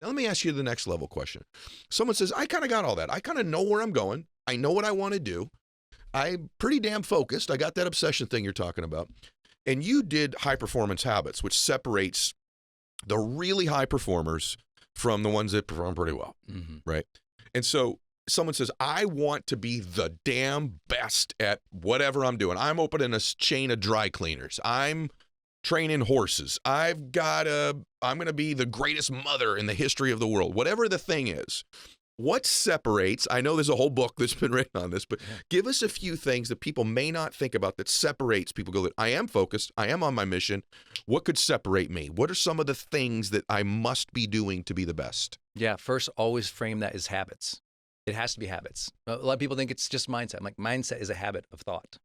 Now, let me ask you the next level question. Someone says, I kind of got all that. I kind of know where I'm going. I know what I want to do. I'm pretty damn focused. I got that obsession thing you're talking about. And you did high performance habits, which separates the really high performers from the ones that perform pretty well, right? And so someone says, I want to be the damn best at whatever I'm doing. I'm opening a chain of dry cleaners. I'm training horses. I'm going to be the greatest mother in the history of the world. Whatever the thing is, what separates, I know there's a whole book that's been written on this, but give us a few things that people may not think about that separates people. Go, I am focused. I am on my mission. What could separate me? What are some of the things that I must be doing to be the best? Yeah, first, always frame that as habits. It has to be habits. A lot of people think it's just mindset. I'm like, mindset is a habit of thought.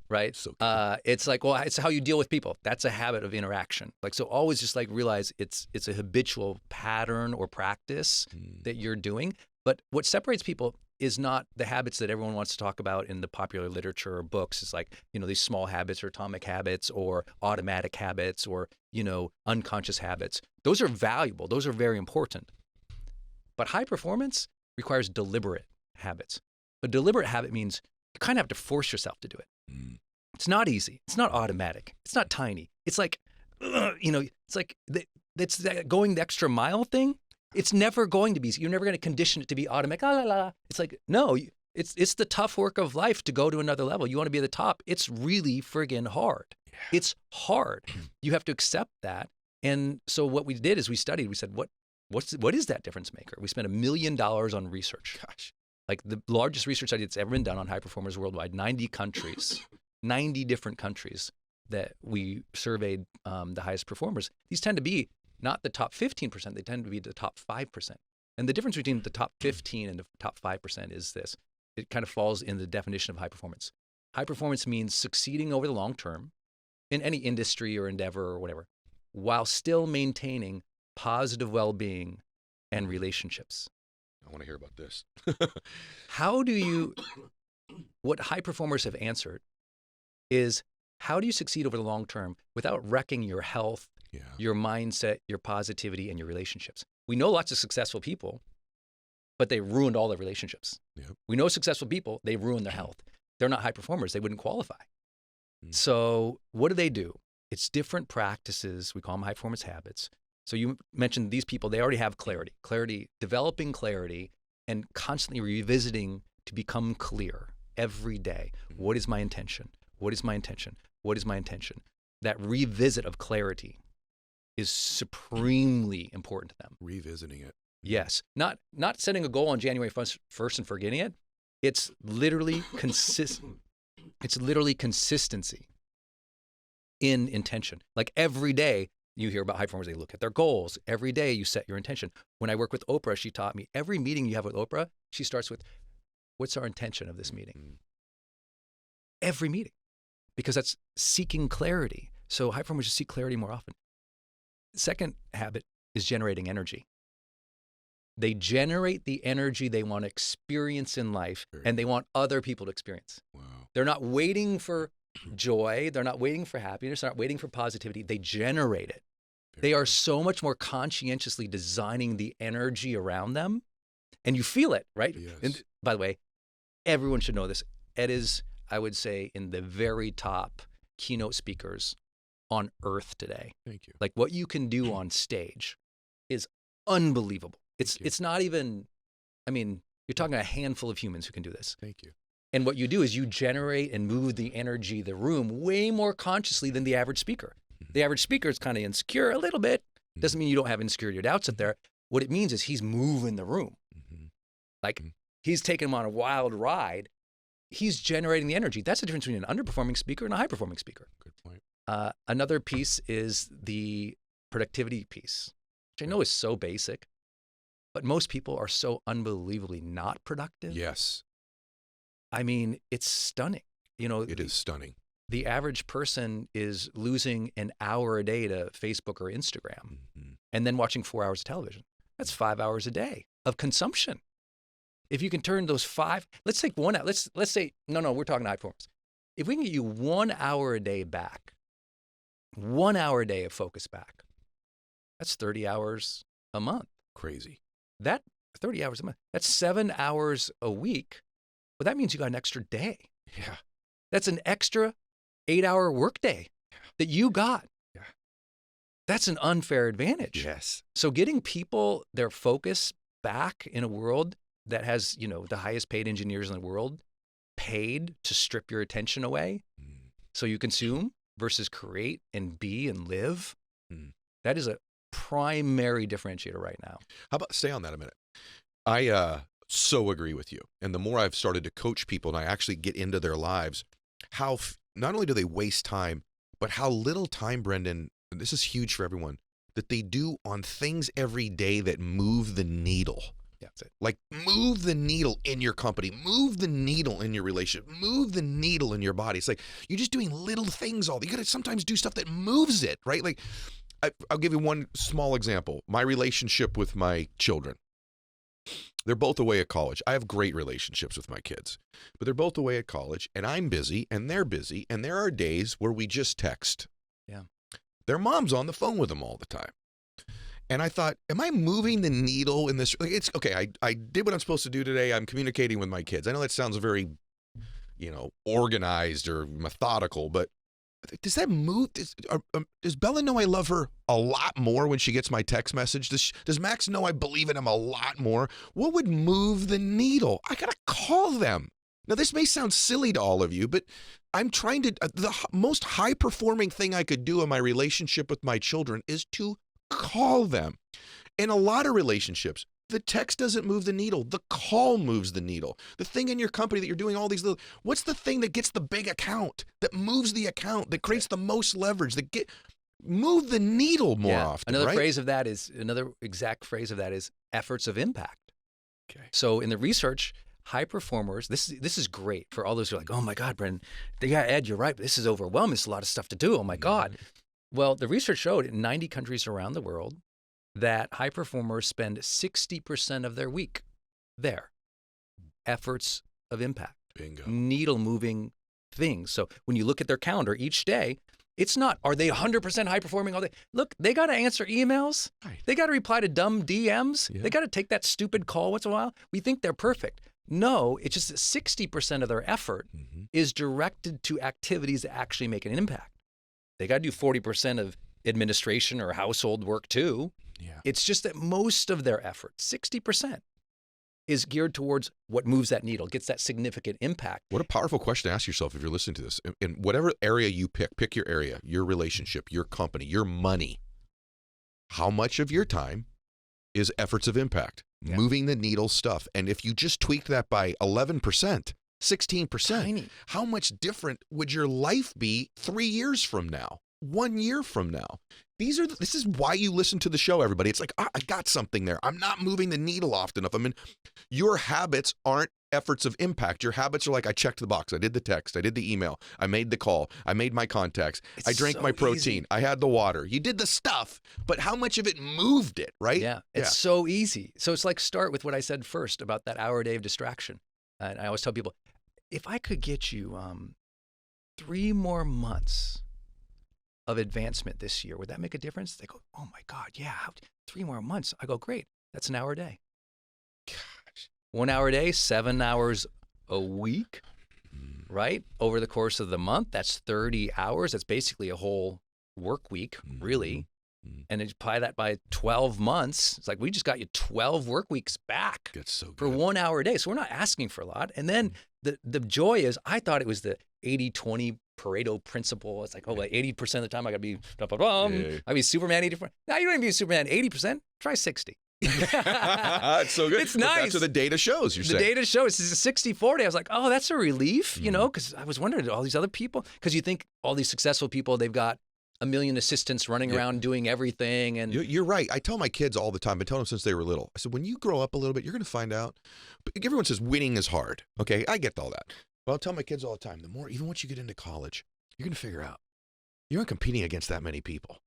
Right? So it's like, well, it's how you deal with people. That's a habit of interaction. Like, so always just like realize it's a habitual pattern or practice that you're doing. But what separates people is not the habits that everyone wants to talk about in the popular literature or books. It's like, these small habits or atomic habits or automatic habits or, unconscious habits. Those are valuable. Those are very important. But high performance requires deliberate habits. A deliberate habit means you kind of have to force yourself to do it. It's not easy. It's not automatic. It's not tiny. It's like, it's like it's that going the extra mile thing. It's never going to be easy. You're never going to condition it to be automatic. La, la, la. It's like, no, it's the tough work of life to go to another level. You want to be at the top. It's really friggin' hard. Yeah. It's hard. You have to accept that. And so what we did is we studied. We said, what is that difference maker? We spent $1 million on research. Gosh. Like the largest research study that's ever been done on high performers worldwide, 90 countries, 90 different countries that we surveyed the highest performers. These tend to be not the top 15%, they tend to be the top 5%. And the difference between the top 15 and the top 5% is this. It kind of falls in the definition of high performance. High performance means succeeding over the long term in any industry or endeavor or whatever, while still maintaining positive well-being and relationships. I want to hear about this. What high performers have answered is, how do you succeed over the long term without wrecking your health, your mindset, your positivity, and your relationships? We know lots of successful people, but they ruined all their relationships. Yep. We know successful people, they ruined their health. They're not high performers. They wouldn't qualify. So what do? It's different practices. We call them high performance habits. So you mentioned these people, they already have clarity, developing clarity and constantly revisiting to become clear every day. What is my intention? What is my intention? What is my intention? That revisit of clarity is supremely important to them. Revisiting it. Yes. Not setting a goal on January 1st and forgetting it. It's literally consistency in intention. Like every day, you hear about high performers, they look at their goals. Every day you set your intention. When I work with Oprah, she taught me every meeting you have with Oprah, she starts with, what's our intention of this meeting? Every meeting, because that's seeking clarity. So high performers should seek clarity more often. Second habit is generating energy. They generate the energy they want to experience in life, and they want other people to experience. Wow. They're not waiting for joy. They're not waiting for happiness. They're not waiting for positivity. They generate it. They are so much more conscientiously designing the energy around them, and you feel it, right? Yes. And by the way, everyone should know this. Ed is, I would say, in the very top keynote speakers on earth today. Thank you. Like what you can do on stage is unbelievable. It's not even, you're talking a handful of humans who can do this. Thank you. And what you do is you generate and move the energy of the room way more consciously than the average speaker. The average speaker is kind of insecure a little bit. Doesn't mean you don't have insecurity or doubts up there. What it means is he's moving the room. Like he's taking them on a wild ride. He's generating the energy. That's the difference between an underperforming speaker and a high-performing speaker. Good point. Another piece is the productivity piece, which I know is so basic, but most people are so unbelievably not productive. Yes. It's stunning. It is stunning. The average person is losing an hour a day to Facebook or Instagram and then watching 4 hours of television. That's 5 hours a day of consumption. If you can turn those let's take 1 hour. Let's say, no, we're talking high performance. If we can get you 1 hour a day back, 1 hour a day of focus back, that's 30 hours a month. Crazy. That 30 hours a month, that's 7 hours a week. Well, that means you got an extra day. Yeah. That's an extra 8-hour workday that you got. Yeah. That's an unfair advantage. Yes. So getting people their focus back in a world that has, the highest paid engineers in the world paid to strip your attention away so you consume versus create and be and live. That is a primary differentiator right now. How about stay on that a minute? I so agree with you. And the more I've started to coach people and I actually get into their lives, how not only do they waste time, but how little time, Brendan, and this is huge for everyone, that they do on things every day that move the needle. Yeah, that's it. Like move the needle in your company, move the needle in your relationship, move the needle in your body. It's like you're just doing little things all day. You got to sometimes do stuff that moves it, right? Like I'll give you one small example. My relationship with my children. They're both away at college. I have great relationships with my kids, but they're both away at college and I'm busy and they're busy. And there are days where we just text. Yeah. Their mom's on the phone with them all the time. And I thought, am I moving the needle in this? Like, it's okay. I did what I'm supposed to do today. I'm communicating with my kids. I know that sounds very, organized or methodical, but does that move? Does Bella know I love her a lot more when she gets my text message? Does Max know I believe in him a lot more? What would move the needle? I got to call them. Now, this may sound silly to all of you, but I'm trying to, the most high performing thing I could do in my relationship with my children is to call them. In a lot of relationships, the text doesn't move the needle. The call moves the needle. The thing in your company that you're doing all these little, what's the thing that gets the big account, that moves the account, that creates the most leverage, move the needle more often, Another exact phrase of that is efforts of impact. Okay. So in the research, high performers, this is great for all those who are like, oh my God, Brendan, yeah, Ed, you're right, but this is overwhelming. It's a lot of stuff to do. Oh my God. Well, the research showed in 90 countries around the world that high performers spend 60% of their week there. Efforts of impact. Bingo. Needle moving things. So when you look at their calendar each day, it's not, are they 100% high performing all day? Look, they got to answer emails. Right. They got to reply to dumb DMs. Yeah. They got to take that stupid call once in a while. We think they're perfect. No, it's just that 60% of their effort is directed to activities that actually make an impact. They got to do 40% of administration or household work too. Yeah. It's just that most of their effort, 60%, is geared towards what moves that needle, gets that significant impact. What a powerful question to ask yourself if you're listening to this. In whatever area you pick your area, your relationship, your company, your money. How much of your time is efforts of impact, moving the needle stuff? And if you just tweaked that by 11%, 16%, Tiny. How much different would your life be 3 years from now, 1 year from now? This is why you listen to the show, everybody. It's like, I got something there. I'm not moving the needle often enough. I mean, your habits aren't efforts of impact. Your habits are like, I checked the box. I did the text. I did the email. I made the call. I made my contacts. I drank my protein. Easy. I had the water. You did the stuff, but how much of it moved it, right? Yeah, it's so easy. So it's like start with what I said first about that hour a day of distraction. And I always tell people, if I could get you 3 more months of advancement this year, would that make a difference? They go, oh my God, yeah, 3 more months. I go, great, that's an hour a day. Gosh. 1 hour a day, 7 hours a week, right? Over the course of the month, that's 30 hours. That's basically a whole work week, really. And then you apply that by 12 months. It's like, we just got you 12 work weeks back. That's so good. For 1 hour a day. So we're not asking for a lot. And then the joy is, I thought it was the 80-20 Pareto principle. It's like, oh, like 80% of the time I got to be, I be Superman 80%. Now you don't even be Superman 80%. Try 60. It's so good. It's nice. That's what the data shows. You're the saying. data shows it's a 60-40. I was like, oh, that's a relief, because I was wondering, all these other people, because you think all these successful people, they've got a million assistants running around doing everything. And you're right. I tell my kids all the time. I tell them since they were little. I said, when you grow up a little bit, you're going to find out. But everyone says winning is hard. Okay, I get all that. But I'll tell my kids all the time, even once you get into college, you're going to figure out you're not competing against that many people.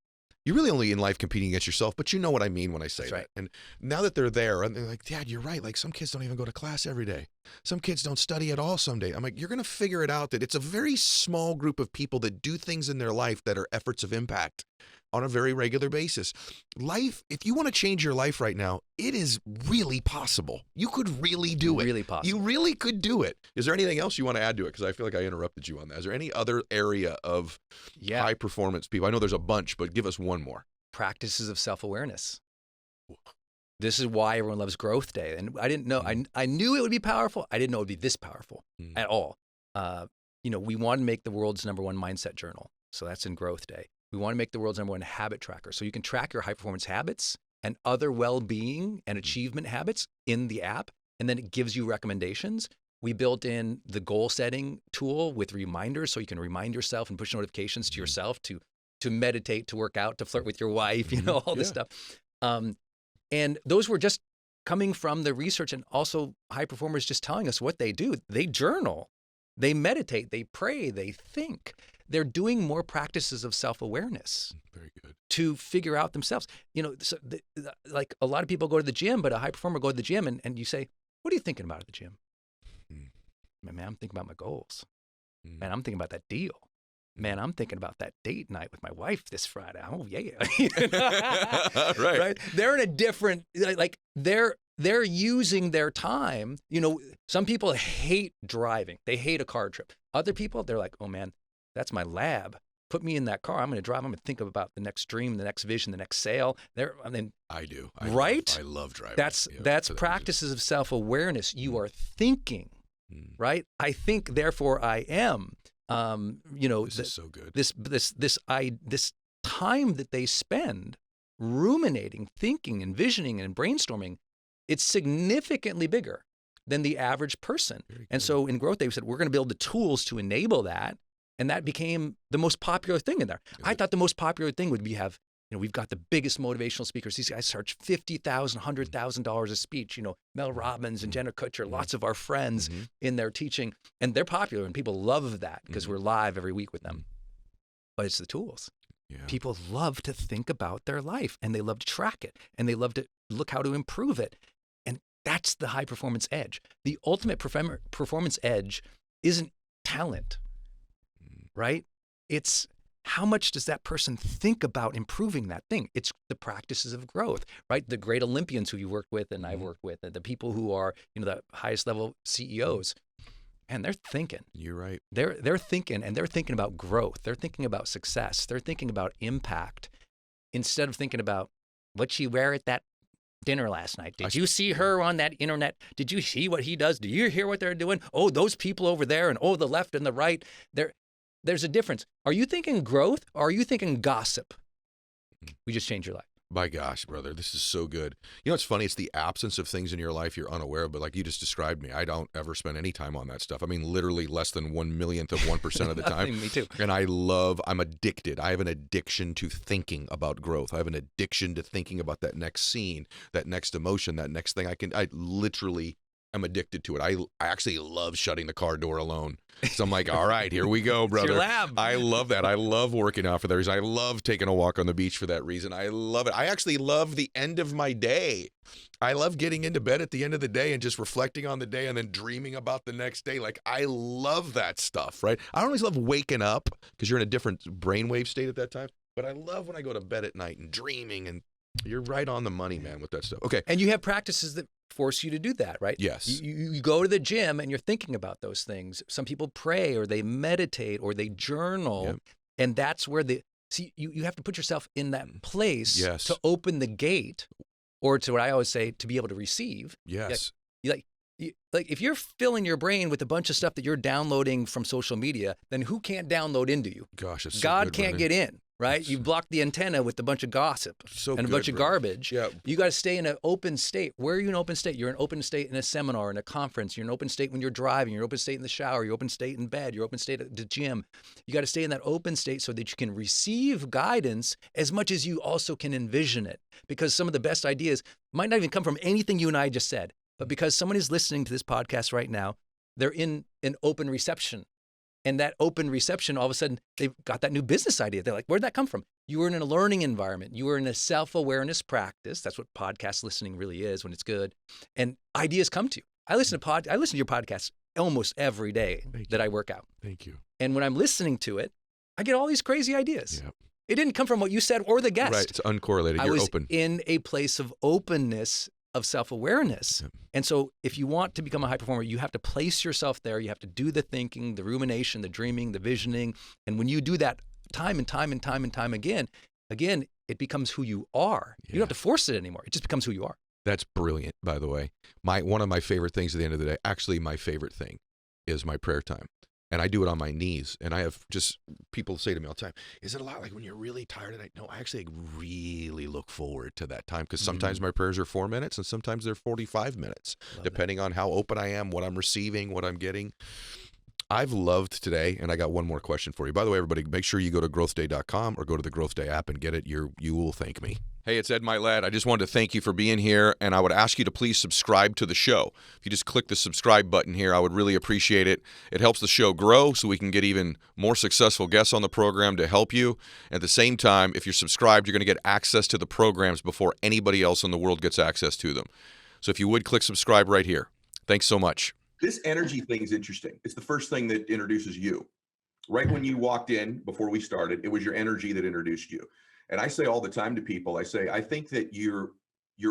You're really only in life competing against yourself, but you know what I mean when I say that. Right. And now that they're there, and they're like, Dad, you're right. Like some kids don't even go to class every day. some kids don't study at all someday. I'm like, you're going to figure it out that it's a very small group of people that do things in their life that are efforts of impact on a very regular basis. Life, if you want to change your life right now, it is really possible. You could really do it. Really possible. You really could do it. Is there anything else you want to add to it? Because I feel like I interrupted you on that. Is there any other area of high performance people? I know there's a bunch, but give us one more. Practices of self-awareness. This is why everyone loves Growth Day. And I didn't know, I knew it would be powerful. I didn't know it would be this powerful at all. We want to make the world's #1 mindset journal. So that's in Growth Day. We want to make the world's #1 habit tracker. So you can track your high performance habits and other well-being and achievement habits in the app. And then it gives you recommendations. We built in the goal setting tool with reminders. So you can remind yourself and push notifications to yourself to meditate, to work out, to flirt with your wife, all this stuff. And those were just coming from the research, and also high performers just telling us what they do. They journal, they meditate, they pray, they think. They're doing more practices of self-awareness. Very good. To figure out themselves. Like a lot of people go to the gym, but a high performer go to the gym and you say, what are you thinking about at the gym? Man, I'm thinking about my goals. Man, I'm thinking about that deal. Man, I'm thinking about that date night with my wife this Friday. Oh, yeah. Right. They're in a different, like they're using their time. Some people hate driving. They hate a car trip. Other people, they're like, oh man, that's my lab. Put me in that car. I'm going to drive. I'm going to think about the next dream, the next vision, the next sale. I do. Right? I love driving. That's practices of self-awareness. You are thinking, right? I think, therefore I am. This is so good. This time that they spend ruminating, thinking, envisioning, and brainstorming, it's significantly bigger than the average person. And so in Growth Day, we said we're going to build the tools to enable that, and that became the most popular thing in there. I thought the most popular thing would be we've got the biggest motivational speakers. These guys charge $50,000, $100,000 a speech. Mel Robbins and Jenna Kutcher, lots of our friends in their teaching, and they're popular, and people love that because we're live every week with them. But it's the tools. Yeah. People love to think about their life, and they love to track it, and they love to look how to improve it. And that's the high performance edge. The ultimate performance edge isn't talent, right? It's how much does that person think about improving that thing? It's the practices of growth, right? The great Olympians who you worked with and I've worked with, and the people who are, the highest level CEOs, and they're thinking. You're right. They're thinking, and they're thinking about growth. They're thinking about success. They're thinking about impact instead of thinking about what she wear at that dinner last night. Did you see her on that internet? Did you see what he does? Do you hear what they're doing? Oh, those people over there, and the left and the right. There's a difference. Are you thinking growth, or are you thinking gossip? We just changed your life. My gosh, brother, this is so good. It's funny. It's the absence of things in your life you're unaware of, but like you just described me, I don't ever spend any time on that stuff. I mean, literally less than 1/1,000,000th of 1% of the time. Me too. And I'm addicted. I have an addiction to thinking about growth. I have an addiction to thinking about that next scene, that next emotion, that next thing. I literally am addicted to it. I actually love shutting the car door alone. So I'm like, all right, here we go, brother. It's your lab. I love that. I love working out for that reason. I love taking a walk on the beach for that reason. I love it. I actually love the end of my day. I love getting into bed at the end of the day and just reflecting on the day and then dreaming about the next day. Like, I love that stuff, right? I don't always love waking up because you're in a different brainwave state at that time. But I love when I go to bed at night and dreaming, and you're right on the money, man, with that stuff. Okay. And you have practices that force you to do that, right? Yes. You go to the gym and you're thinking about those things. Some people pray, or they meditate, or they journal. Yep. And that's where you have to put yourself in that place to open the gate, or to what I always say, to be able to receive. Yes. Like if you're filling your brain with a bunch of stuff that you're downloading from social media, then who can't download into you? Gosh, it's so God good, can't brother. get in. Right? You block the antenna with a bunch of gossip and a bunch of garbage. Yeah. You got to stay in an open state. Where are you in an open state? You're in an open state in a seminar, in a conference. You're in an open state when you're driving. You're in an open state in the shower. You're open state in bed. You're open state at the gym. You got to stay in that open state so that you can receive guidance as much as you also can envision it. Because some of the best ideas might not even come from anything you and I just said, but because someone is listening to this podcast right now, they're in an open reception. And that open reception, all of a sudden, they've got that new business idea. They're like, where'd that come from? You were in a learning environment. You were in a self-awareness practice. That's what podcast listening really is when it's good. And ideas come to you. I listen to your podcast almost every day that I work out. Thank you. And when I'm listening to it, I get all these crazy ideas. Yeah. It didn't come from what you said or the guest. Right. It's uncorrelated. I You're was open. in a place of openness, of self-awareness. Yep. And so if you want to become a high performer, you have to place yourself there. You have to do the thinking, the rumination, the dreaming, the visioning. And when you do that time and time and time and time again, it becomes who you are. You don't have to force it anymore. It just becomes who you are. That's brilliant, by the way. One of my favorite things at the end of the day, actually my favorite thing, is my prayer time. And I do it on my knees. And I have just people say to me all the time, is it a lot like when you're really tired at night? No, I actually really look forward to that time, because sometimes my prayers are 4 minutes and sometimes they're 45 minutes, depending on how open I am, what I'm receiving, what I'm getting. I've loved today, and I got one more question for you. By the way, everybody, make sure you go to growthday.com or go to the Growth Day app and get it. You will thank me. Hey, it's Ed Mylett. I just wanted to thank you for being here, and I would ask you to please subscribe to the show. If you just click the subscribe button here, I would really appreciate it. It helps the show grow so we can get even more successful guests on the program to help you. At the same time, if you're subscribed, you're going to get access to the programs before anybody else in the world gets access to them. So if you would, click subscribe right here. Thanks so much. This energy thing is interesting. It's the first thing that introduces you. Right when you walked in, before we started, it was your energy that introduced you. And I say all the time to people, I think that you're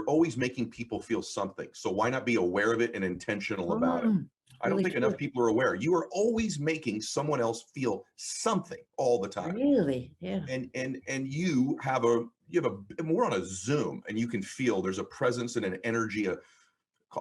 always making people feel something. So why not be aware of it and intentional about it? I don't think enough people are aware. You are always making someone else feel something all the time. Really? Yeah. And you have we're on a Zoom, and you can feel there's a presence and an energy,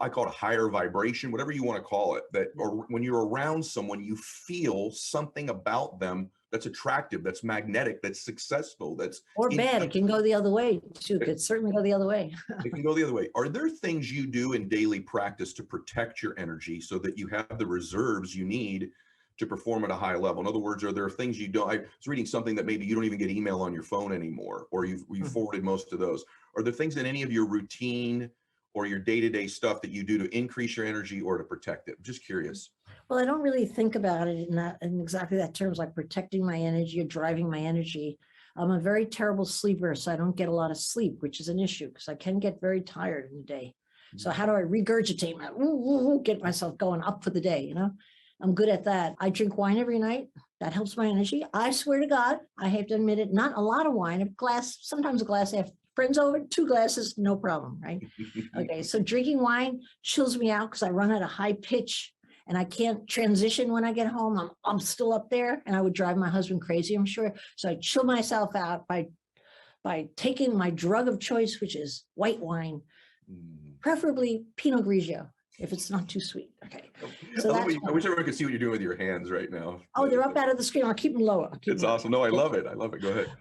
I call it a higher vibration, whatever you want to call it, that, or when you're around someone, you feel something about them that's attractive, that's magnetic, that's successful, that's Or bad. It can go the other way too. It could certainly go the other way. It can go the other way. Are there things you do in daily practice to protect your energy so that you have the reserves you need to perform at a high level? In other words, are there things you don't? I was reading something that maybe you don't even get email on your phone anymore, or you forwarded most of those. Are there things in any of your routine or your day-to-day stuff that you do to increase your energy or to protect it? I'm just curious. Well, I don't really think about it in exactly that terms, like protecting my energy or driving my energy. I'm a very terrible sleeper, so I don't get a lot of sleep, which is an issue because I can get very tired in the day. So how do I regurgitate get myself going up for the day? You know, I'm good at that. I drink wine every night. That helps my energy. I swear to God, I have to admit it, not a lot of wine, sometimes a glass after friends over, 2 glasses, no problem, right? Okay, so drinking wine chills me out because I run at a high pitch and I can't transition when I get home. I'm still up there, and I would drive my husband crazy, I'm sure. So I chill myself out by taking my drug of choice, which is white wine, preferably Pinot Grigio, if it's not too sweet. Okay. So I wish everyone could see what you're doing with your hands right now. Oh, they're up out of the screen. I'll keep them lower. It's awesome. No, I love it. I love it. Go ahead.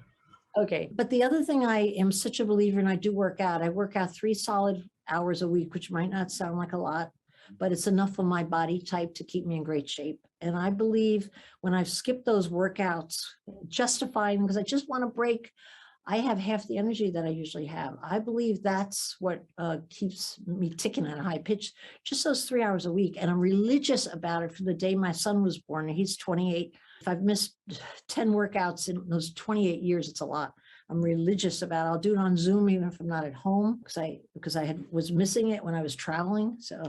Okay. But the other thing I am such a believer in, I do work out. I work out 3 solid hours a week, which might not sound like a lot, but it's enough for my body type to keep me in great shape. And I believe when I've skipped those workouts, justifying because I just want to break, I have half the energy that I usually have. I believe that's what keeps me ticking at a high pitch, just those 3 hours a week. And I'm religious about it from the day my son was born. He's 28. If I've missed 10 workouts in those 28 years, it's a lot. I'm religious about it. I'll do it on Zoom even if I'm not at home because I was missing it when I was traveling. So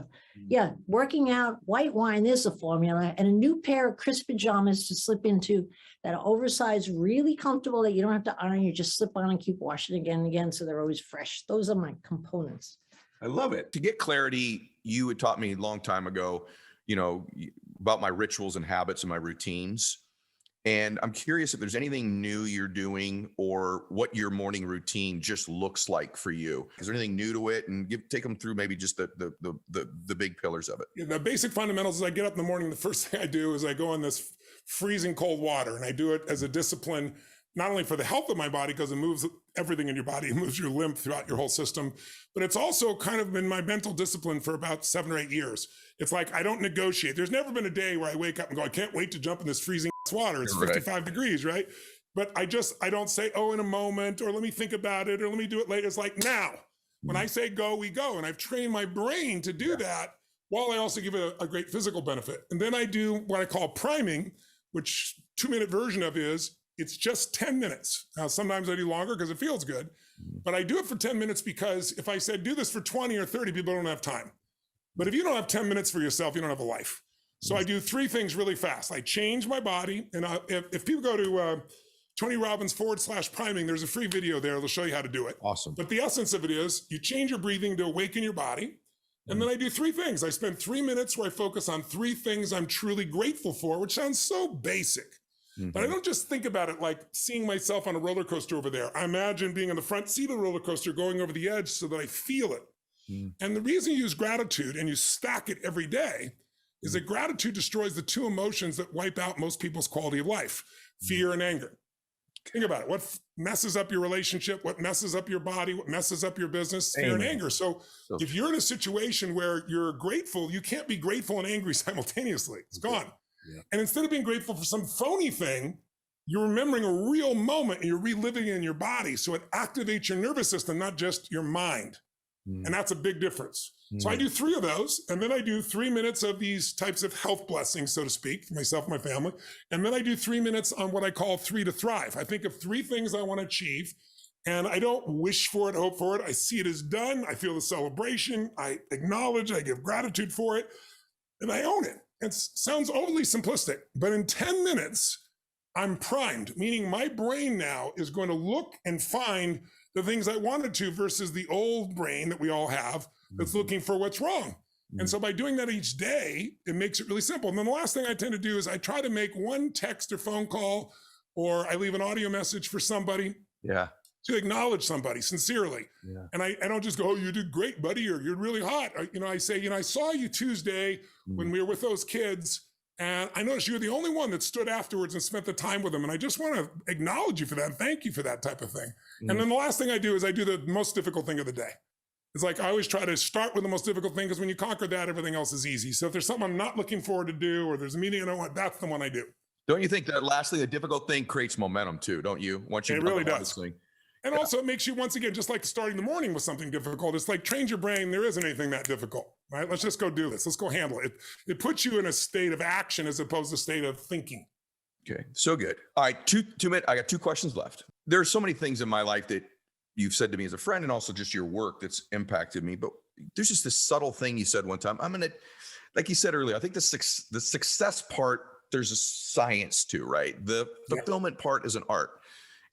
yeah, working out, white wine is the formula, and a new pair of crisp pajamas to slip into that are oversized, really comfortable, that you don't have to iron. You just slip on and keep washing again and again, so they're always fresh. Those are my components. I love it. To get clarity, you had taught me a long time ago, about my rituals and habits and my routines. And I'm curious if there's anything new you're doing or what your morning routine just looks like for you. Is there anything new to it? And take them through maybe just the big pillars of it. Yeah, the basic fundamentals is I get up in the morning. The first thing I do is I go in this freezing cold water, and I do it as a discipline, not only for the health of my body, because it moves everything in your body, it moves your lymph throughout your whole system, but it's also kind of been my mental discipline for about 7 or 8 years. It's like I don't negotiate. There's never been a day where I wake up and go, I can't wait to jump in this freezing water. It's 55 degrees, right? But I don't say, oh, in a moment, or let me think about it, or let me do it later. It's like now. When I say go, we go. And I've trained my brain to do that, while I also give it a great physical benefit. And then I do what I call priming, which 2-minute version of it's just 10 minutes. Now, sometimes I do longer because it feels good, but I do it for 10 minutes because if I said do this for 20 or 30, people don't have time. But if you don't have 10 minutes for yourself, you don't have a life. So I do 3 things really fast. I change my body. And if people go to Tony Robbins /priming, there's a free video there. They'll show you how to do it. Awesome. But the essence of it is you change your breathing to awaken your body. And then I do 3 things. I spend 3 minutes where I focus on 3 things I'm truly grateful for, which sounds so basic. But I don't just think about it like seeing myself on a roller coaster over there. I imagine being in the front seat of the roller coaster, going over the edge so that I feel it. And the reason you use gratitude and you stack it every day is that gratitude destroys the 2 emotions that wipe out most people's quality of life, fear and anger. Think about it. What messes up your relationship? What messes up your body? What messes up your business? Fear and anger. So if you're in a situation where you're grateful, you can't be grateful and angry simultaneously. It's gone. Yeah. And instead of being grateful for some phony thing, you're remembering a real moment and you're reliving it in your body. So it activates your nervous system, not just your mind. And that's a big difference. So I do 3 of those. And then I do 3 minutes of these types of health blessings, so to speak, for myself and my family. And then I do 3 minutes on what I call 3 to thrive. I think of 3 things I want to achieve. And I don't wish for it, hope for it. I see it as done. I feel the celebration. I acknowledge, I give gratitude for it. And I own it. It sounds overly simplistic, but in 10 minutes, I'm primed, meaning my brain now is going to look and find the things I wanted to versus the old brain that we all have that's looking for what's wrong. And so by doing that each day, it makes it really simple. And then the last thing I tend to do is I try to make 1 text or phone call, or I leave an audio message for somebody. Yeah. To acknowledge somebody sincerely. Yeah. And I don't just go, oh, you did great, buddy, or you're really hot. I say, I saw you Tuesday when we were with those kids, and I noticed you were the only one that stood afterwards and spent the time with them. And I just want to acknowledge you for that and thank you for that type of thing. And then the last thing I do is I do the most difficult thing of the day. It's like I always try to start with the most difficult thing, because when you conquer that, everything else is easy. So if there's something I'm not looking forward to do, or there's a meeting I don't want, that's the one I do. Don't you think that lastly, the difficult thing creates momentum too, don't you? Once you it really does. And also it makes you, once again, just like starting the morning with something difficult, it's like train your brain. There isn't anything that difficult, right? Let's just go do this. Let's go handle it. It puts you in a state of action as opposed to a state of thinking. Okay, so good. All right, 2 minutes. I got 2 questions left. There are so many things in my life that you've said to me as a friend, and also just your work that's impacted me. But there's just this subtle thing you said one time. Like you said earlier, I think the success part, there's a science to, right? The fulfillment part is an art.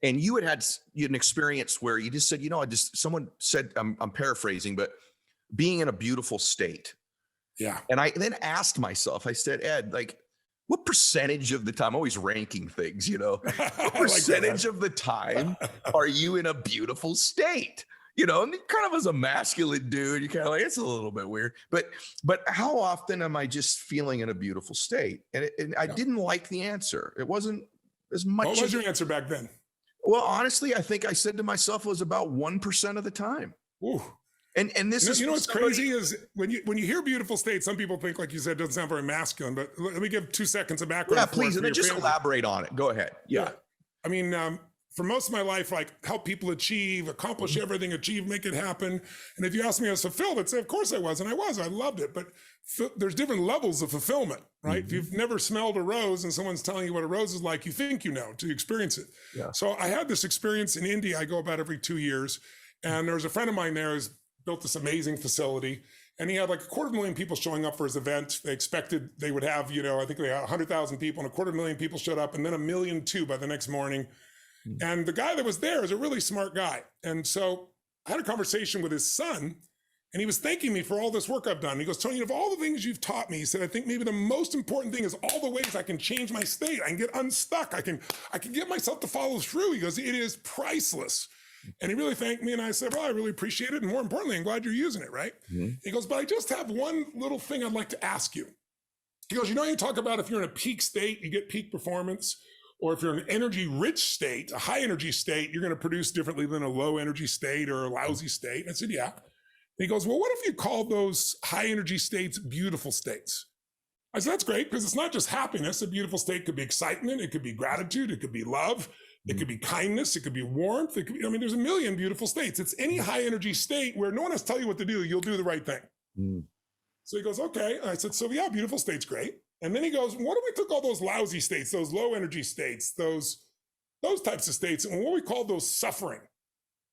And you had an experience where you just said, someone said, I'm paraphrasing, but being in a beautiful state. Yeah. And I then asked myself, I said, Ed, like, what percentage of the time, I'm always ranking things, what percentage of the time are you in a beautiful state? And kind of as a masculine dude, you're kind of like, it's a little bit weird, but how often am I just feeling in a beautiful state? And I didn't like the answer. It wasn't as much. What was your answer back then? Well, honestly, I think I said to myself, it was about 1% of the time. Ooh. And this is, what's crazy is when you hear beautiful state, some people think, like you said, it doesn't sound very masculine, but let me give 2 seconds of background. Yeah, please. And then just elaborate on it. Go ahead. Yeah. I mean, for most of my life, like help people accomplish everything, make it happen. And if you ask me, I was fulfilled, I'd say, of course I was. And I loved it. But there's different levels of fulfillment, right? If you've never smelled a rose and someone's telling you what a rose is like, you think you know to experience it. Yeah. So I had this experience in India. I go about every 2 years. And there was a friend of mine there who's built this amazing facility. And he had like 250,000 people showing up for his event. They expected they would have, I think they had 100,000 people, and 250,000 people showed up, and then 1.2 million by the next morning. And the guy that was there is a really smart guy. And so I had a conversation with his son, and he was thanking me for all this work I've done. He goes, Tony, of all the things you've taught me, he said, I think maybe the most important thing is all the ways I can change my state. I can get unstuck. I can get myself to follow through. He goes, it is priceless. And he really thanked me. And I said, well, I really appreciate it. And more importantly, I'm glad you're using it, right? He goes, but I just have one little thing I'd like to ask you. He goes, you talk about if you're in a peak state, you get peak performance. Or if you're in an energy-rich state, a high-energy state, you're going to produce differently than a low-energy state or a lousy state. And I said, yeah. And he goes, well, what if you call those high-energy states beautiful states? I said, that's great, because it's not just happiness. A beautiful state could be excitement. It could be gratitude. It could be love. It could be kindness. It could be warmth. It could be, there's a million beautiful states. It's any high-energy state where no one has to tell you what to do. You'll do the right thing. So he goes, okay. And I said, so yeah, beautiful state's great. And then he goes, what if we took all those lousy states, those low energy states, those types of states, and what we call those suffering?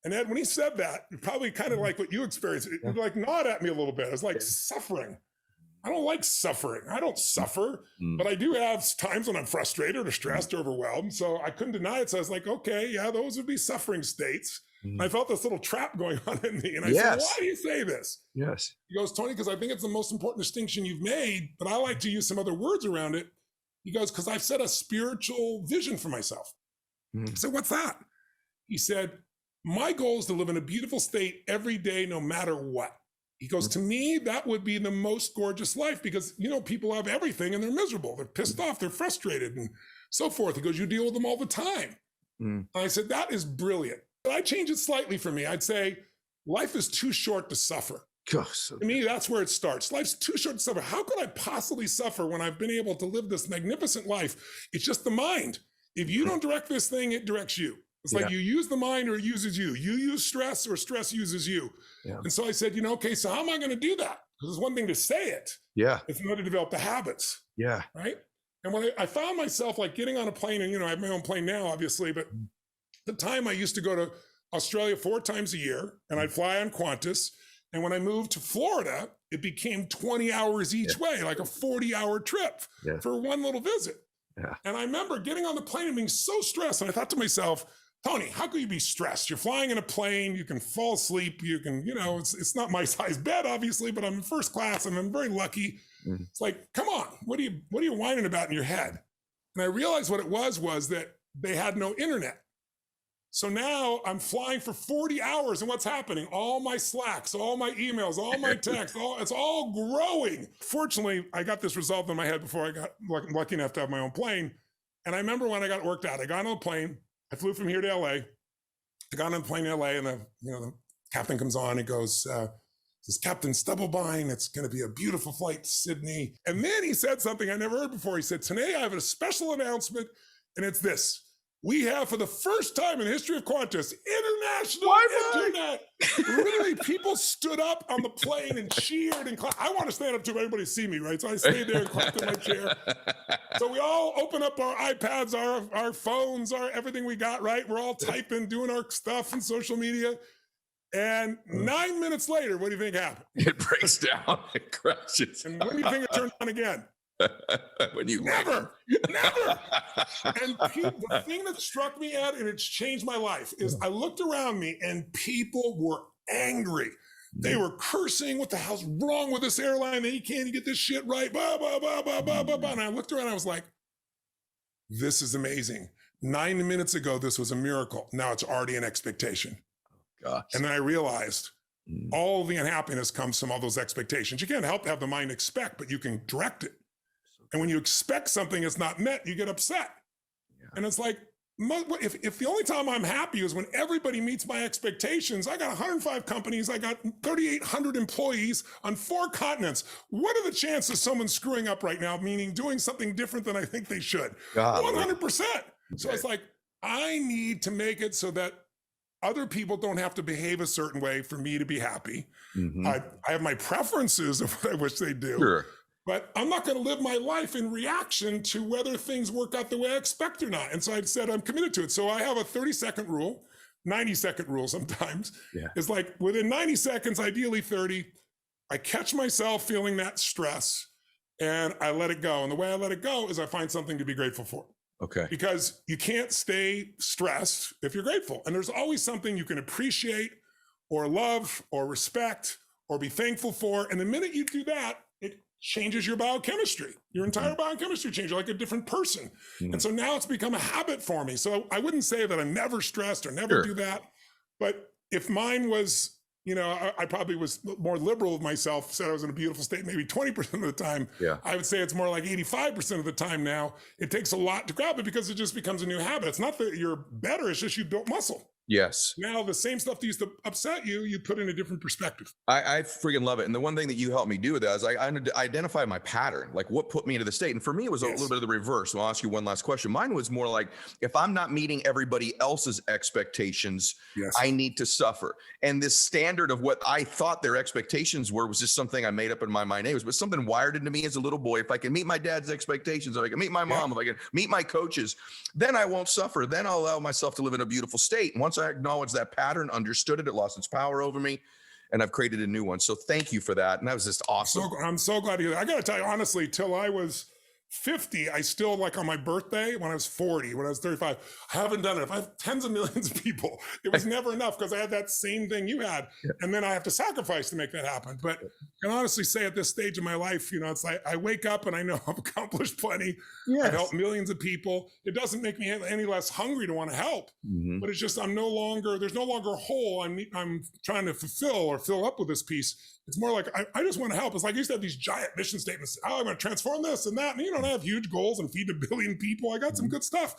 And Ed, when he said that, probably kind of like what you experienced, it like gnawed at me a little bit. It's like suffering. I don't like suffering. I don't suffer, but I do have times when I'm frustrated or stressed or overwhelmed. So I couldn't deny it. So I was like, okay, yeah, those would be suffering states. And I felt this little trap going on in me. And I said, why do you say this? Yes. He goes, Tony, because I think it's the most important distinction you've made, but I like to use some other words around it. He goes, because I've set a spiritual vision for myself. I said, what's that? He said, my goal is to live in a beautiful state every day, no matter what. He goes, to me, that would be the most gorgeous life because, you know, people have everything and they're miserable. They're pissed off. They're frustrated and so forth. He goes, you deal with them all the time. And I said, that is brilliant. But I change it slightly for me. I'd say life is too short to suffer. To me, that's where it starts. Life's too short to suffer. How could I possibly suffer when I've been able to live this magnificent life? It's just the mind. If you don't direct this thing, it directs you. It's like you use the mind or it uses you. You use stress or stress uses you. And so I said, you know, okay, so how am I going to do that? Because it's one thing to say it. It's another to develop the habits. Right. And when I found myself like getting on a plane, and, you know, I have my own plane now, obviously, but at the time I used to go to Australia 4 times a year and I'd fly on Qantas. And when I moved to Florida, it became 20 hours each way, like a 40-hour trip for one little visit. And I remember getting on the plane and being so stressed. And I thought to myself, Tony, how could you be stressed? You're flying in a plane, you can fall asleep, you can, you know, it's not my size bed, obviously, but I'm in first class and I'm very lucky. It's like, come on, what are you whining about in your head? And I realized what it was that they had no internet. So now I'm flying for 40 hours and what's happening? All my Slacks, all my emails, all my texts, it's all growing. Fortunately, I got this resolved in my head before I got lucky enough to have my own plane. And I remember when I got worked out, I got on a plane, I flew from here to LA. I got on a plane in LA and the captain comes on and goes, says, Captain Stubblebine, it's going to be a beautiful flight to Sydney. And then he said something I never heard before. He said, today I have a special announcement and it's this. We have, for the first time in the history of Qantas, international internet. Literally, people stood up on the plane and cheered and clapped. I want to stand up too, but everybody see me, right? So I stayed there and clapped in my chair. So we all open up our iPads, our phones, everything we got, right? We're all typing, doing our stuff on social media. And 9 minutes later, what do you think happened? It breaks down. It crashes. And when do you think it turned on again? When you never. And the thing that struck me, Ed, and it's changed my life, is I looked around me and people were angry. They were cursing. What the hell's wrong with this airline? They can't get this shit right. Blah, blah, blah, blah, blah, blah, blah. And I looked around and I was like, this is amazing. 9 minutes ago, this was a miracle. Now it's already an expectation. Gosh. And then I realized all the unhappiness comes from all those expectations. You can't help have the mind expect, but you can direct it. And when you expect something that's not met, you get upset. And it's like, if the only time I'm happy is when everybody meets my expectations, I got 105 companies, I got 3,800 employees on 4 continents. What are the chances someone's screwing up right now, meaning doing something different than I think they should? 100%. So it's like, I need to make it so that other people don't have to behave a certain way for me to be happy. I have my preferences of what I wish they do. But I'm not going to live my life in reaction to whether things work out the way I expect or not. And so I said, I'm committed to it. So I have a 30-second rule, 90-second rule sometimes. It's like within 90 seconds, ideally 30, I catch myself feeling that stress and I let it go. And the way I let it go is I find something to be grateful for. Because you can't stay stressed if you're grateful. And there's always something you can appreciate or love or respect or be thankful for. And the minute you do that, it changes your biochemistry. Your entire biochemistry changes. You're like a different person. And so now it's become a habit for me. So I wouldn't say that I'm never stressed or never do that. But if mine was, you know, I probably was more liberal of myself, said I was in a beautiful state maybe 20% of the time. I would say it's more like 85% of the time now. It takes a lot to grab it because it just becomes a new habit. It's not that you're better, it's just you built muscle. Now the same stuff that used to upset you, you put in a different perspective. I freaking love it. And the one thing that you helped me do with that is I identify my pattern, like what put me into the state. And for me, it was a little bit of the reverse. So I'll ask you one last question. Mine was more like, if I'm not meeting everybody else's expectations, I need to suffer. And this standard of what I thought their expectations were was just something I made up in my mind. It was something wired into me as a little boy. If I can meet my dad's expectations, if I can meet my mom, if I can meet my coaches, then I won't suffer. Then I'll allow myself to live in a beautiful state. And once I acknowledged that pattern, understood it, it lost its power over me, and I've created a new one. So thank you for that. And that was just awesome. I'm so glad to hear that. I got to tell you, honestly, till I was 50, I still, like on my birthday, when I was 40, when I was 35, I haven't done it. I have tens of millions of people. It was never enough because I had that same thing you had. Yeah. And then I have to sacrifice to make that happen. But I can honestly say at this stage of my life, it's like I wake up and I know I've accomplished plenty. Yes. I've helped millions of people. It doesn't make me any less hungry to want to help. Mhm. But it's just there's no longer a hole I'm trying to fulfill or fill up with this piece. It's more like I just want to help. It's like I used to have these giant mission statements. Oh, I'm going to transform this and that. And I have huge goals and feed 1 billion people. I got some good stuff.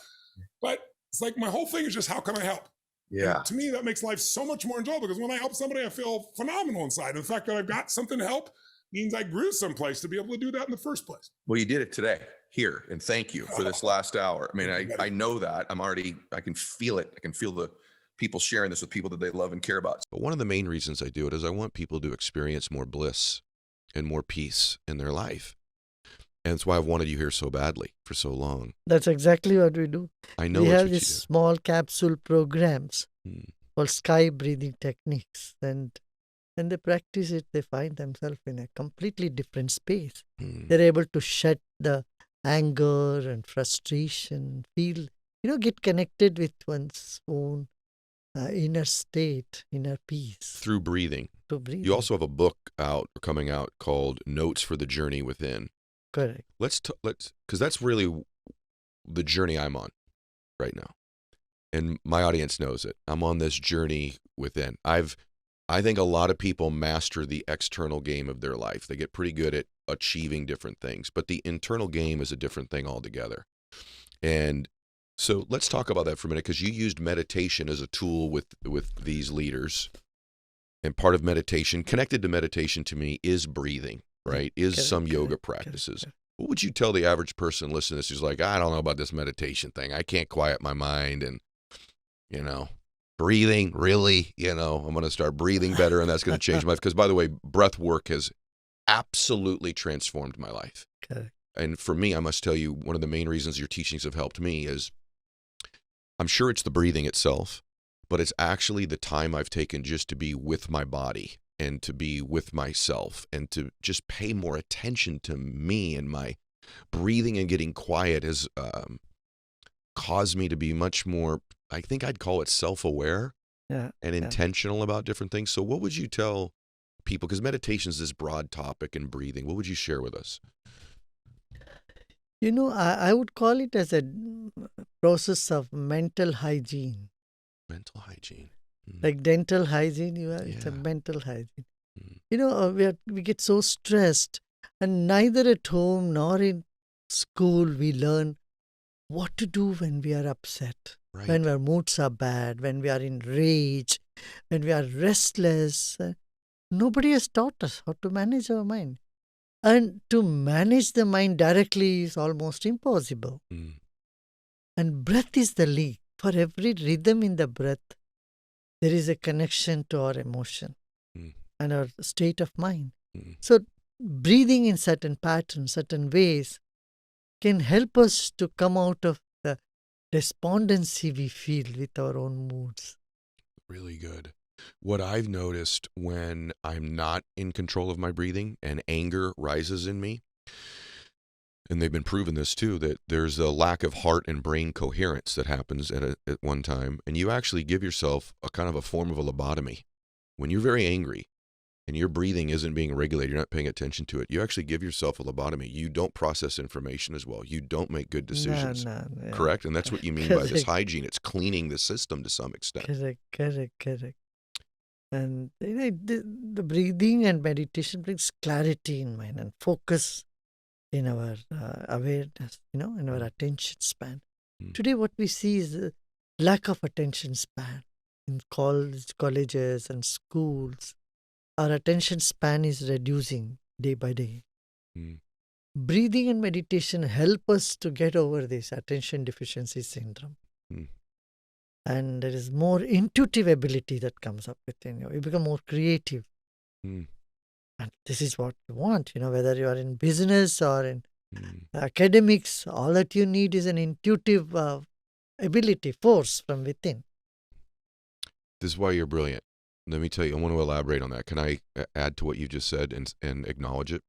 But it's like my whole thing is just how can I help? Yeah. And to me, that makes life so much more enjoyable because when I help somebody, I feel phenomenal inside. And the fact that I've got something to help means I grew someplace to be able to do that in the first place. Well, you did it today here. And thank you for this last hour. I mean, I know that I can feel it. I can feel the people sharing this with people that they love and care about. But one of the main reasons I do it is I want people to experience more bliss and more peace in their life. And that's why I've wanted you here so badly for so long. That's exactly what we do. I know We it's have what you these do. small capsule programs Hmm. called sky breathing techniques. And when they practice it, they find themselves in a completely different space. Hmm. They're able to shut the anger and frustration, feel, get connected with one's own inner state, inner peace. Through breathing. To breathe. You also have a book coming out called Notes for the Journey Within. Correct. Let's because that's really the journey I'm on right now, and my audience knows it. I'm on this journey within. I think a lot of people master the external game of their life. They get pretty good at achieving different things, but the internal game is a different thing altogether. And so let's talk about that for a minute, because you used meditation as a tool with these leaders. And part of meditation, connected to meditation to me, is breathing, right? Is Correct, some yoga correct, practices. correct. What would you tell the average person listening to this who's like, I don't know about this meditation thing. I can't quiet my mind, and, breathing, really? I'm going to start breathing better, and that's going to change my life. Because, by the way, breath work has absolutely transformed my life. Correct. And for me, I must tell you, one of the main reasons your teachings have helped me is, I'm sure it's the breathing itself, but it's actually the time I've taken just to be with my body and to be with myself and to just pay more attention to me, and my breathing and getting quiet has caused me to be much more, I think I'd call it self-aware and intentional about different things. So what would you tell people, because meditation is this broad topic, and breathing, what would you share with us? I would call it as a process of mental hygiene. Mental hygiene. Like dental hygiene, it's a mental hygiene. Mm. We get so stressed, and neither at home nor in school we learn what to do when we are upset, Right. when our moods are bad, when we are in rage, when we are restless. Nobody has taught us how to manage our mind. And to manage the mind directly is almost impossible. Mm. And breath is the link. For every rhythm in the breath, there is a connection to our emotion and our state of mind. So breathing in certain patterns, certain ways, can help us to come out of the despondency we feel with our own moods. Really good. What I've noticed when I'm not in control of my breathing and anger rises in me, and they've been proving this too, that there's a lack of heart and brain coherence that happens at one time, and you actually give yourself a kind of a form of a lobotomy. When you're very angry and your breathing isn't being regulated, you're not paying attention to it, you actually give yourself a lobotomy. You don't process information as well. You don't make good decisions. No, Correct? And that's what you mean by this Correct. hygiene. It's cleaning the system to some extent. Correct. And the breathing and meditation brings clarity in mind and focus in our awareness, in our attention span. Today what we see is a lack of attention span in colleges and schools. Our attention span is reducing day by day. Breathing and meditation help us to get over this attention deficiency syndrome. And there is more intuitive ability that comes up within you. You become more creative. And this is what you want, whether you are in business or in academics, all that you need is an intuitive ability, force from within. This is why you're brilliant. Let me tell you, I want to elaborate on that. Can I add to what you just said and acknowledge it?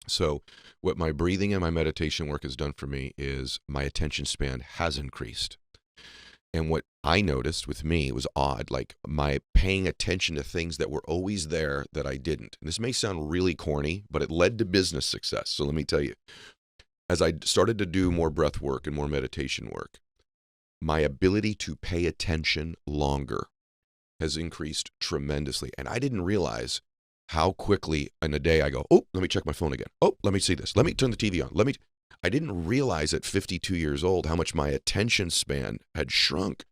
So what my breathing and my meditation work has done for me is my attention span has increased. And what I noticed with me was odd, like my paying attention to things that were always there that I didn't. And this may sound really corny, but it led to business success. So let me tell you, as I started to do more breath work and more meditation work, my ability to pay attention longer has increased tremendously. And I didn't realize how quickly in a day I go, oh, let me check my phone again. Oh, let me see this. Let me turn the TV on. I didn't realize at 52 years old how much my attention span had shrunk.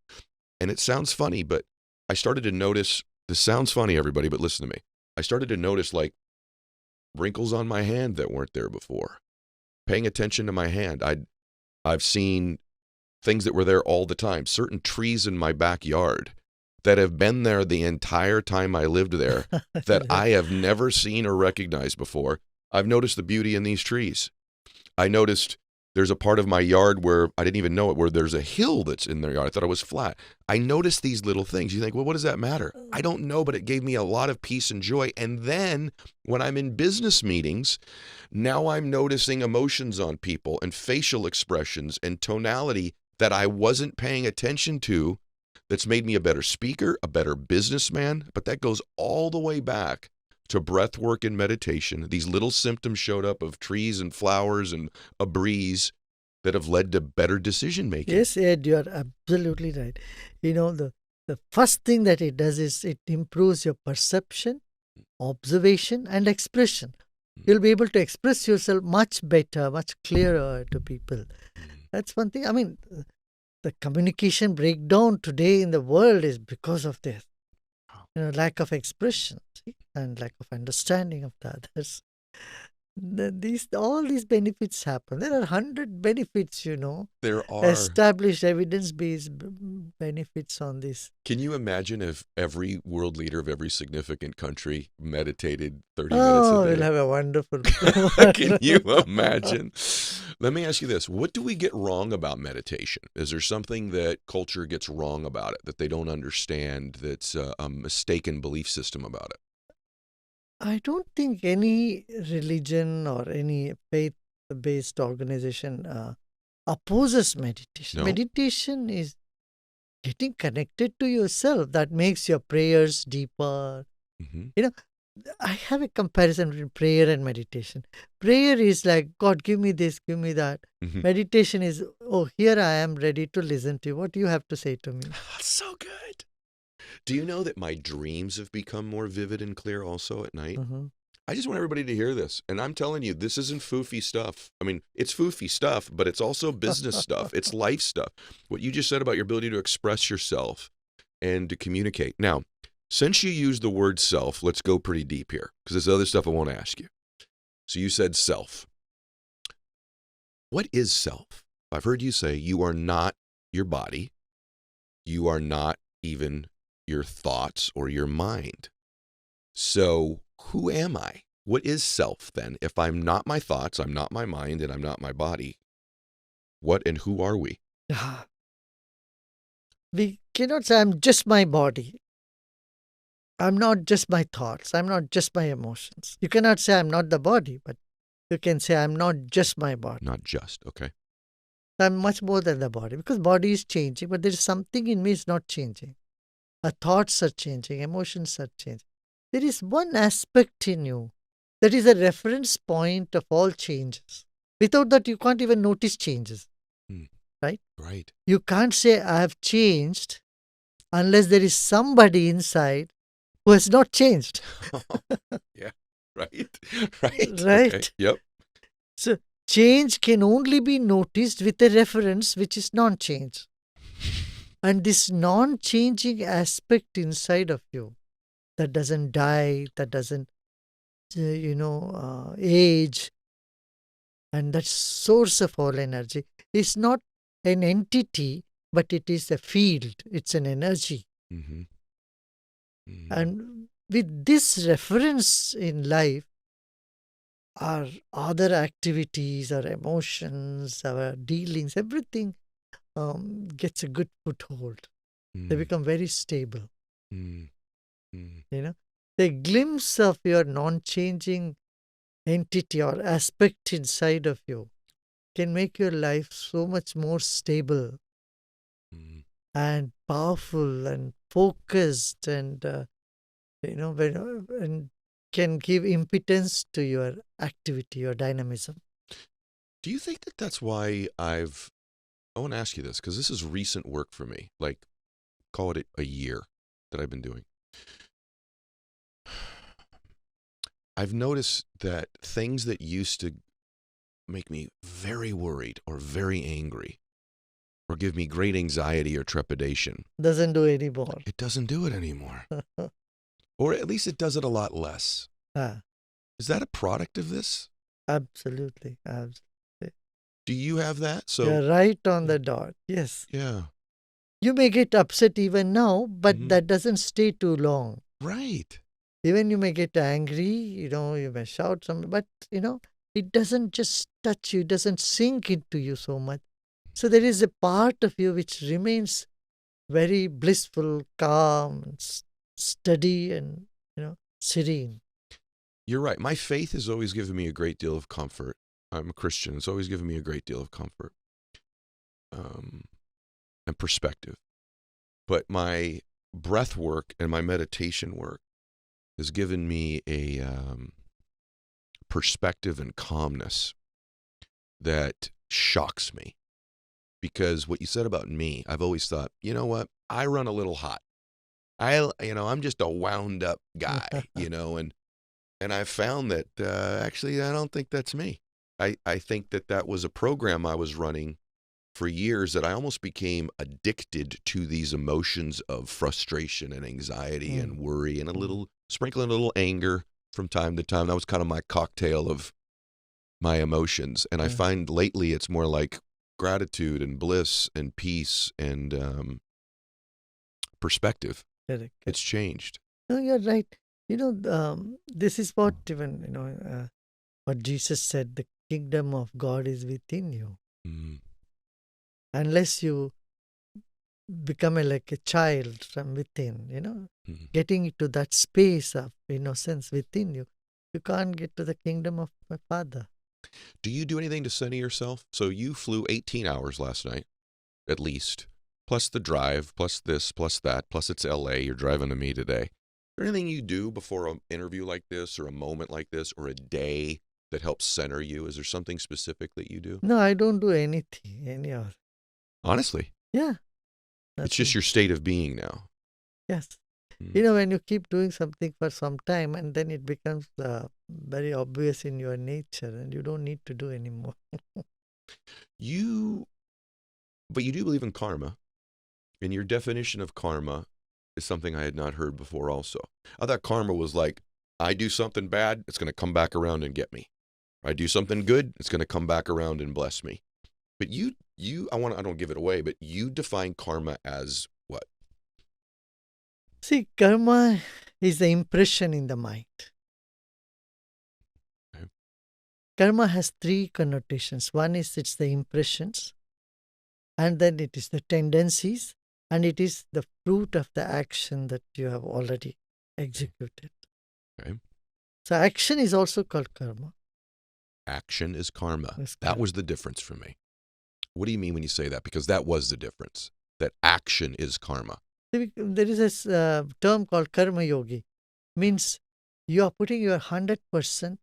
And it sounds funny, but I started to notice, this sounds funny, everybody, but listen to me. I started to notice like wrinkles on my hand that weren't there before. Paying attention to my hand. I've seen things that were there all the time. Certain trees in my backyard that have been there the entire time I lived there that I have never seen or recognized before. I've noticed the beauty in these trees. I noticed there's a part of my yard where I didn't even know it, where there's a hill that's in their yard. I thought it was flat. I noticed these little things. You think, well, what does that matter? I don't know, but it gave me a lot of peace and joy. And then when I'm in business meetings, now I'm noticing emotions on people and facial expressions and tonality that I wasn't paying attention to. That's made me a better speaker, a better businessman. But that goes all the way back to breath work and meditation. These little symptoms showed up of trees and flowers and a breeze that have led to better decision making. Yes, Ed, you are absolutely right. You know, the first thing that it does is it improves your perception, observation, and expression. You'll be able to express yourself much better, much clearer to people. That's one thing. I mean, the communication breakdown today in the world is because of this. You know, lack of expression, see, and lack of understanding of the others. All these benefits happen. There are 100 benefits, you know. There are. Established evidence-based benefits on this. Can you imagine if every world leader of every significant country meditated 30 minutes a day? Oh, we'll have a wonderful Can you imagine? Let me ask you this. What do we get wrong about meditation? Is there something that culture gets wrong about it, that they don't understand, that's a mistaken belief system about it? I don't think any religion or any faith-based organization opposes meditation. No? Meditation is getting connected to yourself. That makes your prayers deeper. Mm-hmm. You know, I have a comparison between prayer and meditation. Prayer is like, God, give me this, give me that. Mm-hmm. Meditation is, oh, here I am ready to listen to you. What do you have to say to me? So good. Do you know that my dreams have become more vivid and clear also at night? Mm-hmm. I just want everybody to hear this. And I'm telling you, this isn't foofy stuff. I mean, it's foofy stuff, but it's also business stuff. It's life stuff. What you just said about your ability to express yourself and to communicate. Now, since you used the word self, let's go pretty deep here, because there's other stuff I want to ask you. So you said self. What is self? I've heard you say you are not your body. You are not even your thoughts or your mind. So who am I? What is self then? If I'm not my thoughts, I'm not my mind, and I'm not my body, what and who are we? We cannot say I'm just my body. I'm not just my thoughts. I'm not just my emotions. You cannot say I'm not the body, but you can say I'm not just my body. Not just, okay. I'm much more than the body, because body is changing, but there is something in me is not changing. Our thoughts are changing, emotions are changing. There is one aspect in you that is a reference point of all changes. Without that, you can't even notice changes. Right? Right. You can't say I have changed unless there is somebody inside who has not changed. Yeah. Right. Right. Right. Okay. Yep. So change can only be noticed with a reference which is non-change. And this non-changing aspect inside of you that doesn't die, that doesn't, age, and that source of all energy is not an entity, but it is a field. It's an energy. Mm-hmm. Mm-hmm. And with this reference in life, our other activities, our emotions, our dealings, everything gets a good foothold. They become very stable. Mm, mm. You know, the glimpse of your non-changing entity or aspect inside of you can make your life so much more stable Mm. and powerful and focused, and and can give impotence to your activity, your dynamism. Do you think that that's why I want to ask you this, because this is recent work for me, like call it a year that I've been doing. I've noticed that things that used to make me very worried or very angry or give me great anxiety or trepidation, Doesn't do anymore. it doesn't do it anymore. Or at least it does it a lot less. Is that a product of this? Absolutely. Do you have that? So You're right on the dot. Yes. yeah. You may get upset even now, but Mhm. that doesn't stay too long. Right. Even you may get angry, you may shout something, but it doesn't just touch you, it doesn't sink into you so much. So there is a part of you which remains very blissful, calm, and steady, and serene. You're right. My faith has always given me a great deal of comfort. I'm a Christian. It's always given me a great deal of comfort and perspective. But my breath work and my meditation work has given me a perspective and calmness that shocks me. Because what you said about me, I've always thought, you know what? I run a little hot. I'm just a wound up guy, and I've found that actually I don't think that's me. I think that was a program I was running for years, that I almost became addicted to these emotions of frustration and anxiety and worry and sprinkling a little anger from time to time. That was kind of my cocktail of my emotions. And I find lately it's more like gratitude and bliss and peace and perspective. Correct. It's changed. No, you're right. This is what what Jesus said, the kingdom of God is within you. Mm. Unless you become like a child from within, getting into that space of innocence within you, you can't get to the kingdom of my Father. Do you do anything to center yourself? So you flew 18 hours last night, at least, plus the drive, plus this, plus that, plus it's LA, you're driving to me today. Is there anything you do before an interview like this or a moment like this or a day that helps center you? Is there something specific that you do? No, I don't do anything, any of. Honestly? Yeah. It's just your state of being now. Yes. Mm. When you keep doing something for some time, and then it becomes very obvious in your nature, and you don't need to do anymore. But you do believe in karma, and your definition of karma is something I had not heard before also. I thought karma was like, I do something bad, it's going to come back around and get me. I do something good, it's going to come back around and bless me. But I don't give it away, but you define karma as what? See, karma is the impression in the mind. Okay. Karma has three connotations. One is it's the impressions, and then it is the tendencies, and it is the fruit of the action that you have already executed. Okay. So action is also called karma. Action is karma. Yes, That was the difference for me. What do you mean when you say that? Because that was the difference, that action is karma. There is a term called karma yogi. Means you are putting your 100%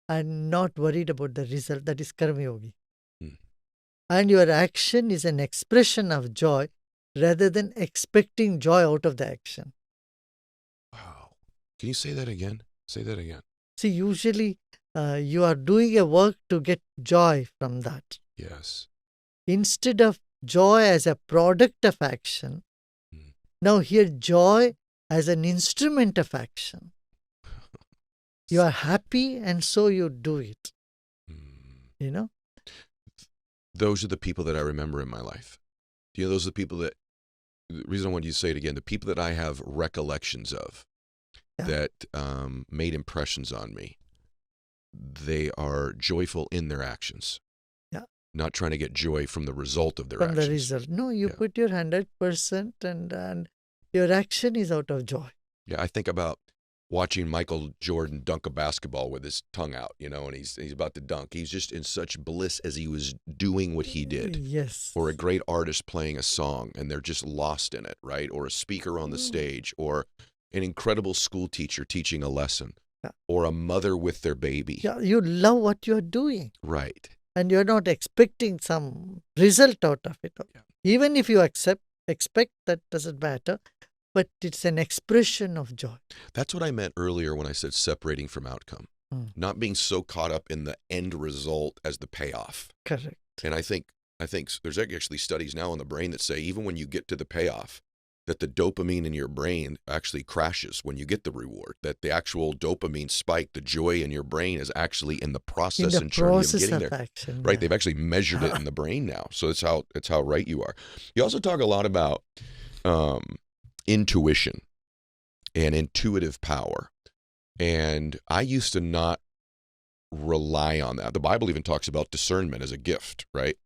and not worried about the result. That is karma yogi. And your action is an expression of joy rather than expecting joy out of the action. Wow. Can you say that again? Say that again. See, usually you are doing a work to get joy from that. Yes. Instead of joy as a product of action, now here joy as an instrument of action. You are happy and so you do it. Those are the people that I remember in my life. Those are the people that, the reason I wanted you to say it again, the people that I have recollections of that made impressions on me. They are joyful in their actions. Yeah. Not trying to get joy from the result of their actions. From the result. No, you put your 100% and Your action is out of joy. Yeah, I think about watching Michael Jordan dunk a basketball with his tongue out, and he's about to dunk. He's just in such bliss as he was doing what he did. Yes. Or a great artist playing a song and they're just lost in it, right? Or a speaker on the stage, or an incredible school teacher teaching a lesson, or a mother with their baby. Yeah, you love what you're doing. Right. And you're not expecting some result out of it. Yeah. Even if you expect, that doesn't matter. But it's an expression of joy. That's what I meant earlier when I said separating from outcome. Not being so caught up in the end result as the payoff. Correct. And I think there's actually studies now in the brain that say even when you get to the payoff, that the dopamine in your brain actually crashes when you get the reward, that the actual dopamine spike, the joy in your brain is actually in the process and journey of getting there. Action, right. They've actually measured it in the brain now. So it's how right you are. You also talk a lot about intuition and intuitive power. And I used to not rely on that. The Bible even talks about discernment as a gift, right?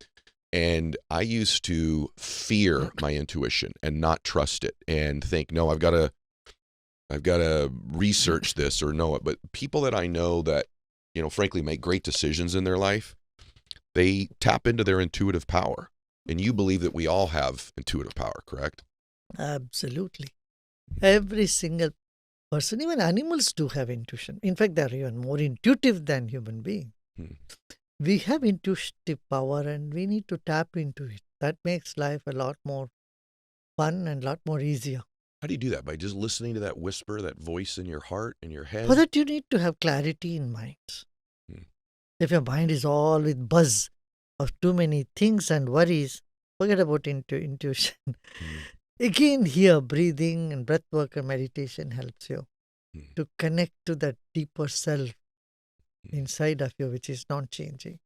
And I used to fear my intuition and not trust it and think, no, I've got to research this or know it. But people that I know that, frankly, make great decisions in their life, they tap into their intuitive power. And you believe that we all have intuitive power, correct? Absolutely. Every single person, even animals do have intuition. In fact, they're even more intuitive than human beings. We have intuitive power and we need to tap into it. That makes life a lot more fun and a lot more easier. How do you do that? By just listening to that whisper, that voice in your heart, in your head? For that, you need to have clarity in mind. If your mind is all with buzz of too many things and worries, forget about intuition. Again, here, breathing and breathwork and meditation helps you to connect to that deeper self inside of you, which is not changing.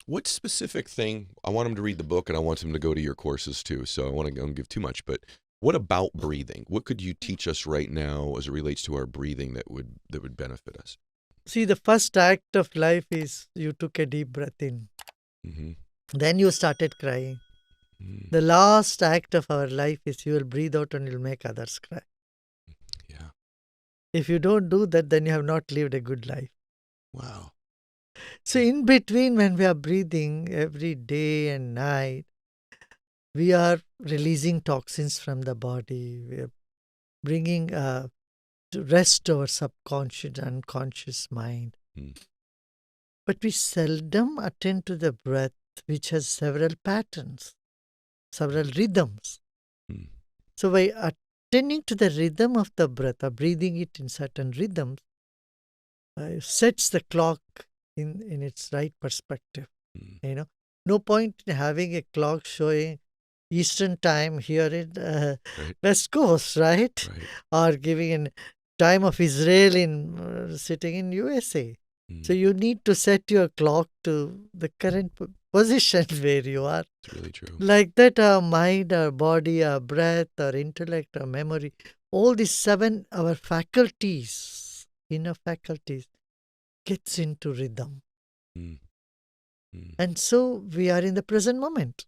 What specific thing? I want him to read the book and I want him to go to your courses too. So I want to don't give too much, but what about breathing? What could you teach us right now as it relates to our breathing that would benefit us? See, the first act of life is you took a deep breath in. Then you started crying. The last act of our life is you will breathe out and you'll make others cry. Yeah. If you don't do that, then you have not lived a good life. Wow. So in between, when we are breathing every day and night, we are releasing toxins from the body. We are bringing to rest our subconscious, unconscious mind. But we seldom attend to the breath, which has several patterns, several rhythms. So by attending to the rhythm of the breath, or breathing it in certain rhythms, sets the clock in its right perspective. No point in having a clock showing Eastern time here in West Coast, right? Or giving a time of Israel in sitting in USA. So you need to set your clock to the current position where you are. It's really true. Like that, our mind, our body, our breath, our intellect, our memory, all these seven, our faculties, inner faculties, gets into rhythm. And so we are in the present moment.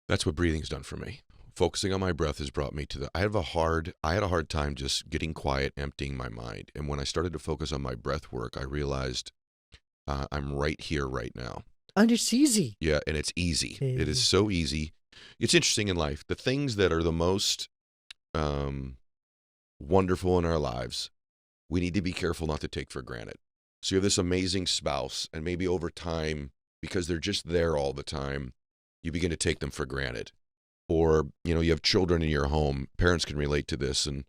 That's what breathing's done for me. Focusing on my breath has brought me to I had a hard time just getting quiet, emptying my mind. And when I started to focus on my breath work, I realized I'm right here, right now. And it's easy. Yeah, and it's easy. It is so easy. It's interesting in life. The things that are the most wonderful in our lives, we need to be careful not to take for granted. So you have this amazing spouse, and maybe over time, because they're just there all the time, you begin to take them for granted. Or, you have children in your home. Parents can relate to this. And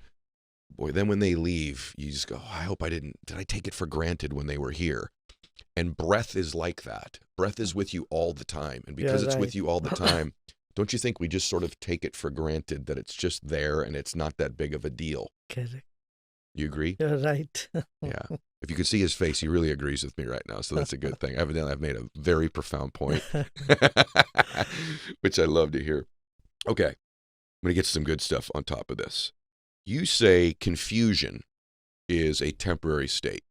boy, then when they leave, you just go, I hope did I take it for granted when they were here? And breath is like that. Breath is with you all the time. And because it's with you all the time, don't you think we just sort of take it for granted that it's just there and it's not that big of a deal? Correct. You agree? You're right. Yeah. If you could see his face, he really agrees with me right now. So that's a good thing. Evidently, I've made a very profound point, which I love to hear. Okay. I'm going to get some good stuff on top of this. You say confusion is a temporary state.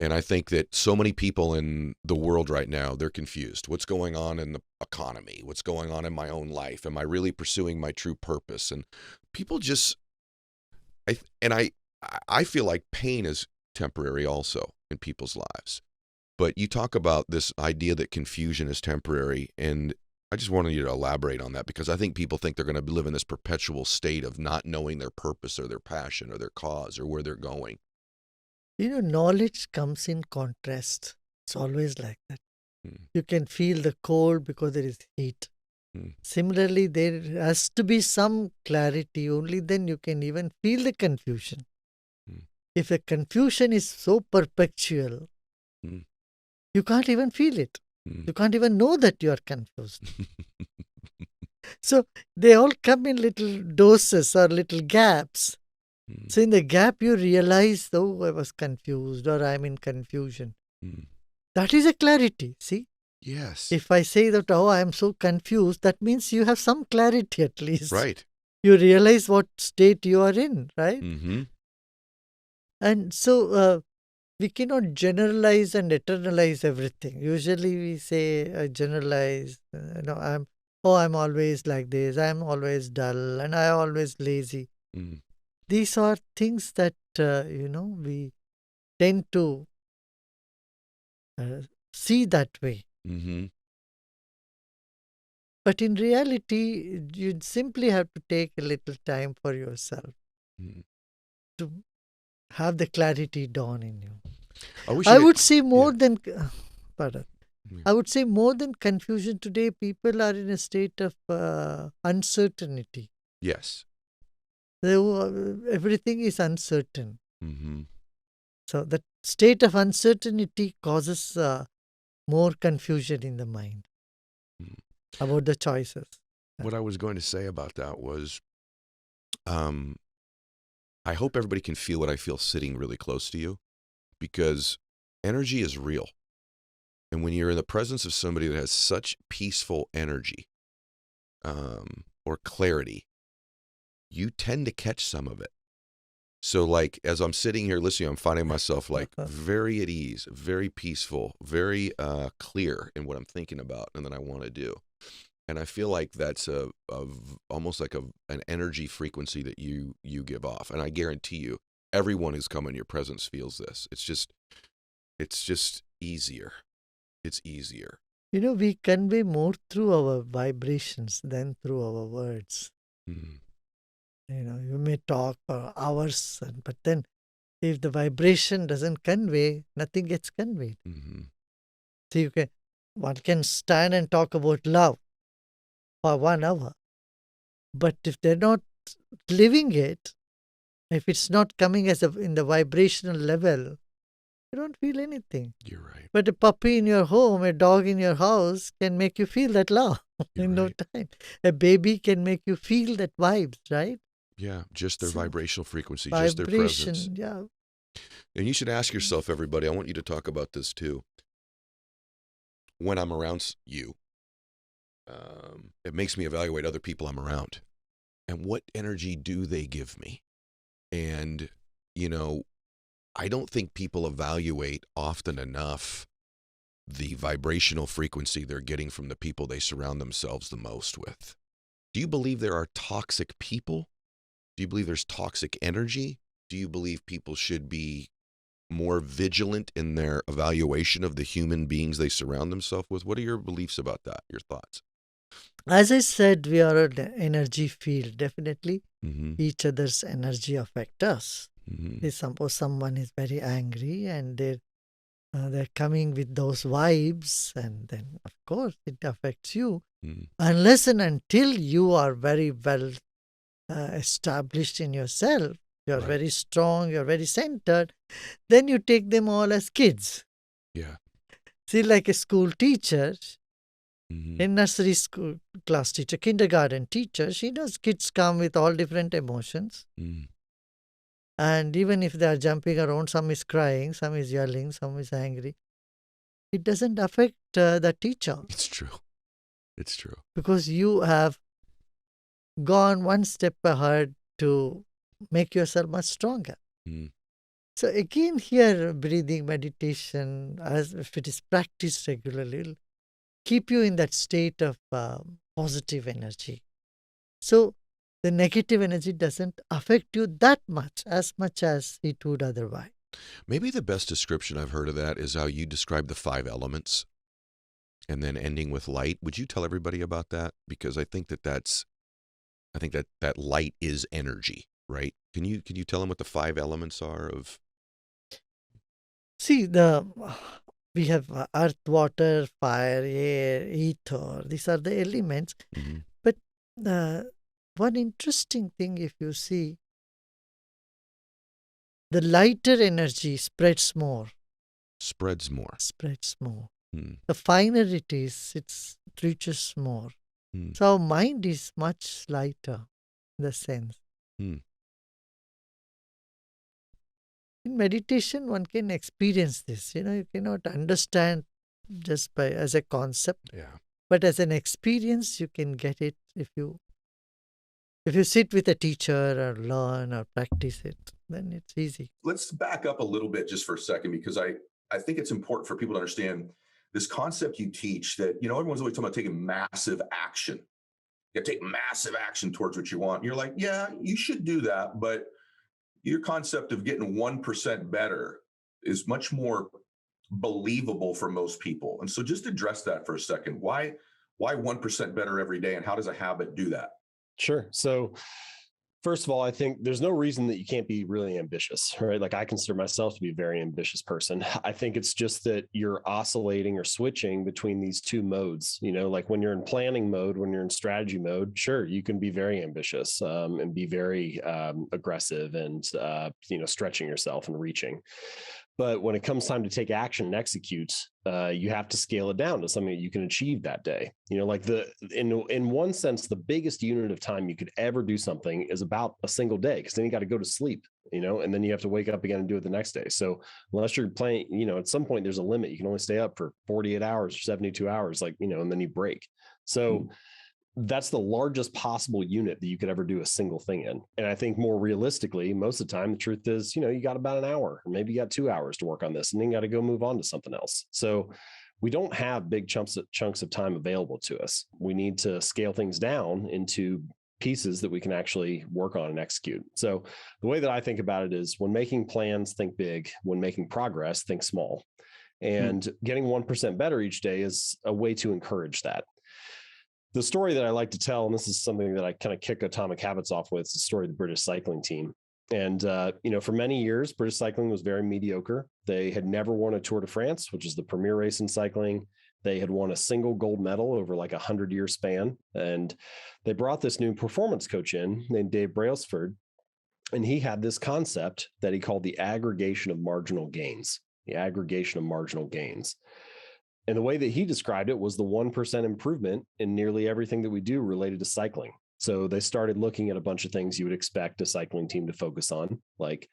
And I think that so many people in the world right now, they're confused. What's going on in the economy? What's going on in my own life? Am I really pursuing my true purpose? And people just, I feel like pain is temporary also in people's lives. But you talk about this idea that confusion is temporary, and I just wanted you to elaborate on that, because I think people think they're going to live in this perpetual state of not knowing their purpose or their passion or their cause or where they're going. Knowledge comes in contrast. It's always like that. Mm. You can feel the cold because there is heat. Mm. Similarly, there has to be some clarity. Only then you can even feel the confusion. Mm. If the confusion is so perpetual, Mm. you can't even feel it. Mm. You can't even know that you are confused. So they all come in little doses or little gaps. Mm. So in the gap, you realize, oh, I was confused or I'm in confusion. Mm. That is a clarity. See, Yes. if I say that, oh, I am so confused, that means you have some clarity at least. Right. You realize what state you are in, right? Mm-hmm. And so we cannot generalize and eternalize everything. Usually we say, generalize, I'm always like this, I'm always dull, and I'm always lazy. Mm. These are things that, we tend to see that way. Mm-hmm. But in reality, you simply have to take a little time for yourself Mm. to have the clarity dawn in you. I would say more yeah. than, pardon, Yeah. I would say more than confusion today, people are in a state of uncertainty. Yes. Everything is uncertain. Mm-hmm. So that state of uncertainty causes more confusion in the mind about the choices. What I was going to say about that was, I hope everybody can feel what I feel sitting really close to you, because energy is real. And when you're in the presence of somebody that has such peaceful energy or clarity, you tend to catch some of it. So like, as I'm sitting here listening, I'm finding myself like very at ease, very peaceful, very clear in what I'm thinking about and that I want to do. And I feel like that's almost like an energy frequency that you give off. And I guarantee you, everyone who's come in your presence feels this. It's just easier. It's easier. We convey more through our vibrations than through our words. Mm. You may talk for hours, but then if the vibration doesn't convey, nothing gets conveyed. Mm-hmm. So one can stand and talk about love for 1 hour, but if they're not living it, if it's not coming in the vibrational level, you don't feel anything. You're right. But a puppy in your home, a dog in your house can make you feel that love in no time. A baby can make you feel that vibes, right? Yeah, just their vibrational frequency, Vibration, just their presence. Yeah. And you should ask yourself, everybody, I want you to talk about this too. When I'm around you, it makes me evaluate other people I'm around. And what energy do they give me? And, I don't think people evaluate often enough the vibrational frequency they're getting from the people they surround themselves the most with. Do you believe there are toxic people? Do you believe there's toxic energy? Do you believe people should be more vigilant in their evaluation of the human beings they surround themselves with? What are your beliefs about that, your thoughts? As I said, we are an energy field. Definitely, Mm-hmm. each other's energy affect us. Mm-hmm. Suppose someone is very angry and they're coming with those vibes, and then of course it affects you. Mm-hmm. Unless and until you are very well established in yourself, you're very strong, you're very centered, then you take them all as kids. Yeah. See, like a school teacher, Mm-hmm. a nursery school class teacher, kindergarten teacher, she knows kids come with all different emotions. Mm-hmm. And even if they are jumping around, some is crying, some is yelling, some is angry, it doesn't affect the teacher. It's true. It's true. Because you have gone one step ahead to make yourself much stronger. Mm. So again, here breathing meditation, as if it is practiced regularly, will keep you in that state of positive energy. So the negative energy doesn't affect you that much as it would otherwise. Maybe the best description I've heard of that is how you describe the 5 elements and then ending with light. Would you tell everybody about that? Because I think that light is energy, right? Can you tell them what the 5 elements are of? See, we have earth, water, fire, air, ether. These are the elements. Mhm. But one interesting thing, if you see, the lighter energy spreads more. Spreads more. Spreads more. Hmm. The finer it is, it reaches more. Hmm. So our mind is much lighter in the sense. Hmm. In meditation, one can experience this. You cannot understand just as a concept, Yeah. but as an experience, you can get it if you sit with a teacher or learn or practice it. Then it's easy. Let's back up a little bit just for a second, because I think it's important for people to understand this concept you teach that, everyone's always talking about taking massive action. You take massive action towards what you want. And you're like, yeah, you should do that. But your concept of getting 1% better is much more believable for most people. And so just address that for a second. Why 1% better every day? And how does a habit do that? Sure. So first of all, I think there's no reason that you can't be really ambitious, right? Like I consider myself to be a very ambitious person. I think it's just that you're oscillating or switching between these two modes. Like when you're in planning mode, when you're in strategy mode, sure, you can be very ambitious and be very aggressive and, stretching yourself and reaching. But when it comes time to take action and execute, you have to scale it down to something that you can achieve that day. Like in one sense, the biggest unit of time you could ever do something is about a single day, because then you got to go to sleep, and then you have to wake up again and do it the next day. So unless you're playing, at some point there's a limit. You can only stay up for 48 hours or 72 hours, and then you break. So that's the largest possible unit that you could ever do a single thing in. And I think more realistically, most of the time, the truth is, you got about an hour, or maybe you got 2 hours to work on this, and then you got to go move on to something else. So we don't have big chunks of time available to us. We need to scale things down into pieces that we can actually work on and execute. So the way that I think about it is, when making plans, think big. When making progress, think small. And getting 1% better each day is a way to encourage that. The story that I like to tell, and this is something that I kind of kick Atomic Habits off with, is the story of the British cycling team. And, for many years, British cycling was very mediocre. They had never won a Tour de France, which is the premier race in cycling. They had won a single gold medal over like 100-year span. And they brought this new performance coach in named Dave Brailsford. And he had this concept that he called the aggregation of marginal gains. The aggregation of marginal gains. And the way that he described it was the 1% improvement in nearly everything that we do related to cycling. So they started looking at a bunch of things you would expect a cycling team to focus on, like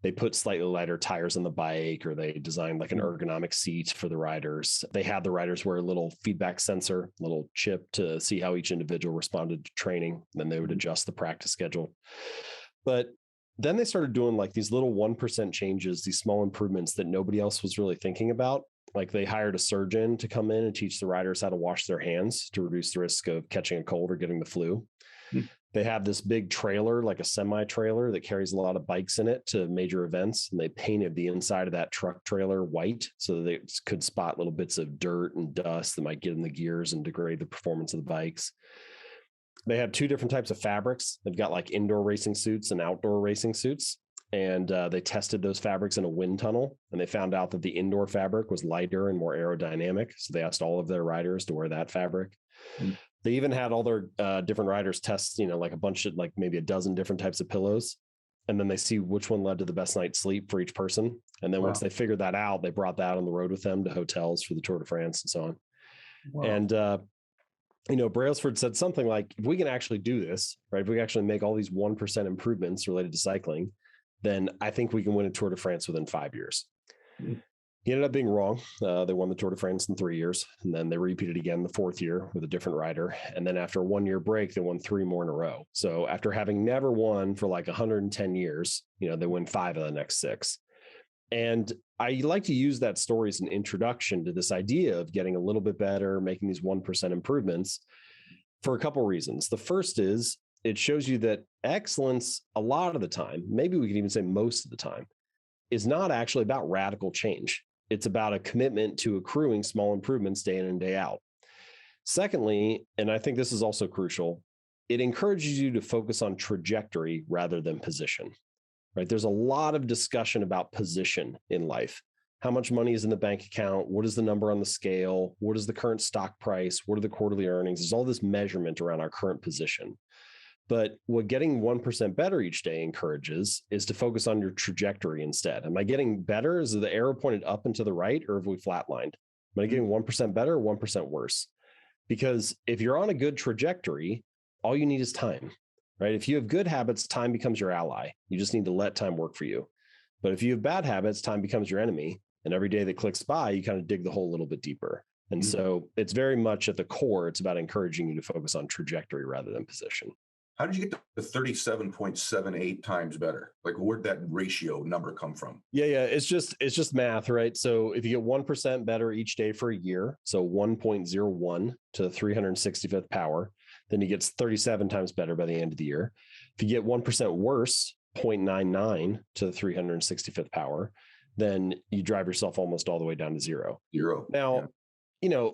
they put slightly lighter tires on the bike, or they designed like an ergonomic seat for the riders. They had the riders wear a little feedback sensor, little chip, to see how each individual responded to training. Then they would adjust the practice schedule. But then they started doing like these little 1% changes, these small improvements that nobody else was really thinking about. Like they hired a surgeon to come in and teach the riders how to wash their hands to reduce the risk of catching a cold or getting the flu. They have this big trailer, like a semi-trailer that carries a lot of bikes in it to major events. And they painted the inside of that truck trailer white so that they could spot little bits of dirt and dust that might get in the gears and degrade the performance of the bikes. They have 2 different types of fabrics. They've got like indoor racing suits and outdoor racing suits. And they tested those fabrics in a wind tunnel, and they found out that the indoor fabric was lighter and more aerodynamic. So they asked all of their riders to wear that fabric. They even had all their different riders test, like a bunch of, like maybe a dozen different types of pillows. And then they see which one led to the best night's sleep for each person. And then once they figured that out, they brought that on the road with them to hotels for the Tour de France and so on. And, Brailsford said something like, if we can actually do this, right, if we can actually make all these 1% improvements related to cycling, then I think we can win a Tour de France within 5 years. He ended up being wrong. They won the Tour de France in 3 years, and then they repeated again the 4th year with a different rider. And then after a 1-year break, they won 3 more in a row. So after having never won for like 110 years, they win 5 of the next 6. And I like to use that story as an introduction to this idea of getting a little bit better, making these 1% improvements for a couple of reasons. The first is it shows you that excellence, a lot of the time, maybe we could even say most of the time, is not actually about radical change. It's about a commitment to accruing small improvements day in and day out. Secondly, and I think this is also crucial, it encourages you to focus on trajectory rather than position, right? There's a lot of discussion about position in life. How much money is in the bank account? What is the number on the scale? What is the current stock price? What are the quarterly earnings? There's all this measurement around our current position. But what getting 1% better each day encourages is to focus on your trajectory instead. Am I getting better? Is the arrow pointed up and to the right, or have we flatlined? Am I getting 1% better or 1% worse? Because if you're on a good trajectory, all you need is time, right? If you have good habits, time becomes your ally. You just need to let time work for you. But if you have bad habits, time becomes your enemy. And every day that clicks by, you kind of dig the hole a little bit deeper. And so it's very much at the core, it's about encouraging you to focus on trajectory rather than position. How did you get to 37.78 times better? Like, where'd that ratio number come from? Yeah. It's just math, right? So if you get 1% better each day for a year, so 1.01 to the 365th power, then he gets 37 times better by the end of the year. If you get 1% worse, 0.99 to the 365th power, then you drive yourself almost all the way down to zero. Now,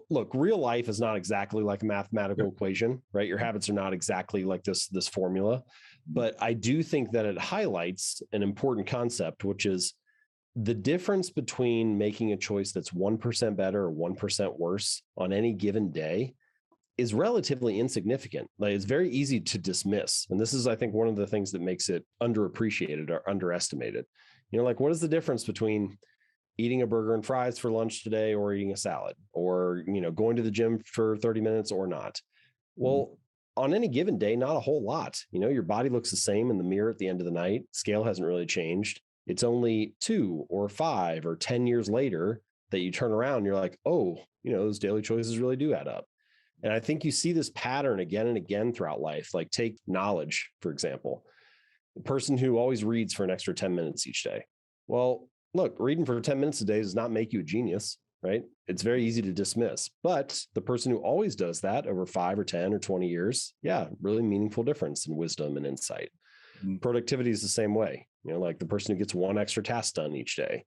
look, real life is not exactly like a mathematical equation, right? Your habits are not exactly like this formula, but I do think that it highlights an important concept, which is the difference between making a choice that's 1% better or 1% worse on any given day is relatively insignificant. Like, it's very easy to dismiss. And this is, I think, one of the things that makes it underappreciated or underestimated. Like, what is the difference between eating a burger and fries for lunch today or eating a salad, or, going to the gym for 30 minutes or not? Well, on any given day, not a whole lot. Your body looks the same in the mirror at the end of the night. Scale hasn't really changed. It's only 2 or 5 or 10 years later that you turn around and you're like, oh, those daily choices really do add up. And I think you see this pattern again and again throughout life. Like, take knowledge, for example. The person who always reads for an extra 10 minutes each day. Well, look, reading for 10 minutes a day does not make you a genius, right? It's very easy to dismiss. But the person who always does that over 5 or 10 or 20 years, really meaningful difference in wisdom and insight. Productivity is the same way. Like the person who gets one extra task done each day.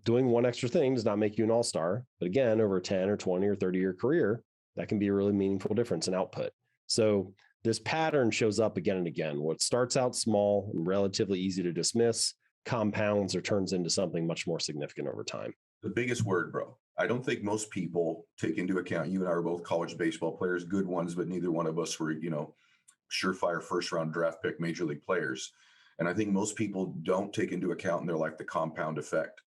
Doing one extra thing does not make you an all-star. But again, over a 10 or 20 or 30-year career, that can be a really meaningful difference in output. So this pattern shows up again and again. What starts out small and relatively easy to dismiss compounds or turns into something much more significant over time. The biggest word, bro. I don't think most people take into account, you and I are both college baseball players, good ones, but neither one of us were, surefire first round draft pick major league players. And I think most people don't take into account in their life the compound effect.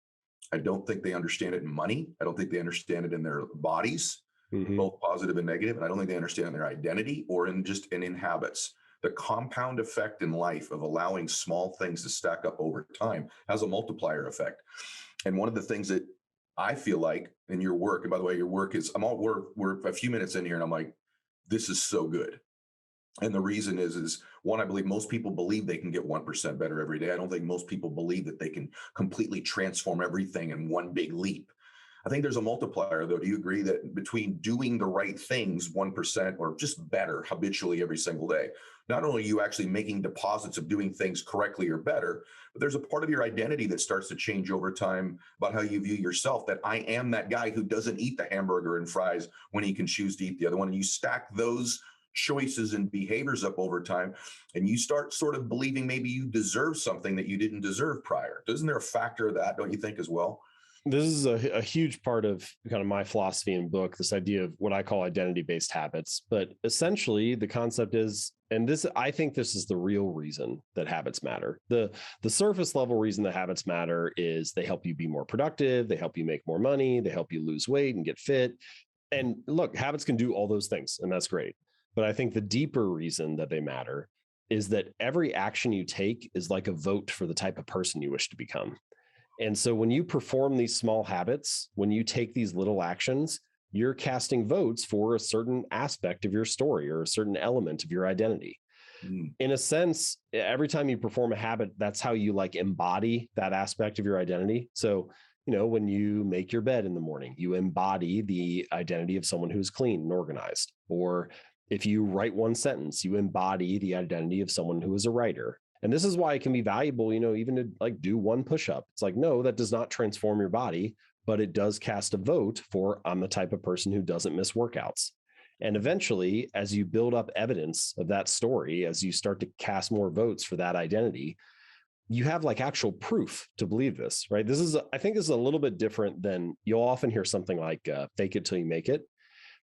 I don't think they understand it in money. I don't think they understand it in their bodies, both positive and negative. And I don't think they understand it in their identity or in habits. The compound effect in life of allowing small things to stack up over time has a multiplier effect. And one of the things that I feel like in your work, and by the way, your work is, we're a few minutes in here and I'm like, this is so good. And the reason is one, I believe most people believe they can get 1% better every day. I don't think most people believe that they can completely transform everything in one big leap. I think there's a multiplier, though. Do you agree that between doing the right things 1% or just better habitually every single day, not only are you actually making deposits of doing things correctly or better, but there's a part of your identity that starts to change over time about how you view yourself, that I am that guy who doesn't eat the hamburger and fries when he can choose to eat the other one. And you stack those choices and behaviors up over time, and you start sort of believing maybe you deserve something that you didn't deserve prior. Isn't there a factor of that, don't you think, as well? This is a huge part of kind of my philosophy and book, this idea of what I call identity-based habits. But essentially the concept is, and this, I think this is the real reason that habits matter. The surface level reason that habits matter is they help you be more productive. They help you make more money. They help you lose weight and get fit. And look, habits can do all those things, and that's great. But I think the deeper reason that they matter is that every action you take is like a vote for the type of person you wish to become. And so when you perform these small habits, when you take these little actions, you're casting votes for a certain aspect of your story or a certain element of your identity. In a sense, every time you perform a habit, that's how you like embody that aspect of your identity. So, when you make your bed in the morning, you embody the identity of someone who's clean and organized. Or if you write one sentence, you embody the identity of someone who is a writer. And this is why it can be valuable, even to like do one push-up. It's like, no, that does not transform your body, but it does cast a vote for I'm the type of person who doesn't miss workouts. And eventually, as you build up evidence of that story, as you start to cast more votes for that identity, you have like actual proof to believe this, right? I think this is a little bit different than you'll often hear something like fake it till you make it.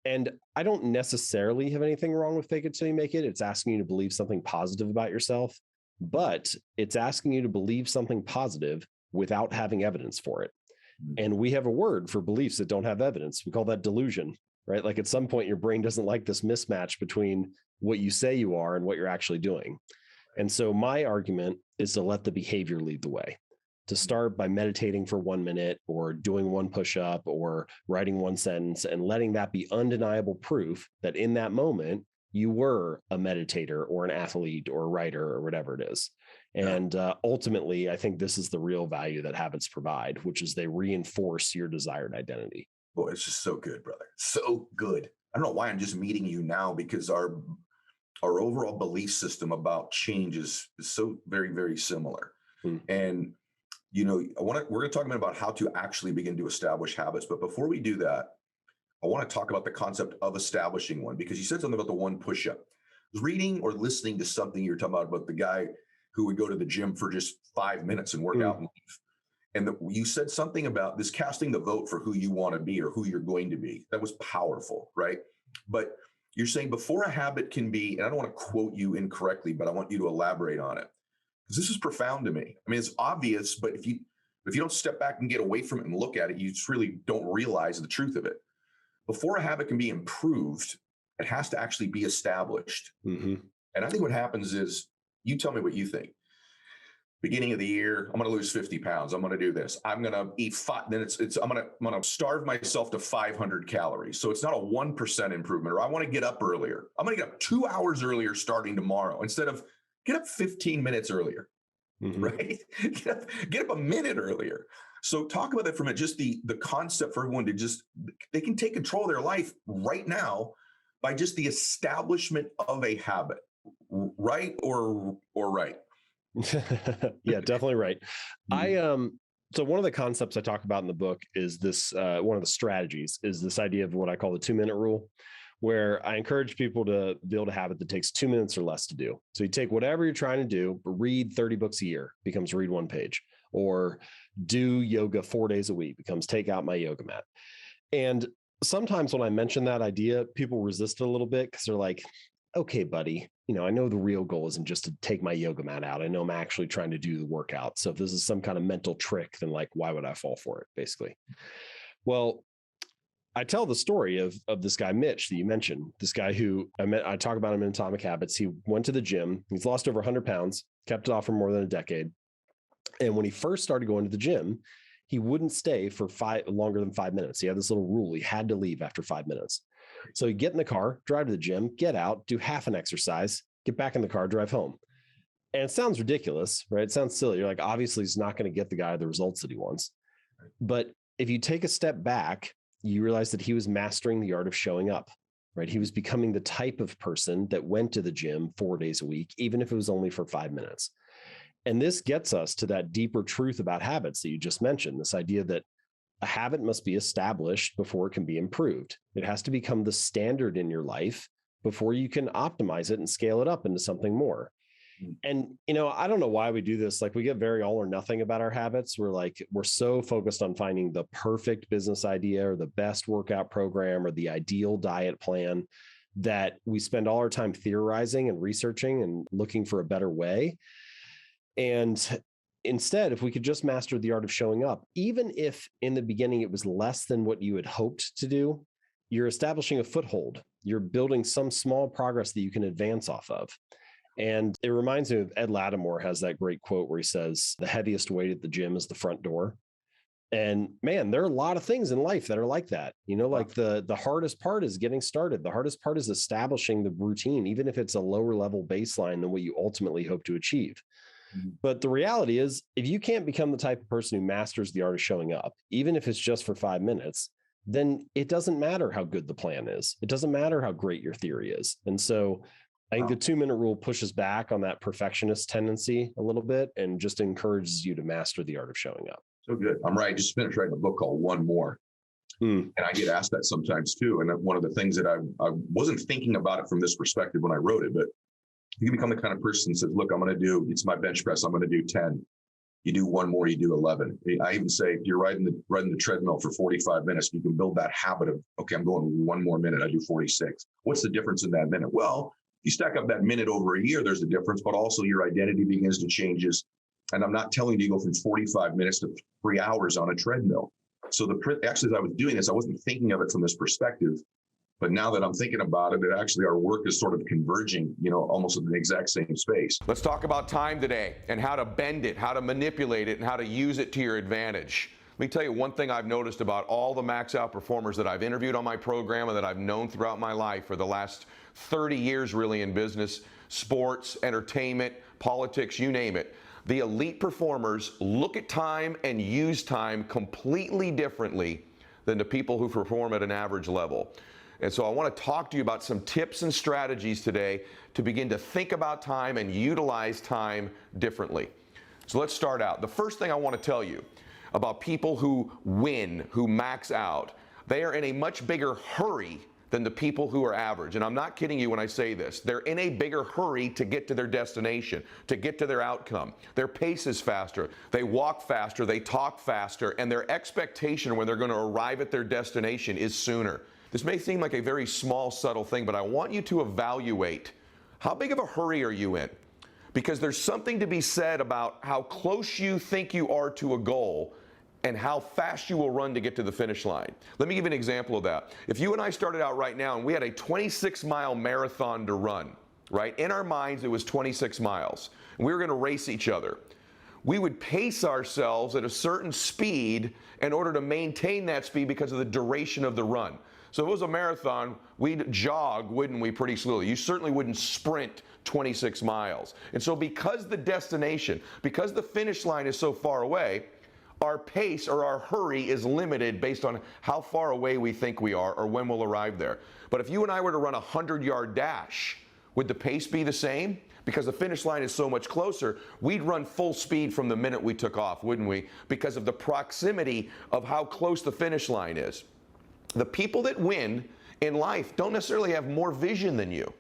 And I don't necessarily have anything wrong with fake it till you make it. It's asking you to believe something positive about yourself, but it's asking you to believe something positive without having evidence for it. And we have a word for beliefs that don't have evidence. We call that delusion, right? Like at some point, your brain doesn't like this mismatch between what you say you are and what you're actually doing. And so my argument is to let the behavior lead the way, to start by meditating for 1 minute or doing one push-up or writing one sentence and letting that be undeniable proof that in that moment, you were a meditator or an athlete or a writer or whatever it is. And ultimately, I think this is the real value that habits provide, which is they reinforce your desired identity. Boy, it's just so good, brother. So good. I don't know why I'm just meeting you now, because our overall belief system about change is so very, very similar. And, we're going to talk about how to actually begin to establish habits. But before we do that, I want to talk about the concept of establishing one, because you said something about the one push-up. I was reading or listening to something you were talking about the guy who would go to the gym for just 5 minutes and work out and leave. And you said something about this casting the vote for who you want to be or who you're going to be. That was powerful, right? But you're saying before a habit can be, and I don't want to quote you incorrectly, but I want you to elaborate on it, because this is profound to me. I mean, it's obvious, but if you don't step back and get away from it and look at it, you just really don't realize the truth of it. Before a habit can be improved, it has to actually be established. And I think what happens is, you tell me what you think. Beginning of the year, I'm going to lose 50 pounds. I'm going to do this. I'm going to eat then I'm going to starve myself to 500 calories. So it's not a 1% improvement. Or I want to get up earlier. I'm going to get up 2 hours earlier starting tomorrow instead of get up 15 minutes earlier, right? Get up a minute earlier. So talk about that from just the concept for everyone to they can take control of their life right now by just the establishment of a habit, right or right? Yeah, definitely right. So one of the concepts I talk about in the book is this, one of the strategies is this idea of what I call the 2-minute rule, where I encourage people to build a habit that takes 2 minutes or less to do. So you take whatever you're trying to do, read 30 books a year, becomes read one page, or do yoga 4 days a week, becomes take out my yoga mat. And sometimes when I mention that idea, people resist it a little bit because they're like, okay, buddy, I know the real goal isn't just to take my yoga mat out. I know I'm actually trying to do the workout. So if this is some kind of mental trick, then like, why would I fall for it, basically? Well, I tell the story of this guy, Mitch, that you mentioned, this guy who I talk about him in Atomic Habits. He went to the gym. He's lost over 100 pounds, kept it off for more than a decade. And when he first started going to the gym, he wouldn't stay for longer than 5 minutes. He had this little rule. He had to leave after 5 minutes. So he'd get in the car, drive to the gym, get out, do half an exercise, get back in the car, drive home. And it sounds ridiculous, right? It sounds silly. You're like, obviously he's not going to get the guy the results that he wants. But if you take a step back, you realize that he was mastering the art of showing up, right? He was becoming the type of person that went to the gym 4 days a week, even if it was only for 5 minutes. And this gets us to that deeper truth about habits that you just mentioned, this idea that a habit must be established before it can be improved. It has to become the standard in your life before you can optimize it and scale it up into something more. And, I don't know why we do this. Like we get very all or nothing about our habits. We're so focused on finding the perfect business idea or the best workout program or the ideal diet plan that we spend all our time theorizing and researching and looking for a better way. And instead, if we could just master the art of showing up, even if in the beginning it was less than what you had hoped to do, you're establishing a foothold. You're building some small progress that you can advance off of. And it reminds me of Ed Lattimore has that great quote where he says, the heaviest weight at the gym is the front door. And man, there are a lot of things in life that are like that. Like the hardest part is getting started. The hardest part is establishing the routine, even if it's a lower level baseline than what you ultimately hope to achieve. But the reality is, if you can't become the type of person who masters the art of showing up, even if it's just for 5 minutes, then it doesn't matter how good the plan is. It doesn't matter how great your theory is. And so I think the 2-minute rule pushes back on that perfectionist tendency a little bit and just encourages you to master the art of showing up. So good. I'm right. I just finished writing a book called One More. And I get asked that sometimes too. And one of the things that I wasn't thinking about it from this perspective when I wrote it, but you can become the kind of person that says, look, it's my bench press. I'm going to do 10. You do one more, you do 11. I even say, if you're riding the treadmill for 45 minutes, you can build that habit of, okay, I'm going 1 more minute. I do 46. What's the difference in that minute? Well, you stack up that minute over a year, there's a difference, but also your identity begins to change. And I'm not telling you to go from 45 minutes to 3 hours on a treadmill. So actually, as I was doing this, I wasn't thinking of it from this perspective. But now that I'm thinking about it, actually our work is sort of converging, almost in the exact same space. Let's talk about time today and how to bend it, how to manipulate it, and how to use it to your advantage. Let me tell you one thing I've noticed about all the max out performers that I've interviewed on my program and that I've known throughout my life for the last 30 years really in business, sports, entertainment, politics, you name it. The elite performers look at time and use time completely differently than the people who perform at an average level. And so I want to talk to you about some tips and strategies today to begin to think about time and utilize time differently. So let's start out. The first thing I want to tell you about people who win, who max out, they are in a much bigger hurry than the people who are average. And I'm not kidding you when I say this. They're in a bigger hurry to get to their destination, to get to their outcome. Their pace is faster. They walk faster, they talk faster, and their expectation when they're going to arrive at their destination is sooner. This may seem like a very small, subtle thing, but I want you to evaluate how big of a hurry are you in? Because there's something to be said about how close you think you are to a goal and how fast you will run to get to the finish line. Let me give you an example of that. If you and I started out right now and we had a 26-mile marathon to run, right? In our minds, it was 26 miles. And we were going to race each other. We would pace ourselves at a certain speed in order to maintain that speed because of the duration of the run. So if it was a marathon, we'd jog, wouldn't we, pretty slowly. You certainly wouldn't sprint 26 miles. And so because the destination, because the finish line is so far away, our pace or our hurry is limited based on how far away we think we are or when we'll arrive there. But if you and I were to run a 100-yard dash, would the pace be the same? Because the finish line is so much closer, we'd run full speed from the minute we took off, wouldn't we? Because of the proximity of how close the finish line is. The people that win in life don't necessarily have more vision than you.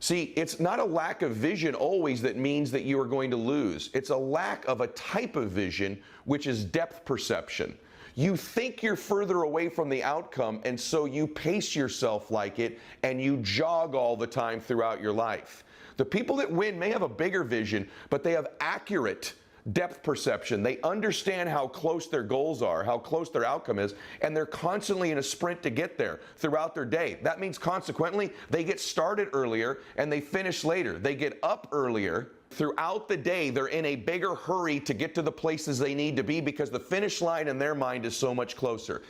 See, it's not a lack of vision always that means that you are going to lose. It's a lack of a type of vision, which is depth perception. You think you're further away from the outcome, and so you pace yourself like it, and you jog all the time throughout your life. The people that win may have a bigger vision, but they have accurate depth perception. They understand how close their goals are, how close their outcome is, and they're constantly in a sprint to get there throughout their day. That means consequently, they get started earlier and they finish later. They get up earlier. Throughout the day, they're in a bigger hurry to get to the places they need to be because the finish line in their mind is so much closer.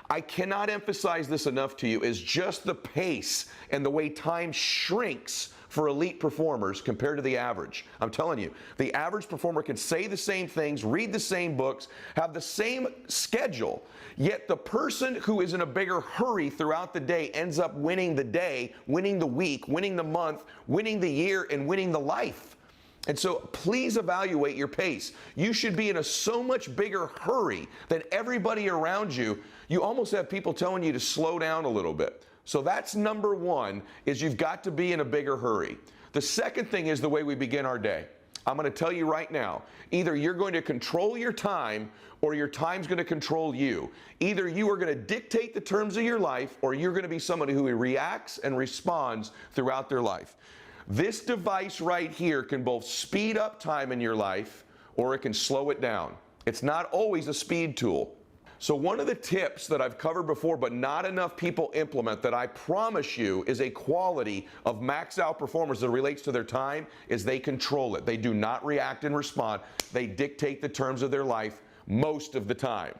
I cannot emphasize this enough to you, is just the pace and the way time shrinks for elite performers compared to the average. I'm telling you, the average performer can say the same things, read the same books, have the same schedule, yet the person who is in a bigger hurry throughout the day ends up winning the day, winning the week, winning the month, winning the year, and winning the life. And so please evaluate your pace. You should be in a so much bigger hurry than everybody around you. You almost have people telling you to slow down a little bit. So that's number one, is you've got to be in a bigger hurry. The second thing is the way we begin our day. I'm going to tell you right now, either you're going to control your time or your time's going to control you. Either you are going to dictate the terms of your life or you're going to be somebody who reacts and responds throughout their life. This device right here can both speed up time in your life or it can slow it down. It's not always a speed tool. So one of the tips that I've covered before but not enough people implement that I promise you is a quality of max out performers that relates to their time is they control it. They do not react and respond. They dictate the terms of their life most of the time.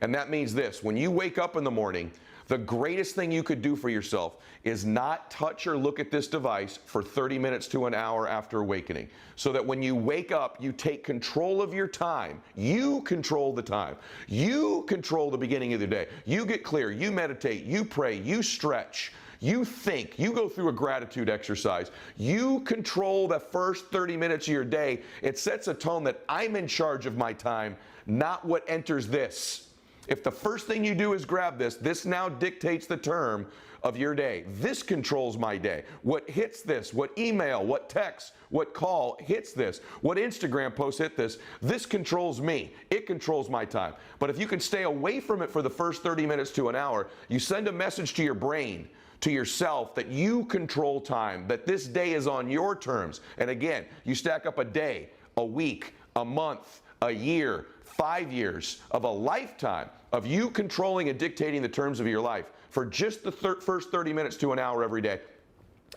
And that means this: when you wake up in the morning, the greatest thing you could do for yourself is not touch or look at this device for 30 minutes to an hour after awakening. So that when you wake up, you take control of your time. You control the time. You control the beginning of the day. You get clear, you meditate, you pray, you stretch, you think, you go through a gratitude exercise. You control the first 30 minutes of your day. It sets a tone that I'm in charge of my time, not what enters this. If the first thing you do is grab this, this now dictates the term of your day. This controls my day. What hits this, what email, what text, what call hits this, what Instagram post hit this, this controls me. It controls my time. But if you can stay away from it for the first 30 minutes to an hour, you send a message to your brain, to yourself, that you control time, that this day is on your terms. And again, you stack up a day, a week, a month, a year, 5 years of a lifetime of you controlling and dictating the terms of your life for just the first 30 minutes to an hour every day.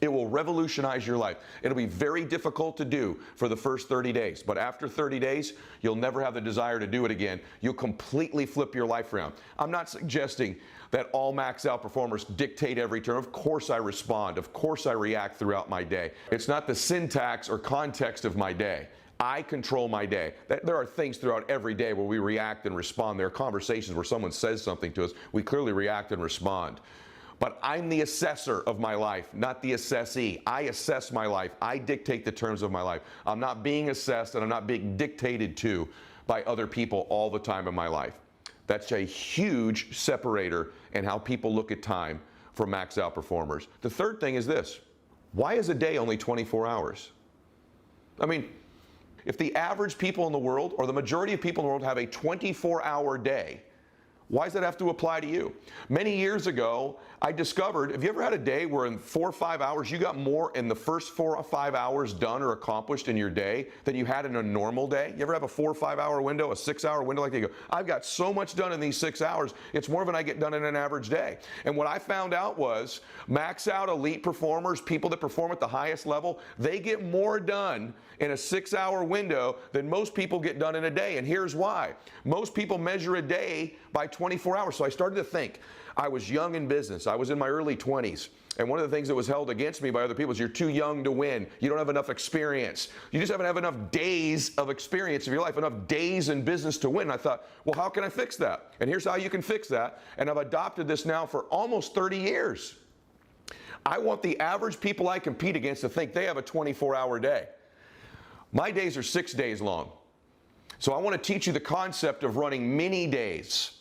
It will revolutionize your life. It'll be very difficult to do for the first 30 days, but after 30 days, you'll never have the desire to do it again. You'll completely flip your life around. I'm not suggesting that all max out performers dictate every term. Of course I respond. Of course I react throughout my day. It's not the syntax or context of my day. I control my day. There are things throughout every day where we react and respond. There are conversations where someone says something to us. We clearly react and respond. But I'm the assessor of my life, not the assessee. I assess my life. I dictate the terms of my life. I'm not being assessed, and I'm not being dictated to by other people all the time in my life. That's a huge separator in how people look at time for max out performers. The third thing is this: why is a day only 24 hours? I mean, if the average people in the world, or the majority of people in the world, have a 24-hour day, why does that have to apply to you? Many years ago, I discovered, have you ever had a day where in 4 or 5 hours, you got more in the first 4 or 5 hours done or accomplished in your day than you had in a normal day? You ever have a 4 or 5 hour window, a 6 hour window, like you go, I've got so much done in these 6 hours, it's more than I get done in an average day. And what I found out was max out elite performers, people that perform at the highest level, they get more done in a 6 hour window than most people get done in a day. And here's why. Most people measure a day by 24 hours. So I started to think. I was young in business. I was in my early 20s. And one of the things that was held against me by other people is you're too young to win. You don't have enough experience. You just haven't have enough days of experience of your life, enough days in business to win. And I thought, well, how can I fix that? And here's how you can fix that. And I've adopted this now for almost 30 years. I want the average people I compete against to think they have a 24-hour day. My days are 6 days long. So I want to teach you the concept of running mini days.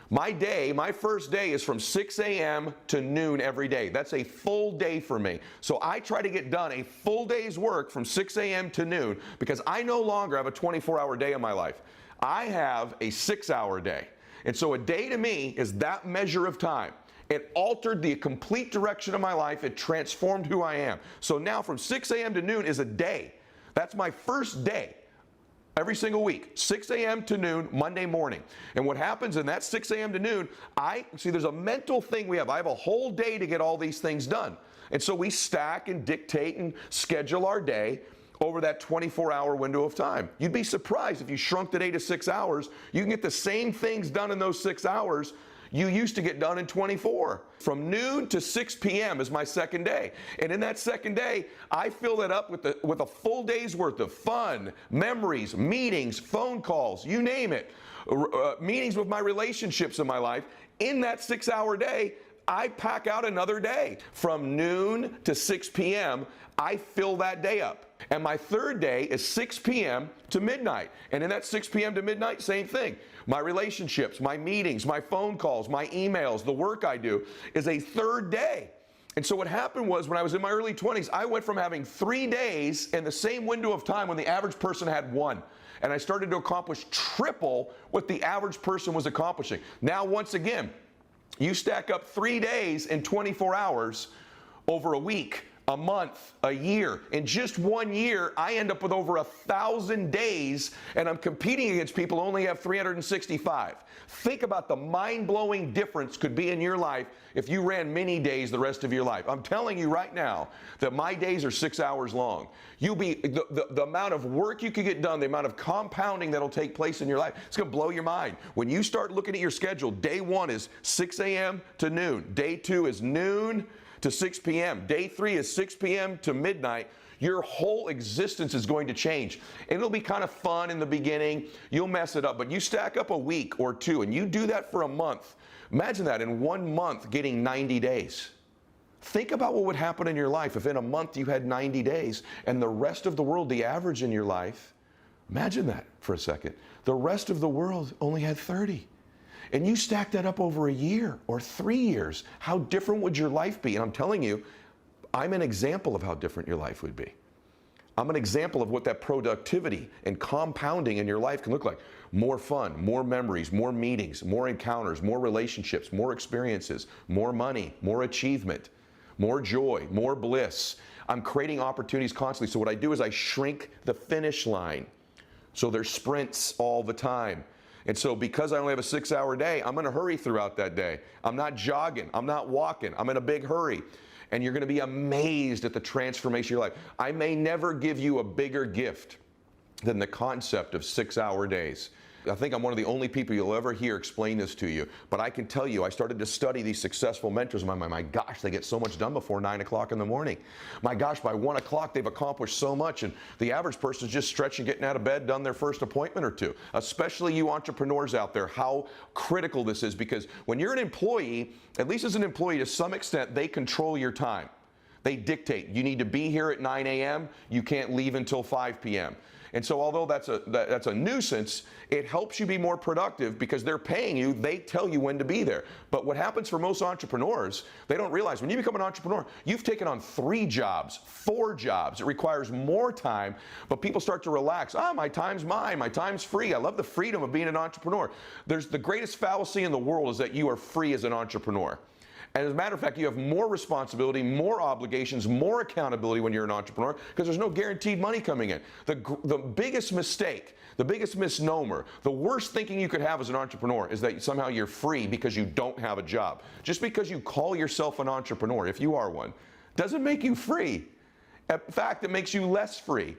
My first day is from 6 a.m. to noon every day. That's a full day for me. So I try to get done a full day's work from 6 a.m. to noon because I no longer have a 24-hour day in my life. I have a 6-hour day. And so a day to me is that measure of time. It altered the complete direction of my life. It transformed who I am. So now from 6 a.m. to noon is a day. That's my first day. Every single week, 6 a.m. to noon, Monday morning. And what happens in that 6 a.m. to noon, there's a mental thing we have. I have a whole day to get all these things done. And so we stack and dictate and schedule our day over that 24-hour window of time. You'd be surprised if you shrunk the day to 6 hours, you can get the same things done in those 6 hours you used to get done in 24. From noon to 6 p.m. is my second day. And in that second day, I fill that up with a full day's worth of fun, memories, meetings, phone calls, you name it, meetings with my relationships in my life. In that 6-hour day, I pack out another day. From noon to 6 p.m., I fill that day up. And my third day is 6 p.m. to midnight. And in that 6 p.m. to midnight, same thing. My relationships, my meetings, my phone calls, my emails, the work I do is a third day. And so what happened was when I was in my early 20s, I went from having 3 days in the same window of time when the average person had 1. And I started to accomplish triple what the average person was accomplishing. Now, once again, you stack up 3 days in 24 hours over a week, a month, a year. In just 1 year, I end up with over 1,000 days, and I'm competing against people who only have 365. Think about the mind-blowing difference could be in your life if you ran mini days the rest of your life. I'm telling you right now that my days are 6 hours long. You'll be the amount of work you could get done, the amount of compounding that'll take place in your life, it's going to blow your mind. When you start looking at your schedule, day 1 is 6 a.m. to noon. Day 2 is noon to 6 p.m. Day 3 is 6 p.m. to midnight. Your whole existence is going to change. And it'll be kind of fun in the beginning. You'll mess it up, but you stack up a week or two and you do that for a month. Imagine that in 1 month getting 90 days. Think about what would happen in your life if in a month you had 90 days and the rest of the world, the average in your life, imagine that for a second. The rest of the world only had 30. And you stack that up over a year or 3 years, how different would your life be? And I'm telling you, I'm an example of how different your life would be. I'm an example of what that productivity and compounding in your life can look like. More fun, more memories, more meetings, more encounters, more relationships, more experiences, more money, more achievement, more joy, more bliss. I'm creating opportunities constantly. So what I do is I shrink the finish line. So there's sprints all the time. And so because I only have a 6-hour day, I'm going to hurry throughout that day. I'm not jogging. I'm not walking. I'm in a big hurry. And you're going to be amazed at the transformation of your life. I may never give you a bigger gift than the concept of 6-hour days. I think I'm one of the only people you'll ever hear explain this to you. But I can tell you, I started to study these successful mentors. My gosh, they get so much done before 9 o'clock in the morning. My gosh, by 1 o'clock, they've accomplished so much. And the average person is just stretching, getting out of bed, done their first appointment or two. Especially you entrepreneurs out there, how critical this is. Because when you're an employee, at least as an employee to some extent, they control your time. They dictate, you need to be here at 9 a.m., you can't leave until 5 p.m. And so although that's a nuisance, it helps you be more productive because they're paying you, they tell you when to be there. But what happens for most entrepreneurs, they don't realize when you become an entrepreneur, you've taken on 3 jobs, 4 jobs. It requires more time, but people start to relax. My time's mine, my time's free. I love the freedom of being an entrepreneur. There's the greatest fallacy in the world is that you are free as an entrepreneur. And as a matter of fact, you have more responsibility, more obligations, more accountability when you're an entrepreneur because there's no guaranteed money coming in. The biggest mistake, the biggest misnomer, the worst thinking you could have as an entrepreneur is that somehow you're free because you don't have a job. Just because you call yourself an entrepreneur, if you are one, doesn't make you free. In fact, it makes you less free.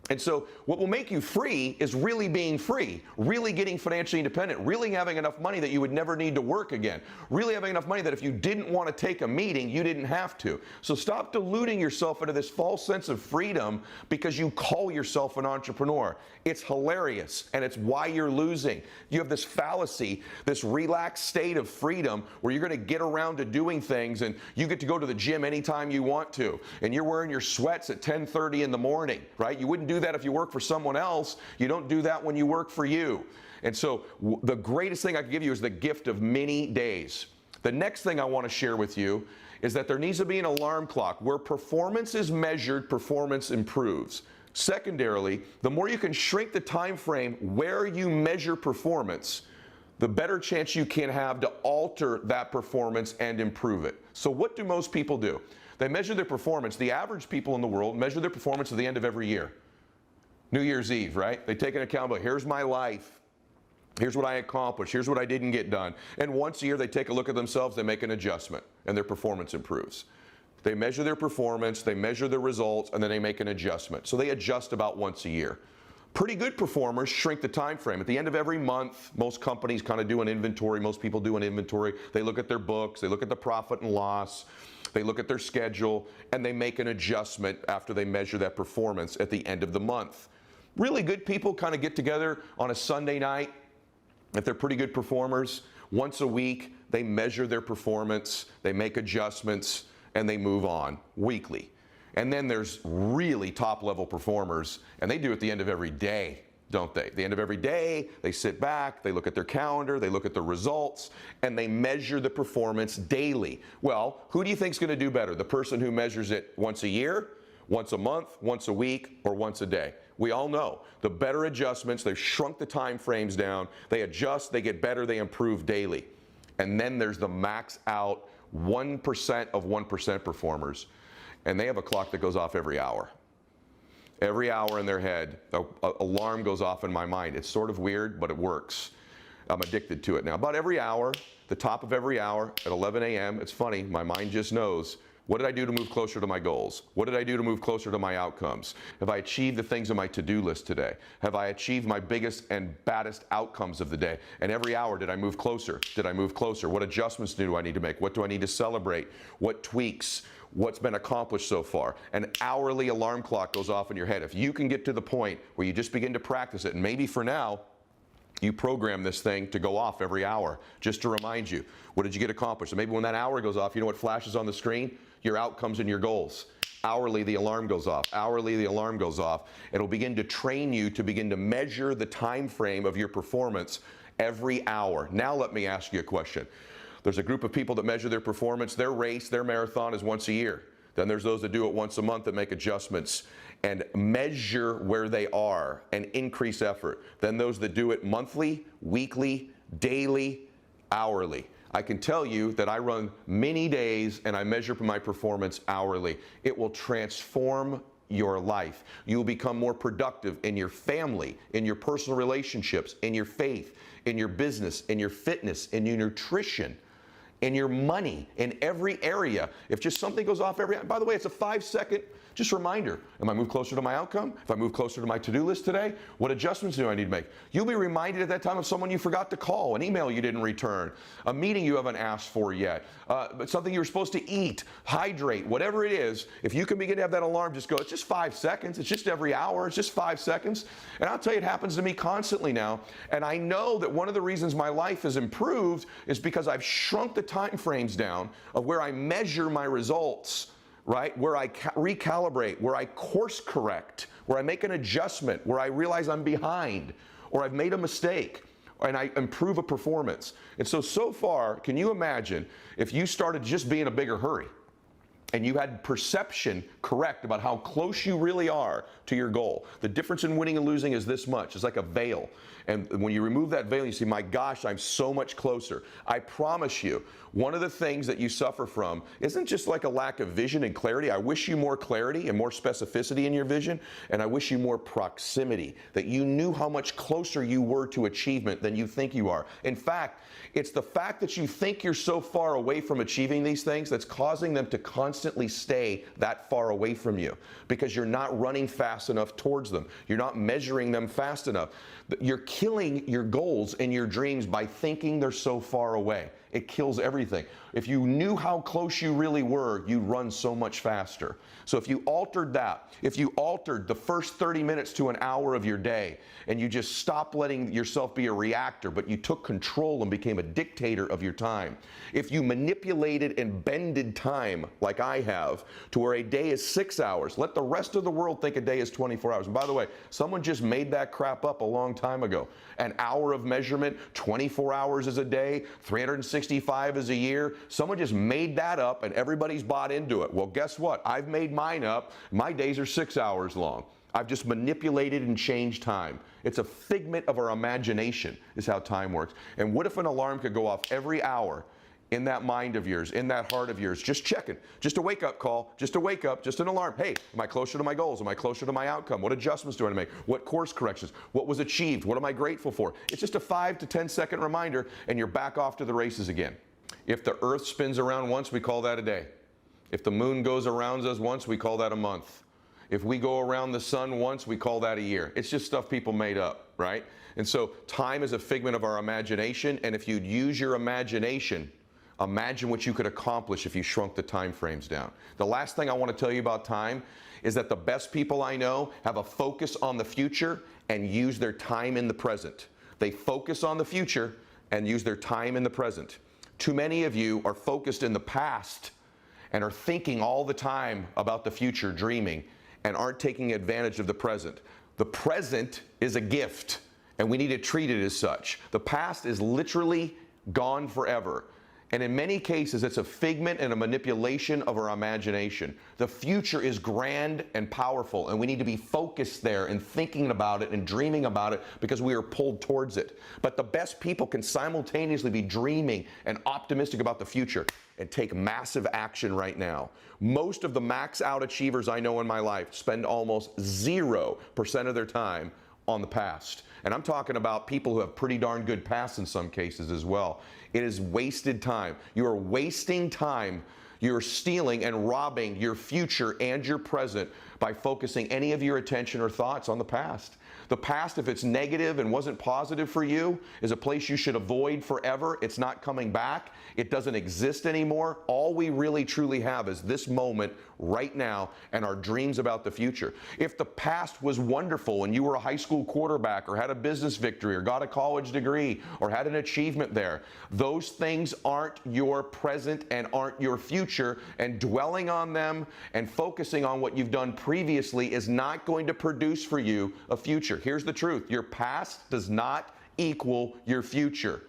And so what will make you free is really being free, really getting financially independent, really having enough money that you would never need to work again, really having enough money that if you didn't want to take a meeting, you didn't have to. So stop deluding yourself into this false sense of freedom because you call yourself an entrepreneur. It's hilarious, and it's why you're losing. You have this fallacy, this relaxed state of freedom where you're going to get around to doing things, and you get to go to the gym anytime you want to, and you're wearing your sweats at 10:30 in the morning, right? You wouldn't do that if you work for someone else. You don't do that when you work for you. And so the greatest thing I can give you is the gift of many days. The next thing I want to share with you is that there needs to be an alarm clock. Where performance is measured, performance improves. Secondarily, the more you can shrink the time frame where you measure performance, the better chance you can have to alter that performance and improve it. So what do most people do? They measure their performance. The average people in the world measure their performance at the end of every year. New Year's Eve, right? They take an account of, here's my life. Here's what I accomplished. Here's what I didn't get done. And once a year, they take a look at themselves, they make an adjustment, and their performance improves. They measure their performance, they measure their results, and then they make an adjustment. So they adjust about once a year. Pretty good performers shrink the time frame. At the end of every month, most companies kind of do an inventory. Most people do an inventory. They look at their books. They look at the profit and loss. They look at their schedule, and they make an adjustment after they measure that performance at the end of the month. Really good people kind of get together on a Sunday night. If they're pretty good performers, once a week, they measure their performance, they make adjustments, and they move on weekly. And then there's really top-level performers, and they do it at the end of every day, don't they? At the end of every day, they sit back, they look at their calendar, they look at the results, and they measure the performance daily. Well, who do you think is going to do better? The person who measures it once a year, once a month, once a week, or once a day? We all know the better adjustments, they've shrunk the time frames down, they adjust, they get better, they improve daily. And then there's the max out 1% of 1% performers. and they have a clock that goes off every hour. Every hour in their head, a alarm goes off in my mind. It's sort of weird, but it works. I'm addicted to it now. About every hour, the top of every hour at 11 a.m., it's funny, my mind just knows, what did I do to move closer to my goals? What did I do to move closer to my outcomes? Have I achieved the things on my to-do list today? Have I achieved my biggest and baddest outcomes of the day? And every hour, did I move closer? Did I move closer? What adjustments do I need to make? What do I need to celebrate? What tweaks? What's been accomplished so far? An hourly alarm clock goes off in your head. If you can get to the point where you just begin to practice it, and maybe for now, you program this thing to go off every hour just to remind you, what did you get accomplished? And maybe when that hour goes off, you know what flashes on the screen? Your outcomes and your goals. Hourly, the alarm goes off. Hourly, the alarm goes off. It'll begin to train you to begin to measure the time frame of your performance every hour. Now let me ask you a question. There's a group of people that measure their performance. Their race, their marathon is once a year. Then there's those that do it once a month that make adjustments and measure where they are and increase effort. Then those that do it monthly, weekly, daily, hourly. I can tell you that I run many days and I measure my performance hourly. It will transform your life. You will become more productive in your family, in your personal relationships, in your faith, in your business, in your fitness, in your nutrition, in your money, in every area. If just something goes off by the way, it's a 5-second just reminder. Am I moved closer to my outcome? If I move closer to my to-do list today, what adjustments do I need to make? You'll be reminded at that time of someone you forgot to call, an email you didn't return, a meeting you haven't asked for yet, but something you were supposed to eat, hydrate, whatever it is. If you can begin to have that alarm just go, it's just 5 seconds, it's just every hour, it's just 5 seconds. And I'll tell you, it happens to me constantly now. And I know that one of the reasons my life has improved is because I've shrunk the time frames down of where I measure my results, right? Where I recalibrate, where I course correct, where I make an adjustment, where I realize I'm behind or I've made a mistake and I improve a performance. And so far, can you imagine if you started just being in a bigger hurry and you had perception correct about how close you really are to your goal? The difference in winning and losing is this much. It's like a veil. And when you remove that veil, you see, my gosh, I'm so much closer. I promise you, one of the things that you suffer from isn't just like a lack of vision and clarity. I wish you more clarity and more specificity in your vision, and I wish you more proximity, that you knew how much closer you were to achievement than you think you are. In fact, it's the fact that you think you're so far away from achieving these things that's causing them to constantly stay that far away from you, because you're not running fast enough towards them. You're not measuring them fast enough. You're killing your goals and your dreams by thinking they're so far away. It kills everything. If you knew how close you really were, you'd run so much faster. So if you altered that, if you altered the first 30 minutes to an hour of your day, and you just stopped letting yourself be a reactor, but you took control and became a dictator of your time, if you manipulated and bended time like I have to where a day is 6 hours, let the rest of the world think a day is 24 hours. And by the way, someone just made that crap up a long time ago. An hour of measurement, 24 hours is a day, 365 is a year. Someone just made that up and everybody's bought into it. Well, guess what? I've made mine up. My days are 6 hours long. I've just manipulated and changed time. It's a figment of our imagination is how time works. And what if an alarm could go off every hour in that mind of yours, in that heart of yours, just checking, just a wake-up call, just a wake-up, just an alarm. Hey, am I closer to my goals? Am I closer to my outcome? What adjustments do I make? What course corrections? What was achieved? What am I grateful for? It's just a 5 to 10 second reminder, and you're back off to the races again. If the earth spins around once, we call that a day. If the moon goes around us once, we call that a month. If we go around the sun once, we call that a year. It's just stuff people made up, right? And so time is a figment of our imagination, and if you'd use your imagination, imagine what you could accomplish if you shrunk the time frames down. The last thing I want to tell you about time is that the best people I know have a focus on the future and use their time in the present. They focus on the future and use their time in the present. Too many of you are focused in the past and are thinking all the time about the future, dreaming, and aren't taking advantage of the present. The present is a gift, and we need to treat it as such. The past is literally gone forever. And in many cases, it's a figment and a manipulation of our imagination. The future is grand and powerful, and we need to be focused there and thinking about it and dreaming about it because we are pulled towards it. But the best people can simultaneously be dreaming and optimistic about the future and take massive action right now. Most of the max out achievers I know in my life spend almost 0% of their time on the past. And I'm talking about people who have pretty darn good pasts in some cases as well. It is wasted time. You are wasting time. You're stealing and robbing your future and your present by focusing any of your attention or thoughts on the past. The past, if it's negative and wasn't positive for you, is a place you should avoid forever. It's not coming back. It doesn't exist anymore. All we really truly have is this moment right now and our dreams about the future. If the past was wonderful and you were a high school quarterback or had a business victory or got a college degree or had an achievement there, those things aren't your present and aren't your future, and dwelling on them and focusing on what you've done previously is not going to produce for you a future. Here's the truth. Your past does not equal your future.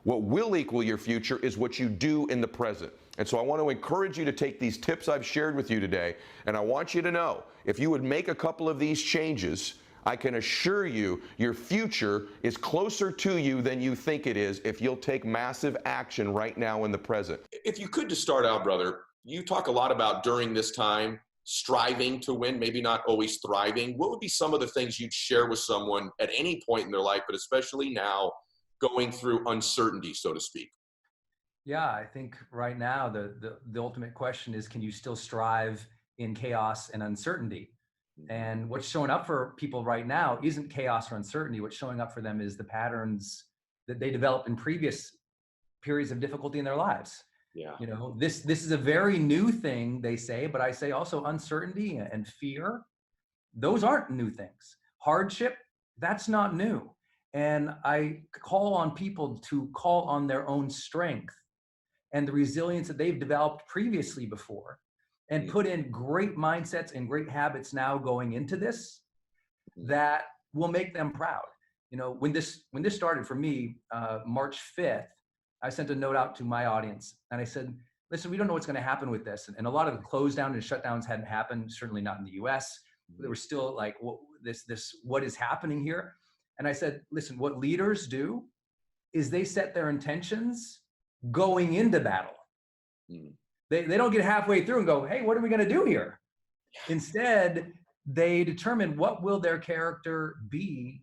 What will equal your future is what you do in the present. And so I want to encourage you to take these tips I've shared with you today, and I want you to know, if you would make a couple of these changes, I can assure you your future is closer to you than you think it is if you'll take massive action right now in the present. If you could just start out, brother, you talk a lot about during this time striving to win, maybe not always thriving. What would be some of the things you'd share with someone at any point in their life, but especially now going through uncertainty, so to speak? Yeah, I think right now the ultimate question is, can you still strive in chaos and uncertainty? And what's showing up for people right now isn't chaos or uncertainty. What's showing up for them is the patterns that they developed in previous periods of difficulty in their lives. Yeah. You know, this is a very new thing, they say, but I say also uncertainty and fear, those aren't new things. Hardship, that's not new. And I call on people to call on their own strength and the resilience that they've developed previously before, and put in great mindsets and great habits now going into this that will make them proud. You know, when this started for me, March 5th, I sent a note out to my audience and I said, listen, we don't know what's going to happen with this. And a lot of the close down and shutdowns hadn't happened, certainly not in the US. There was still like, what is happening here? And I said, listen, what leaders do is they set their intentions going into battle. They don't get halfway through and go, hey, what are we going to do here? Instead, they determine what will their character be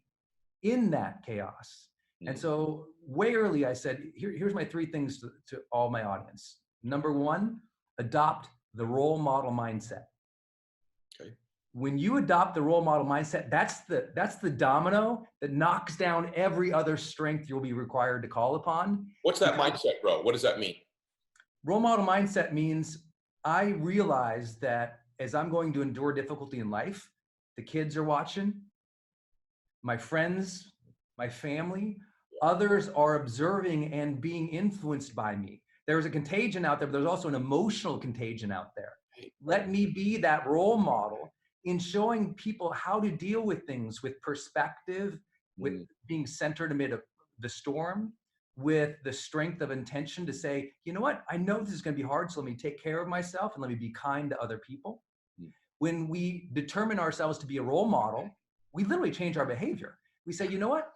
in that chaos. And so way early, I said, here's my 3 things to all my audience. Number 1, adopt the role model mindset. Okay. When you adopt the role model mindset, that's the domino that knocks down every other strength you'll be required to call upon. What's that mindset, bro? What does that mean? Role model mindset means I realize that as I'm going to endure difficulty in life, the kids are watching, my friends, my family, others are observing and being influenced by me. There's a contagion out there, but there's also an emotional contagion out there. Let me be that role model in showing people how to deal with things with perspective, with being centered amid the storm, with the strength of intention to say, you know what, I know this is going to be hard, so let me take care of myself and let me be kind to other people. When we determine ourselves to be a role model, we literally change our behavior. We say, you know what,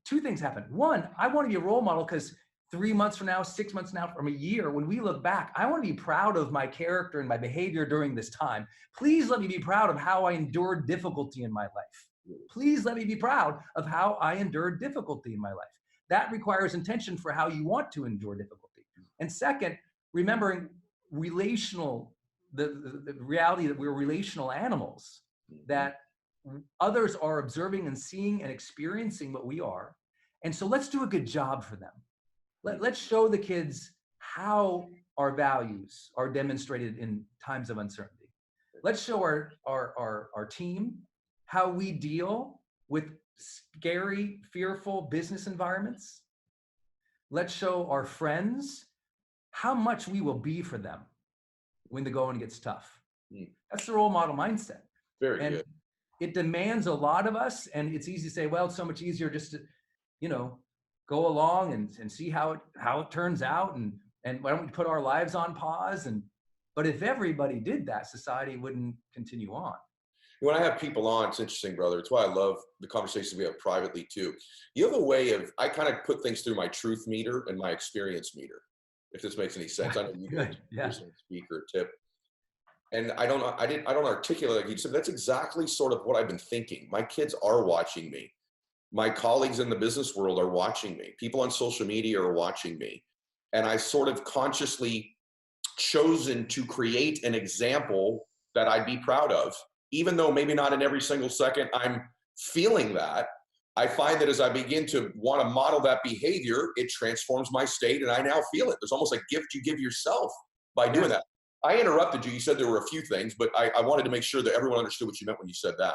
2 things happen. 1, I want to be a role model because 3 months from now, 6 months from now, from a year, when we look back, I want to be proud of my character and my behavior during this time. Please let me be proud of how I endured difficulty in my life. Please let me be proud of how I endured difficulty in my life. That requires intention for how you want to endure difficulty. And second, remembering the reality that we're relational animals, that others are observing and seeing and experiencing what we are. And so let's do a good job for them. Let's show the kids how our values are demonstrated in times of uncertainty. Let's show our team how we deal with scary, fearful business environments. Let's show our friends how much we will be for them when the going gets tough. That's the role model mindset. Very good. It demands a lot of us, and it's easy to say, well, it's so much easier just to, go along and see how it turns out and And why don't we put our lives on pause? But if everybody did that, society wouldn't continue on. When I have people on, it's interesting, brother. It's why I love the conversations we have privately too. You have a way of, I kind of put things through my truth meter and my experience meter, if this makes any sense. I know you Good. Yeah. speaker tip. And I don't articulate like you said. That's exactly sort of what I've been thinking. My kids are watching me. My colleagues in the business world are watching me. People on social media are watching me. And I sort of consciously chosen to create an example that I'd be proud of, even though maybe not in every single second I'm feeling that. I find that as I begin to want to model that behavior, it transforms my state and I now feel it. There's almost a gift you give yourself by doing that. I interrupted you. You said there were a few things, but I wanted to make sure that everyone understood what you meant when you said that.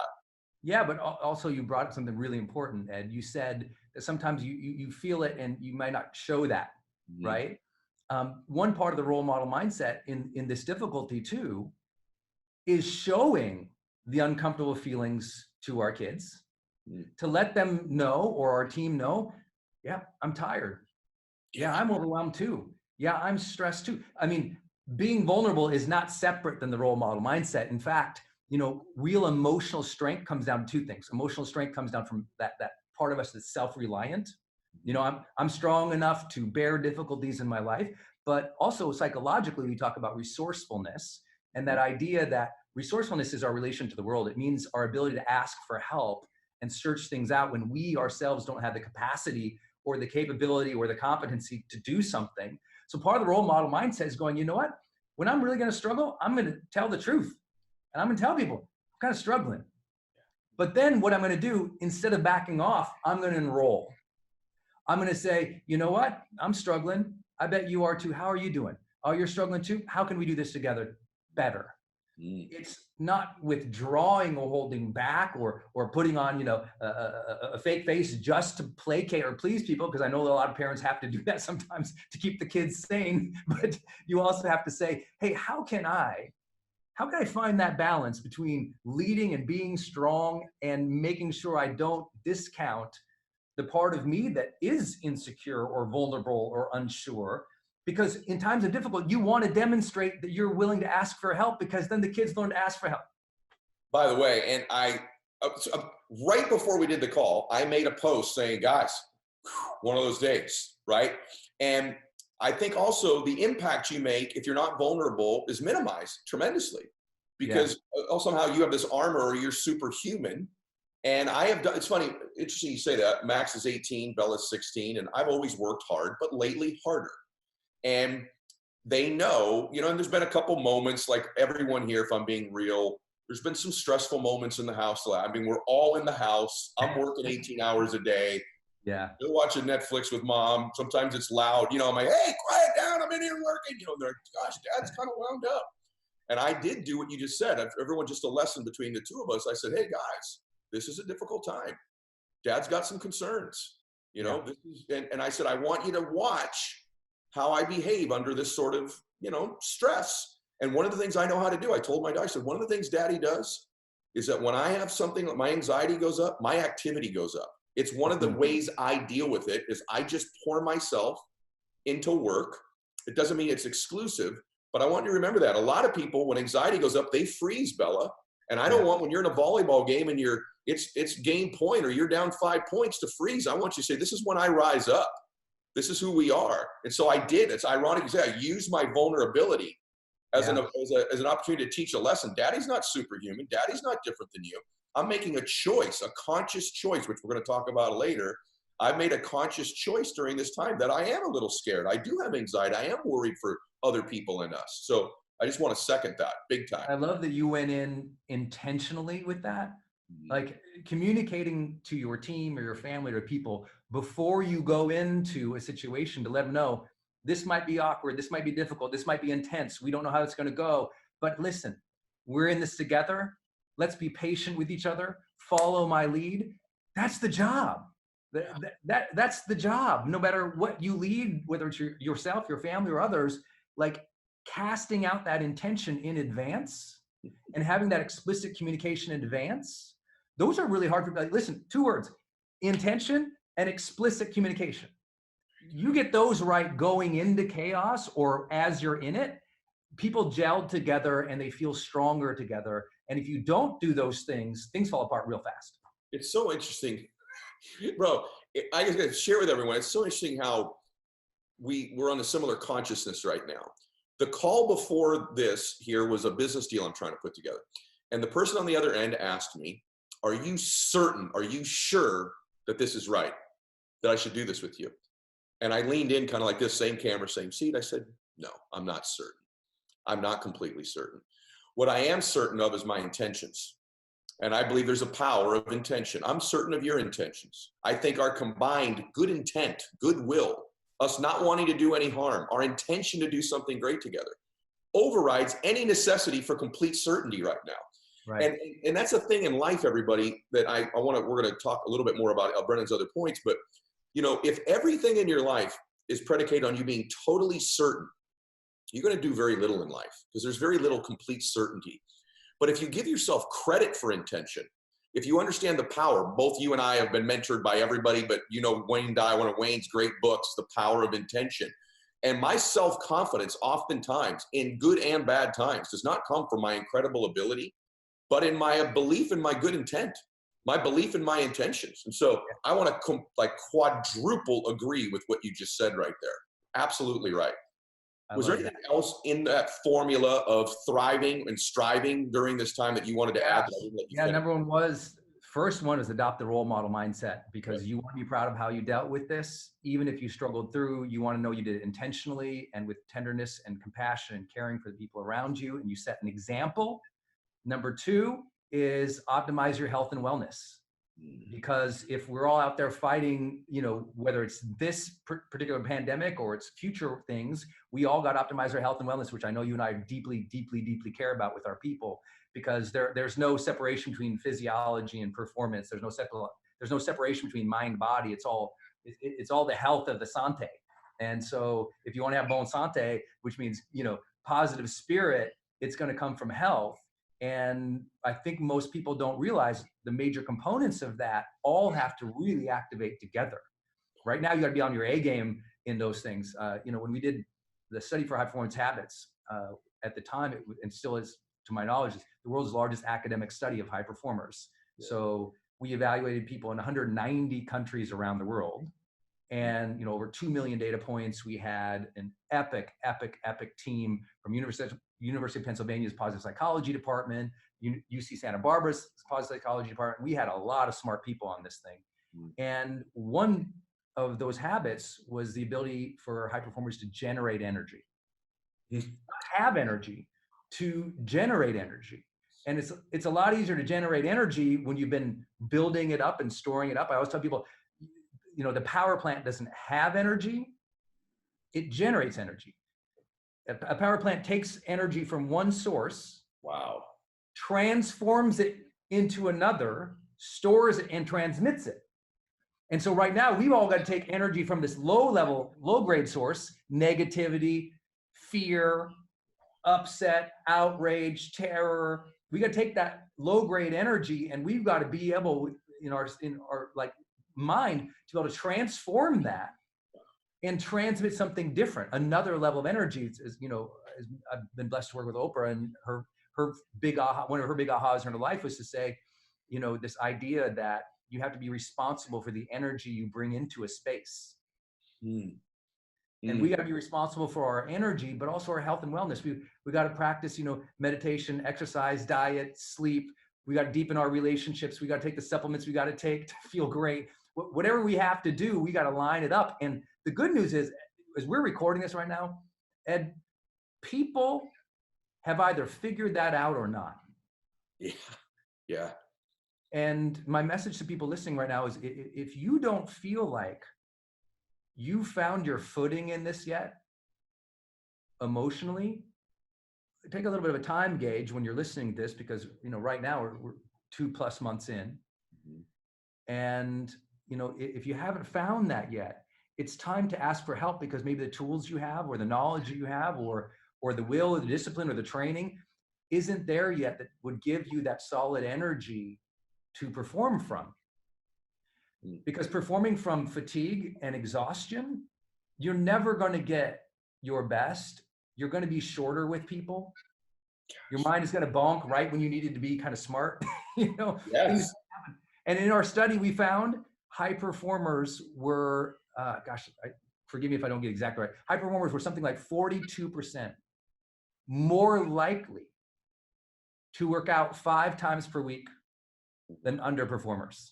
Yeah, but also you brought up something really important, Ed. You said that sometimes you feel it and you might not show that, right? One part of the role model mindset in this difficulty too is showing the uncomfortable feelings to our kids, to let them know, or our team know, yeah, I'm tired. Yeah, I'm overwhelmed too. Yeah, I'm stressed too. I mean, being vulnerable is not separate than the role model mindset. In fact, real emotional strength comes down to two things. Emotional strength comes down from that part of us that's self-reliant. I'm strong enough to bear difficulties in my life, but also psychologically, we talk about resourcefulness, and that idea that resourcefulness is our relation to the world. It means our ability to ask for help and search things out when we ourselves don't have the capacity or the capability or the competency to do something. So part of the role model mindset is going, you know what? When I'm really going to struggle, I'm going to tell the truth. And I'm going to tell people, I'm kind of struggling. But then what I'm going to do, instead of backing off, I'm going to enroll. I'm going to say, you know what? I'm struggling. I bet you are too. How are you doing? Oh, you're struggling too? How can we do this together better? It's not withdrawing or holding back or putting on, a fake face just to placate or please people, because I know a lot of parents have to do that sometimes to keep the kids sane. But you also have to say, hey, how can I find that balance between leading and being strong and making sure I don't discount the part of me that is insecure or vulnerable or unsure? Because in times of difficulty, you want to demonstrate that you're willing to ask for help, because then the kids learn to ask for help. By the way, and right before we did the call, I made a post saying, guys, one of those days, right? And I think also the impact you make if you're not vulnerable is minimized tremendously, because somehow you have this armor or you're superhuman. And I have done, it's funny, interesting you say that. Max is 18, Bella's 16, and I've always worked hard, but lately harder. And they know, and there's been a couple moments, like everyone here, if I'm being real, there's been some stressful moments in the house. I mean, we're all in the house. I'm working 18 hours a day. Yeah. They're watching Netflix with mom. Sometimes it's loud. I'm like, hey, quiet down. I'm in here working. They're like, gosh, dad's kind of wound up. And I did do what you just said. Everyone, just a lesson between the two of us. I said, hey, guys, this is a difficult time. Dad's got some concerns. This is, and I said, I want you to watch how I behave under this sort of, stress. And one of the things I know how to do, I told my daughter, I said, one of the things daddy does is that when I have something, my anxiety goes up, my activity goes up. It's one of the ways I deal with it is I just pour myself into work. It doesn't mean it's exclusive, but I want you to remember that. A lot of people, when anxiety goes up, they freeze, Bella. And I don't want, when you're in a volleyball game and it's game point or you're down 5 points, to freeze. I want you to say, this is when I rise up. This is who we are. And so I did. It's ironic to say I used my vulnerability as an opportunity to teach a lesson. Daddy's not superhuman. Daddy's not different than you. I'm making a choice, a conscious choice, which we're going to talk about later. I've made a conscious choice during this time that I am a little scared. I do have anxiety. I am worried for other people and us. So I just want to second that big time. I love that you went in intentionally with that. Like communicating to your team or your family or people before you go into a situation to let them know, this might be awkward, this might be difficult, this might be intense, we don't know how it's going to go, but listen, we're in this together. Let's be patient with each other. Follow my lead. That's the job. That's the job. No matter what you lead, whether it's yourself, your family, or others, like casting out that intention in advance and having that explicit communication in advance. Those are really hard for people. Like, listen, 2 words: intention and explicit communication. you get those right going into chaos or as you're in it, people gel together and they feel stronger together. And if you don't do those things, things fall apart real fast. It's so interesting, bro. I just got to share with everyone. It's so interesting how we're on a similar consciousness right now. The call before this here was a business deal I'm trying to put together. And the person on the other end asked me, are you certain, are you sure that this is right, that I should do this with you? And I leaned in kind of like this, same camera, same seat. I said, no, I'm not certain. I'm not completely certain. What I am certain of is my intentions. And I believe there's a power of intention. I'm certain of your intentions. I think our combined good intent, goodwill, us not wanting to do any harm, our intention to do something great together, overrides any necessity for complete certainty right now. Right. And that's a thing in life, everybody, that we're going to talk a little bit more about Brennan's other points. But, you know, if everything in your life is predicated on you being totally certain, you're going to do very little in life because there's very little complete certainty. But if you give yourself credit for intention, if you understand the power, both you and I have been mentored by everybody, but you know, Wayne Dye, one of Wayne's great books, The Power of Intention. And my self-confidence oftentimes in good and bad times does not come from my incredible ability, but in my belief in my good intent, my belief in my intentions. And so I want to quadruple agree with what you just said right there. Absolutely right. Was there anything else in that formula of thriving and striving during this time that you wanted to add? Number one first one is adopt the role model mindset, because you want to be proud of how you dealt with this. Even if you struggled through, you want to know you did it intentionally and with tenderness and compassion and caring for the people around you, and you set an example. Number two is optimize your health and wellness. Because if we're all out there fighting, you know, whether it's this particular pandemic or it's future things, we all got to optimize our health and wellness, which I know you and I deeply, deeply, deeply care about with our people, because there's no separation between physiology and performance. There's no separation between mind, body. It's all the health of the sante. And so if you want to have bon sante, which means, you know, positive spirit, it's going to come from health. And I think most people don't realize the major components of that all have to really activate together. Right now, you got to be on your A game in those things. You know, when we did the study for high performance habits, at the time, and still is, to my knowledge, is the world's largest academic study of high performers. Yeah. So we evaluated people in 190 countries around the world. And, you know, over 2 million data points. We had an epic team from University of Pennsylvania's positive psychology department, UC Santa Barbara's positive psychology department. We had a lot of smart people on this thing. And one of those habits was the ability for high performers to generate energy. Not have energy, to generate energy. And it's a lot easier to generate energy when you've been building it up and storing it up. I always tell people, you know, the power plant doesn't have energy, it generates energy. A power plant takes energy from one source, transforms it into another, stores it, and transmits it. And so right now, we've all got to take energy from this low grade source, negativity, fear, upset, outrage, terror. We got to take that low grade energy, and we've got to be able, in our like mind, to be able to transform that and transmit something different, another level of energy. You know, I've been blessed to work with Oprah, and her big aha, one of her big ahas in her life was to say, you know, this idea that you have to be responsible for the energy you bring into a space. And we got to be responsible for our energy, but also our health and wellness. We got to practice, you know, meditation, exercise, diet, sleep. We got to deepen our relationships. We got to take the supplements we got to take to feel great. Whatever we have to do, we got to line it up. And the good news is, as we're recording this right now, Ed, people have either figured that out or not. Yeah. And my message to people listening right now is, if you don't feel like you found your footing in this yet, emotionally, take a little bit of a time gauge when you're listening to this, because, you know, right now we're 2+ months in. And, you know, if you haven't found that yet, it's time to ask for help, because maybe the tools you have, or the knowledge you have, or the will, or the discipline, or the training isn't there yet that would give you that solid energy to perform from. Because performing from fatigue and exhaustion you're never going to get your best. You're going to be shorter with people. Your mind is going to bonk right when you needed to be kind of smart. You know, things happen. And in our study, we found high performers were, forgive me if I don't get exactly right. High performers were something like 42% more likely to work out 5 times per week than underperformers.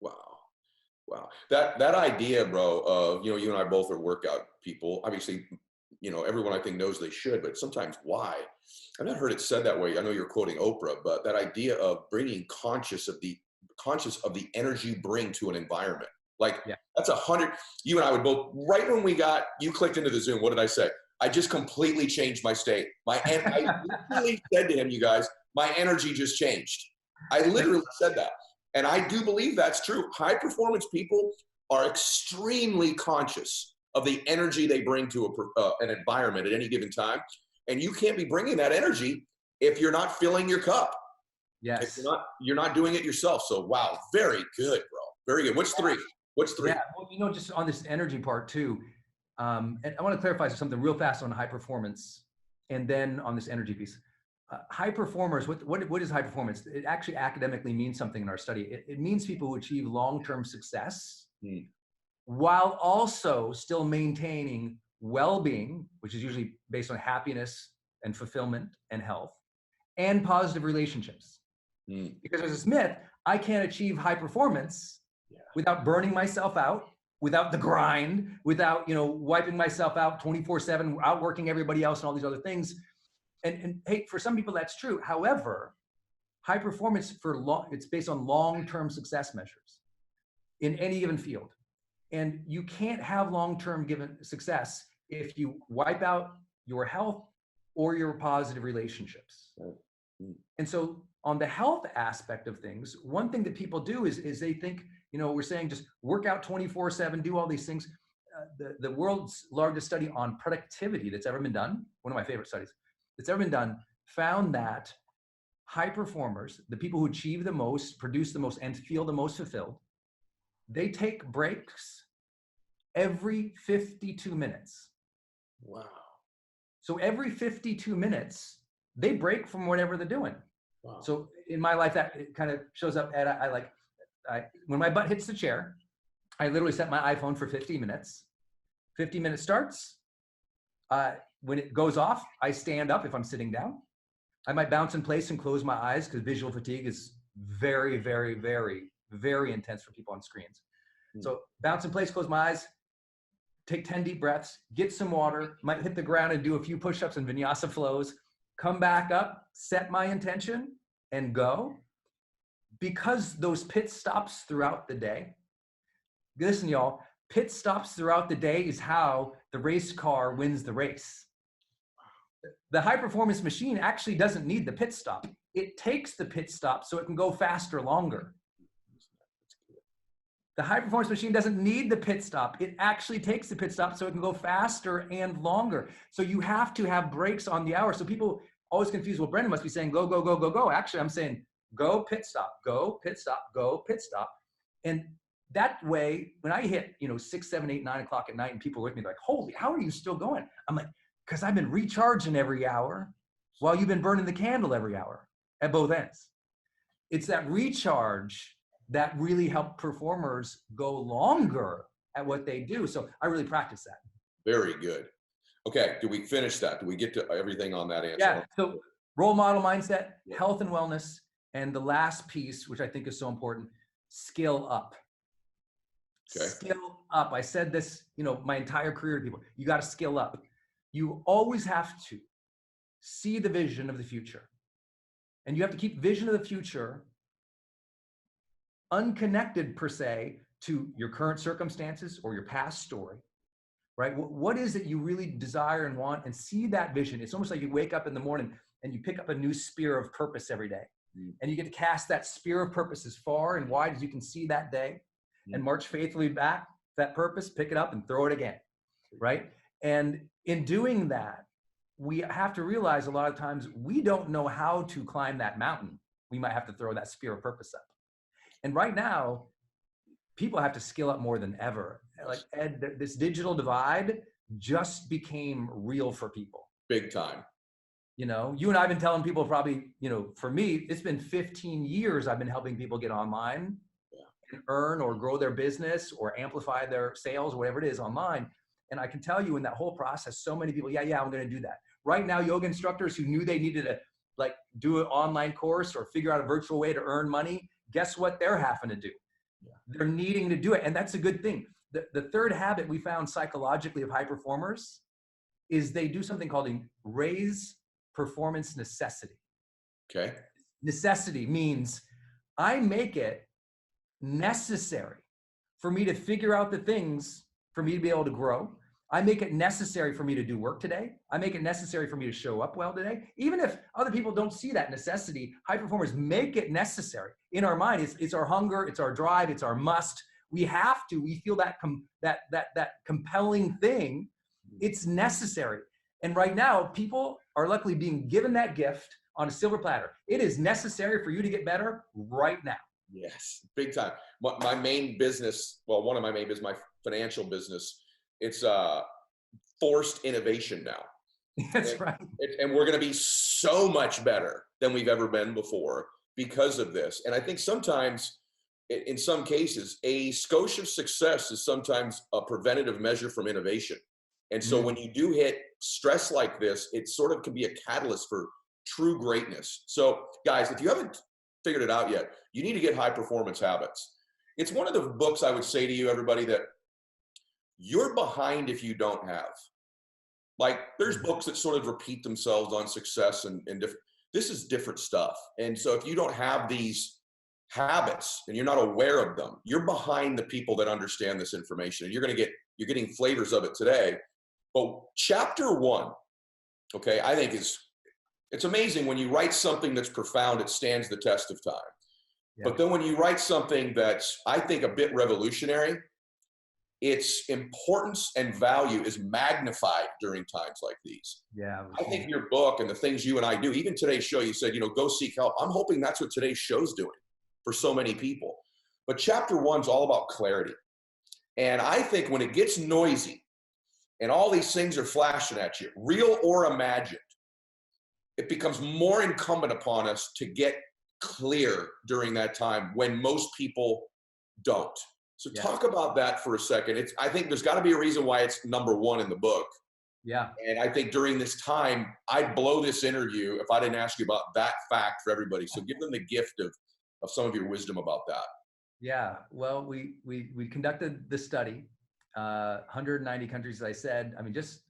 Wow. That idea, bro, of, you know, you and I both are workout people. Obviously, you know, everyone I think knows they should, but sometimes why? I've not heard it said that way. I know you're quoting Oprah, but that idea of bringing conscious of the energy you bring to an environment. Like that's 100. You and I would both, right when you clicked into the Zoom, what did I say? I just completely changed my state. I literally said to him, you guys, my energy just changed. I literally said that. And I do believe that's true. High performance people are extremely conscious of the energy they bring to an environment at any given time. And you can't be bringing that energy if you're not filling your cup. Yes. If you're not doing it yourself. So, wow, very good, bro. Very good. What's 3? Yeah, well, you know, just on this energy part too, and I want to clarify something real fast on high performance and then on this energy piece. High performers, what is high performance? It actually academically means something in our study. It means people who achieve long-term success while also still maintaining well-being, which is usually based on happiness and fulfillment and health, and positive relationships. Because there's this myth, I can't achieve high performance without burning myself out, without the grind, without, you know, wiping myself out 24/7, outworking everybody else and all these other things. And hey, for some people that's true. However, high performance it's based on long-term success measures in any given field. And you can't have long-term given success if you wipe out your health or your positive relationships. And so on the health aspect of things, one thing that people do is they think, you know, we're saying just work out 24/7, do all these things. The world's largest study on productivity that's ever been done, one of my favorite studies that's ever been done, found that high performers, the people who achieve the most, produce the most, and feel the most fulfilled, they take breaks every 52 minutes. Wow. So every 52 minutes, they break from whatever they're doing. Wow. So in my life, that it kind of shows up at, when my butt hits the chair, I literally set my iPhone for 50 minutes. 50 minutes starts. When it goes off, I stand up if I'm sitting down. I might bounce in place and close my eyes because visual fatigue is very, very, very, very intense for people on screens. So bounce in place, close my eyes, take 10 deep breaths, get some water, might hit the ground and do a few push-ups and vinyasa flows, come back up, set my intention and go. Because those pit stops throughout the day, listen y'all, pit stops throughout the day is how the race car wins the race. The high performance machine actually doesn't need the pit stop. It takes the pit stop so it can go faster longer. The high performance machine doesn't need the pit stop. It actually takes the pit stop so it can go faster and longer. So you have to have breaks on the hour. So people always confuse, well, Brendan must be saying go, go, go, go, go. Actually, I'm saying go, pit stop, go, pit stop, go, pit stop. And that way, when I hit, 6, 7, 8, 9 o'clock at night and people are with me, they're like, holy, how are you still going? I'm like, because I've been recharging every hour while you've been burning the candle every hour at both ends. It's that recharge that really help performers go longer at what they do. So I really practice that. Very good. Okay, do we finish that? Do we get to everything on that answer? Yeah, so role model mindset, health and wellness, and the last piece, which I think is so important, skill up. Okay. Skill up. I said this, my entire career to people, you got to skill up. You always have to see the vision of the future. And you have to keep vision of the future unconnected per se to your current circumstances or your past story, right? What is it you really desire and want, and see that vision? It's almost like you wake up in the morning and you pick up a new spear of purpose every day. And you get to cast that spear of purpose as far and wide as you can see that day and march faithfully back to that purpose, pick it up and throw it again, right? And in doing that, we have to realize a lot of times we don't know how to climb that mountain. We might have to throw that spear of purpose up. And right now, people have to skill up more than ever. like Ed, this digital divide just became real for people. Big time. You know, you and I have been telling people probably, you know, for me, it's been 15 years I've been helping people get online and earn or grow their business or amplify their sales, whatever it is online. And I can tell you in that whole process, so many people, yeah, I'm going to do that. Right now, yoga instructors who knew they needed to like do an online course or figure out a virtual way to earn money, guess what they're having to do? They're needing to do it. And that's a good thing. The third habit we found psychologically of high performers is they do something called a raise performance necessity. Okay. Necessity means I make it necessary for me to figure out the things for me to be able to grow. I make it necessary for me to do work today. I make it necessary for me to show up well today. Even if other people don't see that necessity, high performers make it necessary. In our mind, it's our hunger, it's our drive, it's our must. We have to, we feel that compelling thing. It's necessary. And right now, people are luckily being given that gift on a silver platter. It is necessary for you to get better right now. Yes, big time. My main business, well, one of my main business, my financial business, it's forced innovation now. That's right. And we're going to be so much better than we've ever been before because of this. And I think sometimes, in some cases, a skosh of success is sometimes a preventative measure from innovation. And so when you do hit stress like this, it sort of can be a catalyst for true greatness. So guys, if you haven't figured it out yet, you need to get High Performance Habits. It's one of the books I would say to you, everybody, that you're behind if you don't have. Like, there's books that sort of repeat themselves on success and different. This is different stuff. And so if you don't have these habits and you're not aware of them, you're behind the people that understand this information. And you're getting flavors of it today. But chapter 1, okay, I think it's amazing when you write something that's profound, it stands the test of time. Yeah. But then when you write something that's, I think, a bit revolutionary, its importance and value is magnified during times like these. Yeah. I think your book and the things you and I do, even today's show, you said, go seek help. I'm hoping that's what today's show's doing for so many people. But chapter 1's all about clarity. And I think when it gets noisy and all these things are flashing at you, real or imagined, it becomes more incumbent upon us to get clear during that time when most people don't. So talk about that for a second. I think there's got to be a reason why it's number 1 in the book. Yeah. And I think during this time, I'd blow this interview if I didn't ask you about that fact for everybody. So give them the gift of some of your wisdom about that. Yeah. Well, we conducted the study, 190 countries, as I said. I mean, just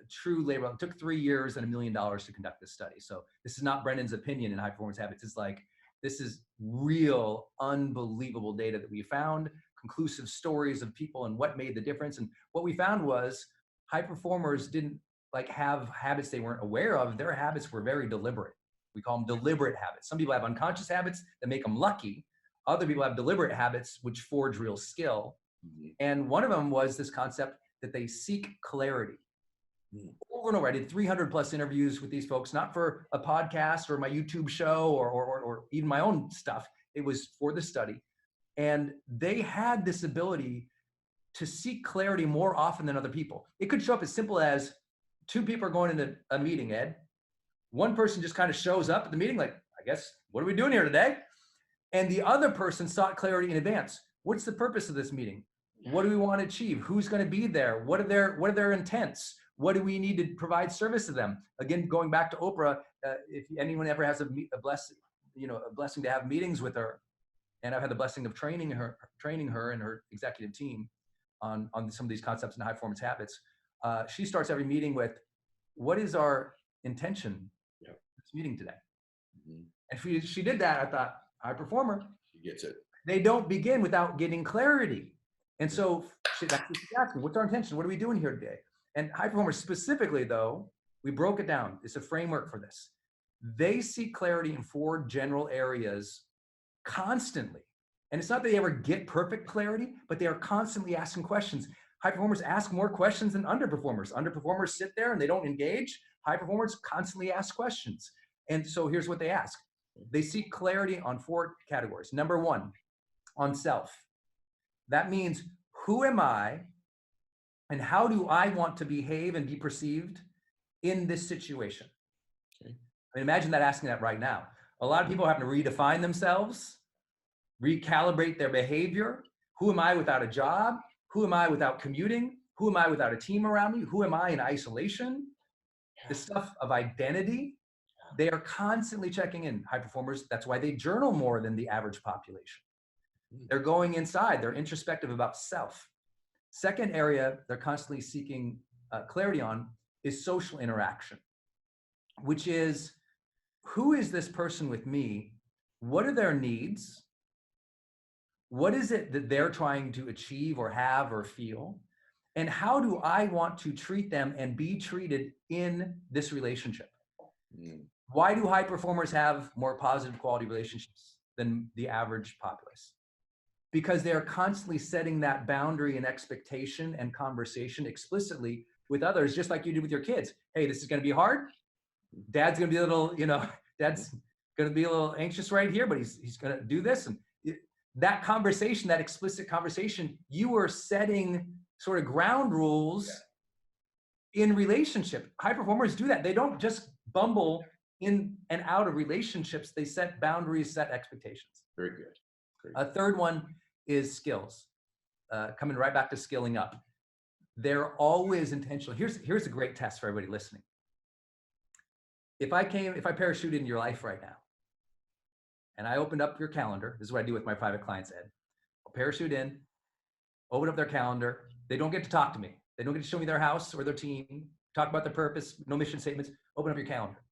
true labor. It took 3 years and $1 million to conduct this study. So this is not Brendan's opinion in High Performance Habits. It's like, this is real, unbelievable data that we found, conclusive stories of people and what made the difference. And what we found was high performers didn't have habits they weren't aware of. Their habits were very deliberate. We call them deliberate habits. Some people have unconscious habits that make them lucky. Other people have deliberate habits which forge real skill. And one of them was this concept that they seek clarity. Over and over, I did 300 plus interviews with these folks, not for a podcast or my YouTube show or even my own stuff. It was for the study. And they had this ability to seek clarity more often than other people. It could show up as simple as 2 people are going into a meeting, Ed. One person just kind of shows up at the meeting like, I guess, what are we doing here today? And the other person sought clarity in advance. What's the purpose of this meeting? What do we want to achieve? Who's going to be there? What are their intents? What do we need to provide service to them? Again, going back to Oprah, if anyone ever has a blessing to have meetings with her, and I've had the blessing of training her and her executive team on some of these concepts and high performance habits. She starts every meeting with, "What is our intention for this meeting today?" And she did that. I thought, high performer. She gets it. They don't begin without getting clarity. And so that's what she's asking. What's our intention? What are we doing here today? And high performers specifically, though, we broke it down. It's a framework for this. They seek clarity in 4 general areas constantly. And it's not that they ever get perfect clarity, but they are constantly asking questions. High performers ask more questions than underperformers. Underperformers sit there and they don't engage. High performers constantly ask questions. And so here's what they ask. They seek clarity on 4 categories. Number 1, on self. That means, who am I and how do I want to behave and be perceived in this situation? Okay. I mean, imagine that, asking that right now. A lot of people have to redefine themselves, recalibrate their behavior. Who am I without a job? Who am I without commuting? Who am I without a team around me? Who am I in isolation? The stuff of identity, they are constantly checking in. High performers, that's why they journal more than the average population. They're going inside, they're introspective about self. Second area they're constantly seeking clarity on is social interaction, which is, who is this person with me? What are their needs? What is it that they're trying to achieve or have or feel? And how do I want to treat them and be treated in this relationship? Why do high performers have more positive quality relationships than the average populace? Because they're constantly setting that boundary and expectation and conversation explicitly with others, just like you do with your kids. Hey, this is going to be hard. Dad's going to be a little, dad's going to be a little anxious right here, but he's going to do this. And that conversation, that explicit conversation, you are setting sort of ground rules in relationship. High performers do that. They don't just bumble in and out of relationships. They set boundaries, set expectations. Very good. A third one is skills. Coming right back to skilling up. They're always intentional. Here's a great test for everybody listening. If I parachuted into your life right now, and I opened up your calendar, this is what I do with my private clients, Ed. I'll parachute in, open up their calendar. They don't get to talk to me. They don't get to show me their house or their team, talk about their purpose, no mission statements. Open up your calendar.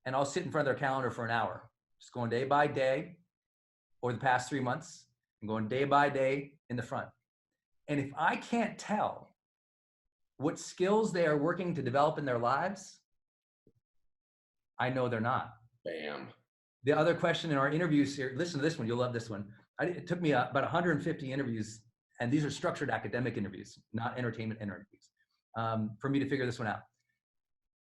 And I'll sit in front of their calendar for an hour, just going day by day over the past 3 months and going day by day in the front. And if I can't tell what skills they are working to develop in their lives, I know they're not. Bam. The other question in our interviews here, listen to this one, you'll love this one. It took me about 150 interviews, and these are structured academic interviews, not entertainment interviews, for me to figure this one out.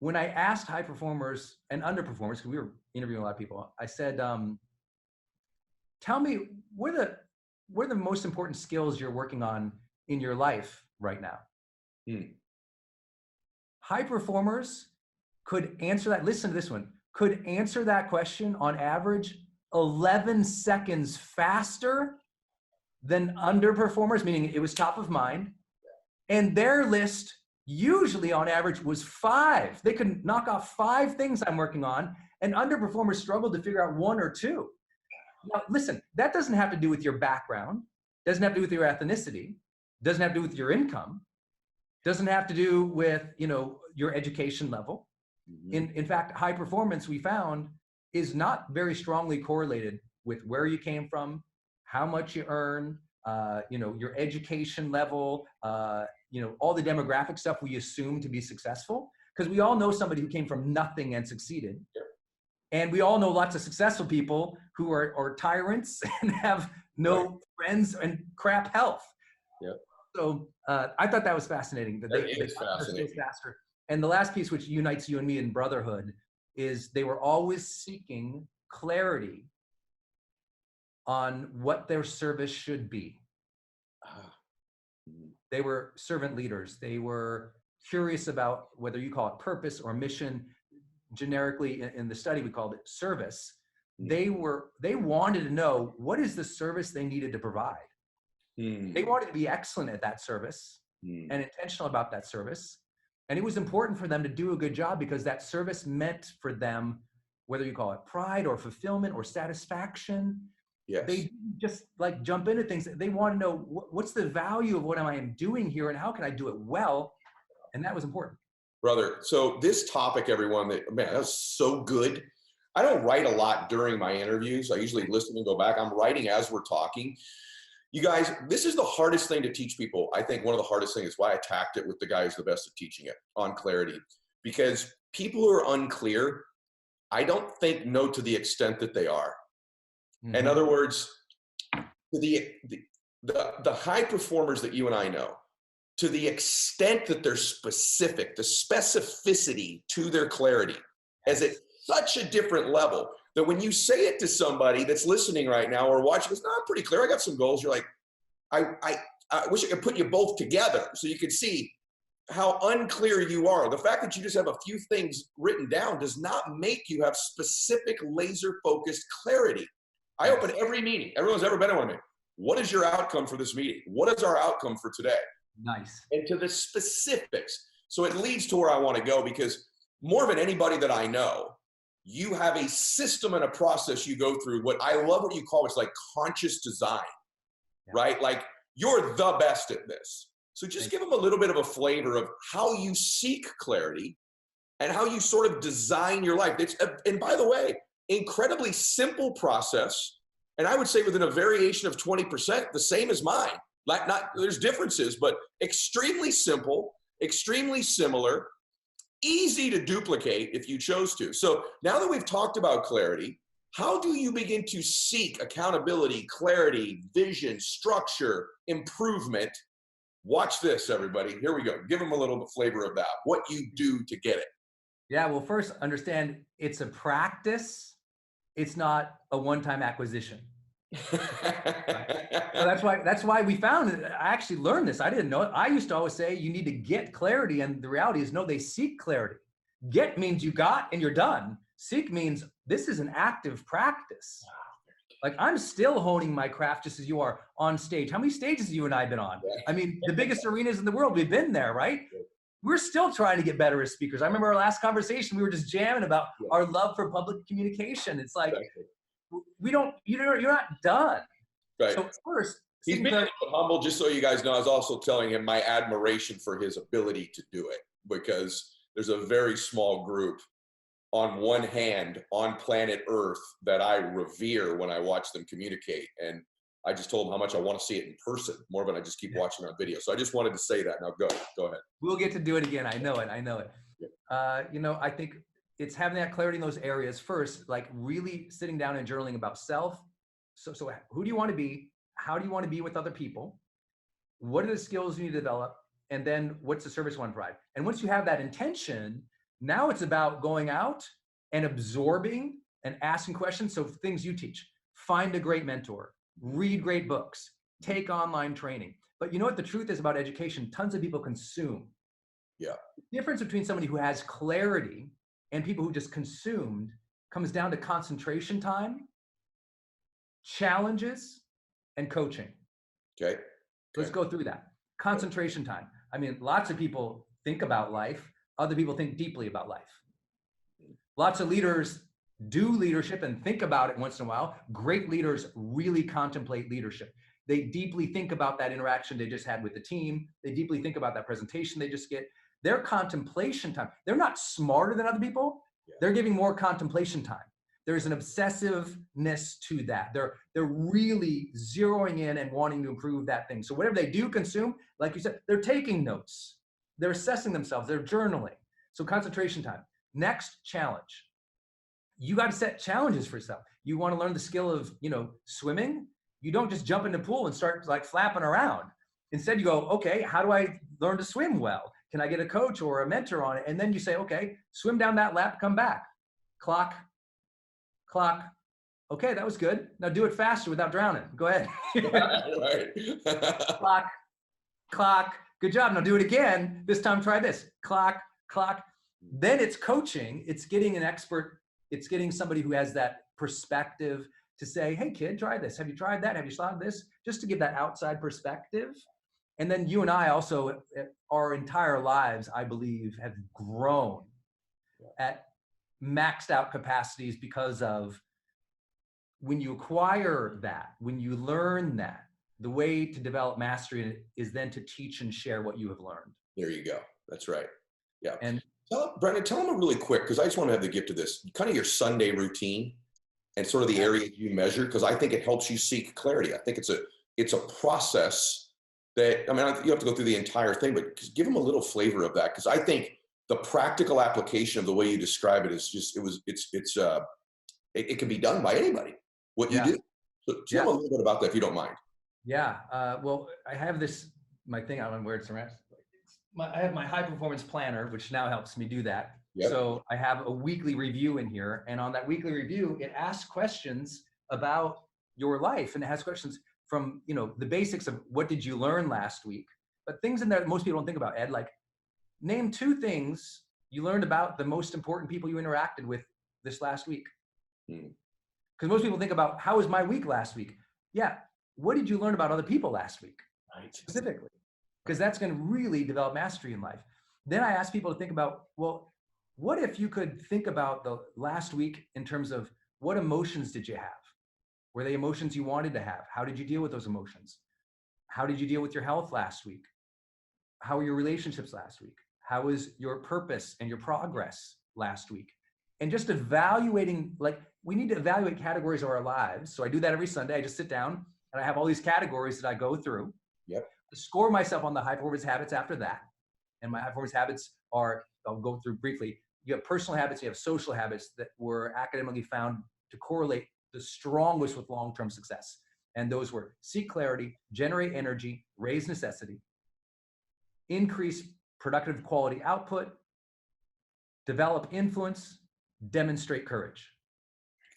When I asked high performers and underperformers, because we were interviewing a lot of people, I said, tell me, what are the most important skills you're working on in your life right now? High performers could answer that, listen to this one, could answer that question on average 11 seconds faster than underperformers, meaning it was top of mind. And their list usually on average was 5. They could knock off 5 things I'm working on, and underperformers struggled to figure out 1 or 2. Now, listen, that doesn't have to do with your background, doesn't have to do with your ethnicity, doesn't have to do with your income, doesn't have to do with, your education level. In fact, high performance, we found, is not very strongly correlated with where you came from, how much you earn, your education level, all the demographic stuff we assume to be successful. Because we all know somebody who came from nothing and succeeded. And we all know lots of successful people who are tyrants and have no friends and crap health. So I thought that was fascinating. That they is fascinating. Faster. And the last piece, which unites you and me in brotherhood, is they were always seeking clarity on what their service should be. They were servant leaders. They were curious about whether you call it purpose or mission. Generically, in the study, we called it service. They wanted to know, what is the service they needed to provide. They wanted to be excellent at that service and intentional about that service. And it was important for them to do a good job, because that service meant for them, whether you call it pride or fulfillment or satisfaction. Yes. They just like jump into things. They want to know, what's the value of what I am doing here, and how can I do it well? And that was important. Brother, so this topic, everyone, that was so good. I don't write a lot during my interviews. I usually listen and go back. I'm writing as we're talking. You guys, this is the hardest thing to teach people. I think one of the hardest things is why I attacked it with the guy who's the best at teaching it, on clarity. Because people who are unclear, I don't think know to the extent that they are. In other words, the high performers that you and I know, to the extent that they're specific, the specificity to their clarity is at such a different level that when you say it to somebody that's listening right now or watching, it's not pretty clear. I got some goals. You're like, I I wish I could put you both together so you could see how unclear you are. The fact that you just have a few things written down does not make you have specific laser focused clarity. I open every meeting. Everyone's ever been in one of me. What is your outcome for this meeting? What is our outcome for today? Nice. And to the specifics. So it leads to where I want to go, because more than anybody that I know, you have a system and a process you go through. What I love what you call, it's like conscious design, right? Like you're the best at this. So just give them a little bit of a flavor of how you seek clarity and how you sort of design your life. And by the way, incredibly simple process. And I would say within a variation of 20%, the same as mine. Like there's differences, but extremely simple, extremely similar, easy to duplicate if you chose to. So now that we've talked about clarity, how do you begin to seek accountability, clarity, vision, structure, improvement? Watch this, everybody. Here we go. Give them a little bit flavor of that. What you do to get it. Yeah, well, first understand it's a practice. It's not a one-time acquisition. Right? So that's why we found it. I actually learned this. I didn't know it. I used to always say you need to get clarity, and the reality is no, they seek clarity. Get means you got and you're done. Seek means this is an active practice. Like I'm still honing my craft just as you are on stage. How many stages have you and I been on? I mean, the biggest arenas in the world, we've been there, right? We're still trying to get better as speakers. I remember our last conversation, we were just jamming about our love for public communication. It's like, you're not done. Right. So first, he's being a little humble, just so you guys know. I was also telling him my admiration for his ability to do it, because there's a very small group on one hand on planet Earth that I revere when I watch them communicate. And I just told him how much I want to see it in person more than I just keep watching on video. So I just wanted to say that. Now go ahead. We'll get to do it again. I know it. Yeah. I think it's having that clarity in those areas first, like really sitting down and journaling about self. So who do you want to be? How do you want to be with other people? What are the skills you need to develop? And then what's the service you want to provide? And once you have that intention, now it's about going out and absorbing and asking questions. So things you teach, find a great mentor, read great books, take online training. But you know what the truth is about education? Tons of people consume. Yeah. The difference between somebody who has clarity and people who just consumed comes down to concentration time, challenges, and coaching. Okay. Let's go through that. Concentration time. I mean, lots of people think about life. Other people think deeply about life. Lots of leaders do leadership and think about it once in a while. Great leaders really contemplate leadership. They deeply think about that interaction they just had with the team. They deeply think about that presentation they just get. Their contemplation time. They're not smarter than other people. They're giving more contemplation time. There's an obsessiveness to that. They're really zeroing in and wanting to improve that thing. So whatever they do consume, like you said, they're taking notes. They're assessing themselves. They're journaling. So concentration time. Next, challenge. You got to set challenges for yourself. You want to learn the skill of, swimming. You don't just jump in the pool and start like flapping around. Instead, you go, okay, how do I learn to swim well? Can I get a coach or a mentor on it? And then you say, okay, swim down that lap, come back. Clock. Okay, that was good. Now do it faster without drowning. Go ahead. Clock. Good job. Now do it again. This time try this. Clock. Then it's coaching. It's getting an expert. It's getting somebody who has that perspective to say, hey kid, try this. Have you tried that? Have you tried this? Just to give that outside perspective. And then you and I also, our entire lives, I believe, have grown at maxed out capacities because of when you acquire that, when you learn that, the way to develop mastery is then to teach and share what you have learned. There you go. That's right. Yeah. And Brendan, tell them really quick, because I just want to have the gift of this, kind of your Sunday routine and sort of the areas you measure, because I think it helps you seek clarity. I think it's a process that, I mean, you have to go through the entire thing, but just give them a little flavor of that, because I think the practical application of the way you describe it is just, it can be done by anybody, what you do. So tell them a little bit about that, if you don't mind. Yeah. Well, I have my thing, I don't know where it's around. I have my high performance planner, which now helps me do that. Yep. So I have a weekly review in here. And on that weekly review, it asks questions about your life. And it has questions from, the basics of what did you learn last week, but things in there that most people don't think about, Ed, like name 2 things you learned about the most important people you interacted with this last week. Because most people think about, how was my week last week? Yeah. What did you learn about other people last week? Right. Specifically, because that's going to really develop mastery in life. Then I ask people to think about, well, what if you could think about the last week in terms of what emotions did you have? Were they emotions you wanted to have? How did you deal with those emotions? How did you deal with your health last week? How were your relationships last week? How was your purpose and your progress last week? And just evaluating, like we need to evaluate categories of our lives. So I do that every Sunday. I just sit down and I have all these categories that I go through. Yep. Score myself on the high performance habits after that. And my high performance habits are, I'll go through briefly. You have personal habits, you have social habits that were academically found to correlate the strongest with long-term success. And those were seek clarity, generate energy, raise necessity, increase productive quality output, develop influence, demonstrate courage.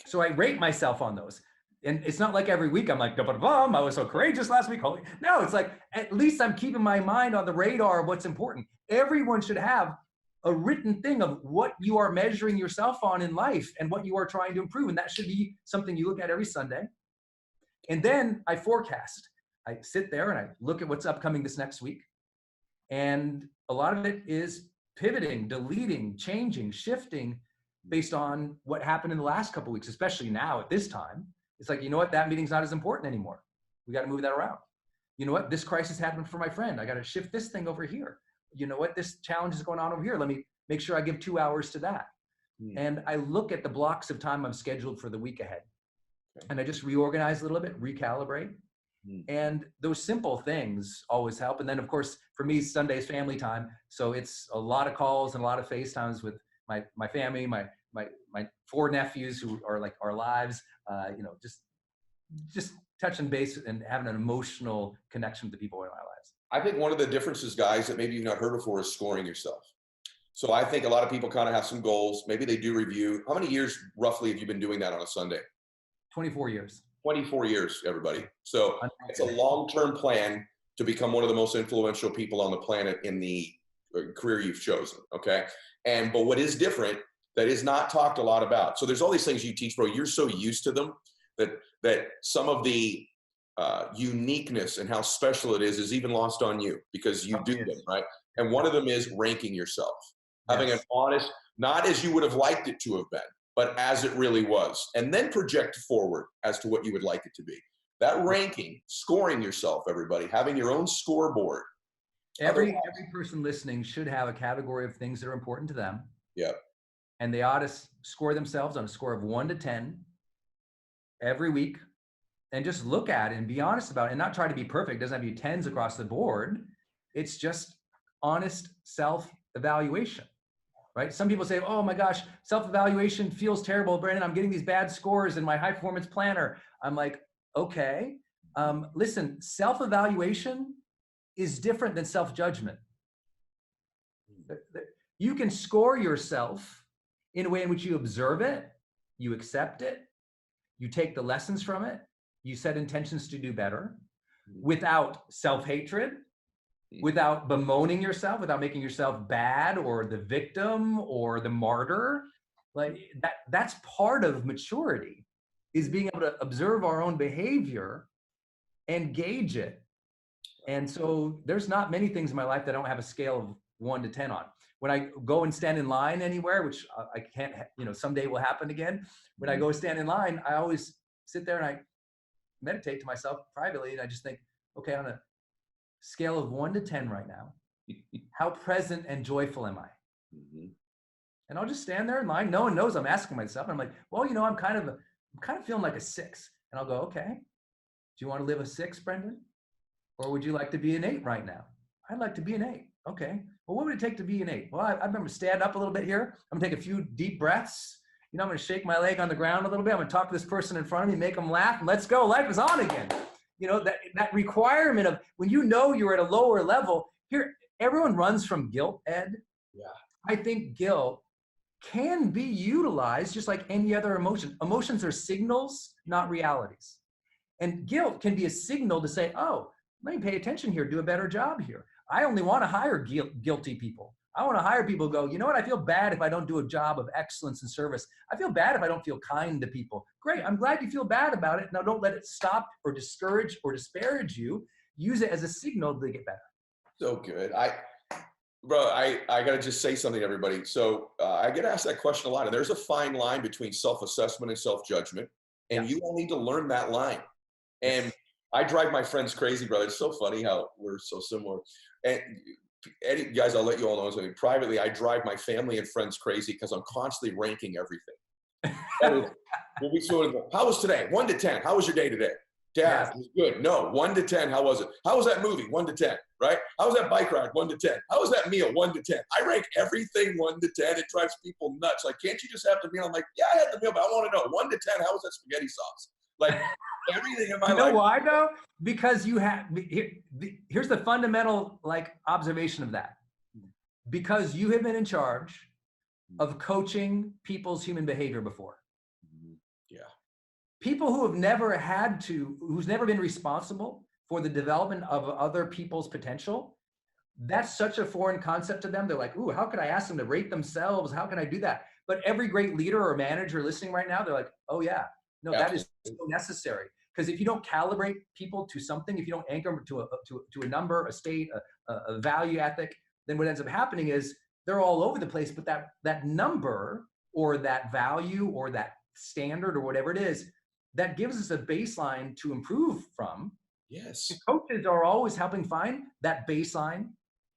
So I rate myself on those. And it's not like every week I'm like, I was so courageous last week. Holy. No, it's like, at least I'm keeping my mind on the radar of what's important. Everyone should have a written thing of what you are measuring yourself on in life and what you are trying to improve. And that should be something you look at every Sunday. And then I forecast. I sit there and I look at what's upcoming this next week. And a lot of it is pivoting, deleting, changing, shifting based on what happened in the last couple of weeks, especially now at this time. It's like, you know what, that meeting's not as important anymore. We got to move that around. You know what, this crisis happened for my friend. I got to shift this thing over here. You know what, this challenge is going on over here. Let me make sure I give 2 hours to that. And I look at the blocks of time I've scheduled for the week ahead. And I just reorganize a little bit, recalibrate. And those simple things always help. And then of course, for me, Sunday's family time. So it's a lot of calls and a lot of FaceTimes with my family, my 4 nephews who are like our lives, just touching base and having an emotional connection with the people in our lives. I think one of the differences, guys, that maybe you've not heard before is scoring yourself. So I think a lot of people kind of have some goals. Maybe they do review. How many years roughly have you been doing that on a Sunday? 24 years. 24 years, everybody. So it's a long-term plan to become one of the most influential people on the planet in the career you've chosen, okay? But what is different that is not talked a lot about. So there's all these things you teach, bro. You're so used to them that some of the uniqueness and how special it is even lost on you because you do them, right? And one of them is ranking yourself, having an honest, not as you would have liked it to have been, but as it really was, and then project forward as to what you would like it to be. That ranking, scoring yourself, everybody, having your own scoreboard. Every person listening should have a category of things that are important to them. Yep. And they ought to score themselves on a score of 1 to 10 every week, and just look at it and be honest about it, and not try to be perfect. It doesn't have to be 10s across the board. It's just honest self-evaluation. Right? Some people say, oh my gosh, self-evaluation feels terrible, Brandon. I'm getting these bad scores in my high performance planner. I'm like, okay, listen, self-evaluation is different than self-judgment. You can score yourself in a way in which you observe it, you accept it, you take the lessons from it, you set intentions to do better without self-hatred, without bemoaning yourself, without making yourself bad or the victim or the martyr. Like that's part of maturity, is being able to observe our own behavior and gauge it. And so there's not many things in my life that I don't have a scale of 1 to 10 on. When I go and stand in line anywhere, which I can't, someday will happen again. When I go stand in line, I always sit there and I meditate to myself privately. And I just think, okay, on a scale of 1 to 10 right now, how present and joyful am I? And I'll just stand there in line. No one knows I'm asking myself. And I'm like, well, I'm kind of feeling like a 6. And I'll go, okay, do you want to live a 6, Brendan? Or would you like to be an 8 right now? I'd like to be an 8. Okay. Well, what would it take to be an 8? Well, I remember stand up a little bit here. I'm gonna take a few deep breaths. I'm gonna shake my leg on the ground a little bit. I'm gonna talk to this person in front of me, make them laugh, and let's go. Life is on again. That requirement of when you're at a lower level. Here, everyone runs from guilt, Ed. Yeah. I think guilt can be utilized just like any other emotion. Emotions are signals, not realities. And guilt can be a signal to say, oh, let me pay attention here, do a better job here. I only want to hire guilty people. I want to hire people who go, you know what? I feel bad if I don't do a job of excellence and service. I feel bad if I don't feel kind to people. Great. I'm glad you feel bad about it. Now don't let it stop or discourage or disparage you. Use it as a signal to get better. So good. I got to just say something to everybody. So I get asked that question a lot. And there's a fine line between self-assessment and self-judgment. And you all need to learn that line. And I drive my friends crazy, brother. It's so funny how we're so similar. And guys, I'll let you all know something. Privately, I drive my family and friends crazy because I'm constantly ranking everything. How was today? 1 to 10. How was your day today? Dad, it was good. No, 1 to 10. How was it? How was that movie? 1 to 10, right? How was that bike ride? 1 to 10. How was that meal? 1 to 10. I rank everything 1 to 10. It drives people nuts. Like, can't you just have the meal? I'm like, yeah, I had the meal, but I want to know 1 to 10. How was that spaghetti sauce? Like everything in my life. You know why though? Because you have, here's the fundamental observation of that. Because you have been in charge of coaching people's human behavior before. Yeah. People who have never who's never been responsible for the development of other people's potential, that's such a foreign concept to them. They're like, ooh, how could I ask them to rate themselves? How can I do that? But every great leader or manager listening right now, they're like, oh yeah, no, that is so necessary. Because if you don't calibrate people to something, if you don't anchor them to a number, a state, a value ethic, then what ends up happening is they're all over the place. But that number or that value or that standard or whatever it is, that gives us a baseline to improve from. Yes. And coaches are always helping find that baseline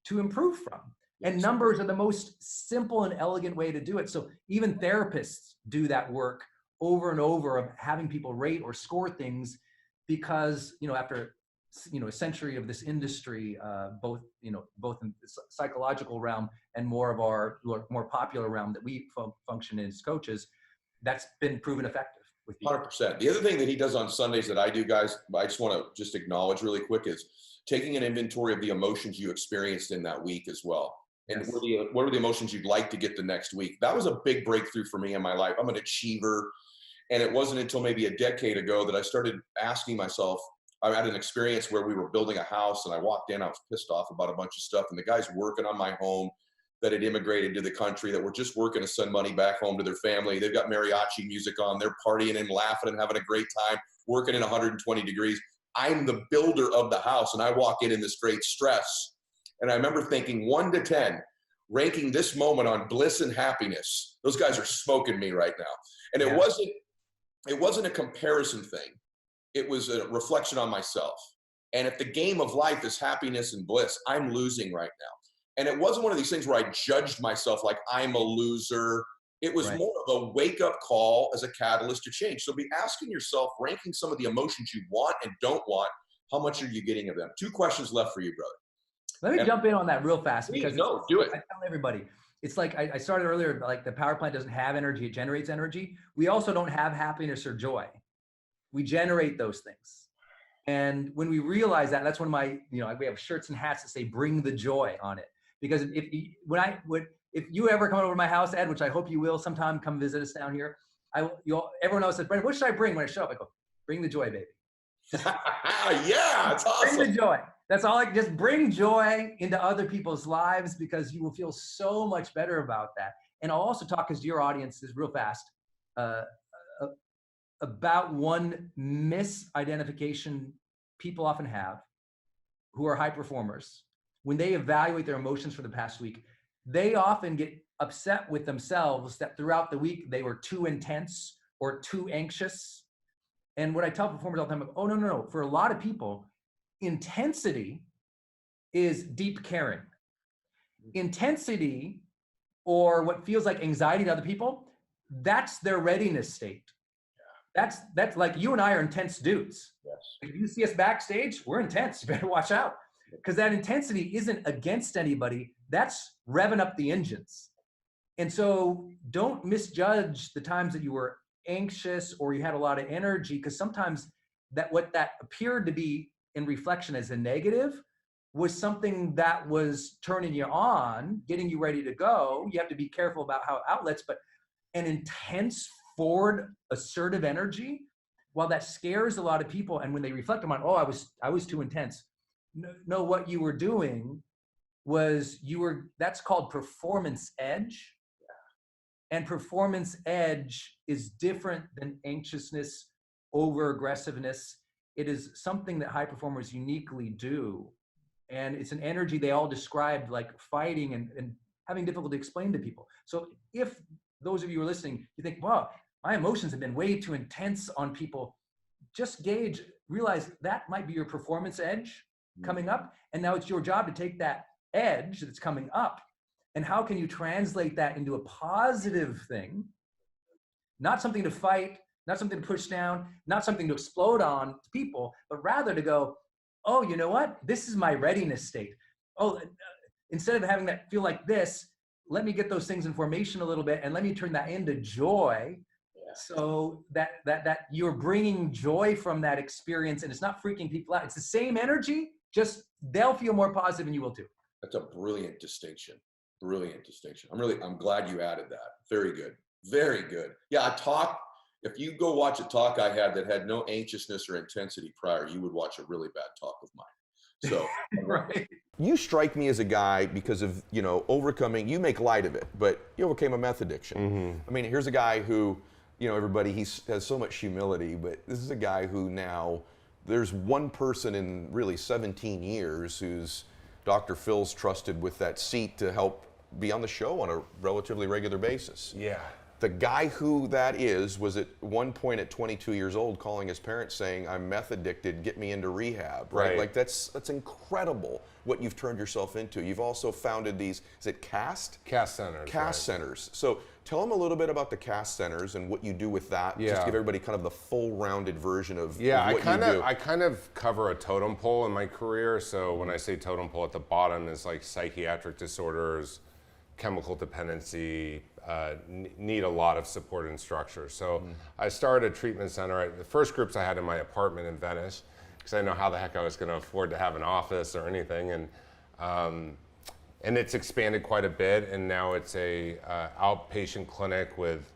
to improve from. And numbers are the most simple and elegant way to do it. So even therapists do that work over and over of having people rate or score things because, after, a century of this industry, both in the psychological realm and more of our more popular realm that we function as coaches, that's been proven effective. 100%. The other thing that he does on Sundays that I do, guys, I just want to just acknowledge really quick is taking an inventory of the emotions you experienced in that week as well. And what are the emotions you'd like to get the next week? That was a big breakthrough for me in my life. I'm an achiever. And it wasn't until maybe a decade ago that I started asking myself, I had an experience where we were building a house and I walked in, I was pissed off about a bunch of stuff. And the guys working on my home that had immigrated to the country that were just working to send money back home to their family. They've got mariachi music on, they're partying and laughing and having a great time, working in 120 degrees. I'm the builder of the house and I walk in this great stress. And I remember thinking 1 to 10, ranking this moment on bliss and happiness. Those guys are smoking me right now. And it wasn't a comparison thing. It was a reflection on myself. And if the game of life is happiness and bliss, I'm losing right now. And it wasn't one of these things where I judged myself like I'm a loser. It was more of a wake-up call as a catalyst to change. So be asking yourself, ranking some of the emotions you want and don't want, how much are you getting of them? 2 questions left for you, brother. Let me jump in on that real fast because do it. I tell everybody, it's like I started earlier, like the power plant doesn't have energy, it generates energy. We also don't have happiness or joy. We generate those things. And when we realize that, that's one of my, we have shirts and hats that say bring the joy on it. Because if you ever come over to my house, Ed, which I hope you will sometime, come visit us down here, everyone else says, Brendan, what should I bring when I show up? I go, bring the joy, baby. Yeah, it's awesome. Bring the joy. That's all. Just bring joy into other people's lives because you will feel so much better about that. And I'll also talk, because your audience is real fast, about one misidentification people often have who are high performers. When they evaluate their emotions for the past week, they often get upset with themselves that throughout the week they were too intense or too anxious. And what I tell performers all the time, oh, no. For a lot of people, intensity is deep caring. Intensity, or what feels like anxiety to other people, that's their readiness state. That's like you and I are intense dudes. Yes. If you see us backstage, we're intense. You better watch out. Because that intensity isn't against anybody. That's revving up the engines. And so don't misjudge the times that you were anxious or you had a lot of energy, because sometimes what that appeared to be in reflection as a negative was something that was turning you on, getting you ready to go. You have to be careful about how outlets, but an intense, forward, assertive energy, while that scares a lot of people, and when they reflect on, oh, I was too intense. No, what you were doing was that's called performance edge. And performance edge is different than anxiousness, over aggressiveness. It is something that high performers uniquely do. And it's an energy they all described like fighting and having difficulty to explain to people. So if those of you who are listening, you think, wow, my emotions have been way too intense on people, just realize that might be your performance edge coming up. And now it's your job to take that edge that's coming up, and how can you translate that into a positive thing? Not something to fight, not something to push down, not something to explode on people, but rather to go, oh, you know what? This is my readiness state. Oh, instead of having that feel like this, let me get those things in formation a little bit and let me turn that into joy. So that you're bringing joy from that experience, and it's not freaking people out. It's the same energy, just they'll feel more positive and you will too. That's a brilliant distinction. Brilliant distinction. I'm glad you added that. Very good. Very good. Yeah, if you go watch a talk I had that had no anxiousness or intensity prior, you would watch a really bad talk of mine. So right. You strike me as a guy because of, overcoming, you make light of it, but you overcame a meth addiction. Mm-hmm. I mean, here's a guy who, everybody, he has so much humility, but this is a guy who now, there's one person in really 17 years who's Dr. Phil's trusted with that seat to help be on the show on a relatively regular basis. Yeah. The guy who that is was at one point at 22 years old calling his parents saying, I'm meth addicted, get me into rehab, right? Like that's incredible what you've turned yourself into. You've also founded these, is it CAST? CAST centers. CAST centers. So tell them a little bit about the CAST centers and what you do with that. Yeah. Just give everybody kind of the full rounded version of, yeah, of what you do. I kind of cover a totem pole in my career. So when I say totem pole, at the bottom is like psychiatric disorders, chemical dependency, need a lot of support and structure. So I started a treatment center. The first groups I had in my apartment in Venice, because I didn't know how the heck I was going to afford to have an office or anything. And it's expanded quite a bit. And now it's a outpatient clinic with,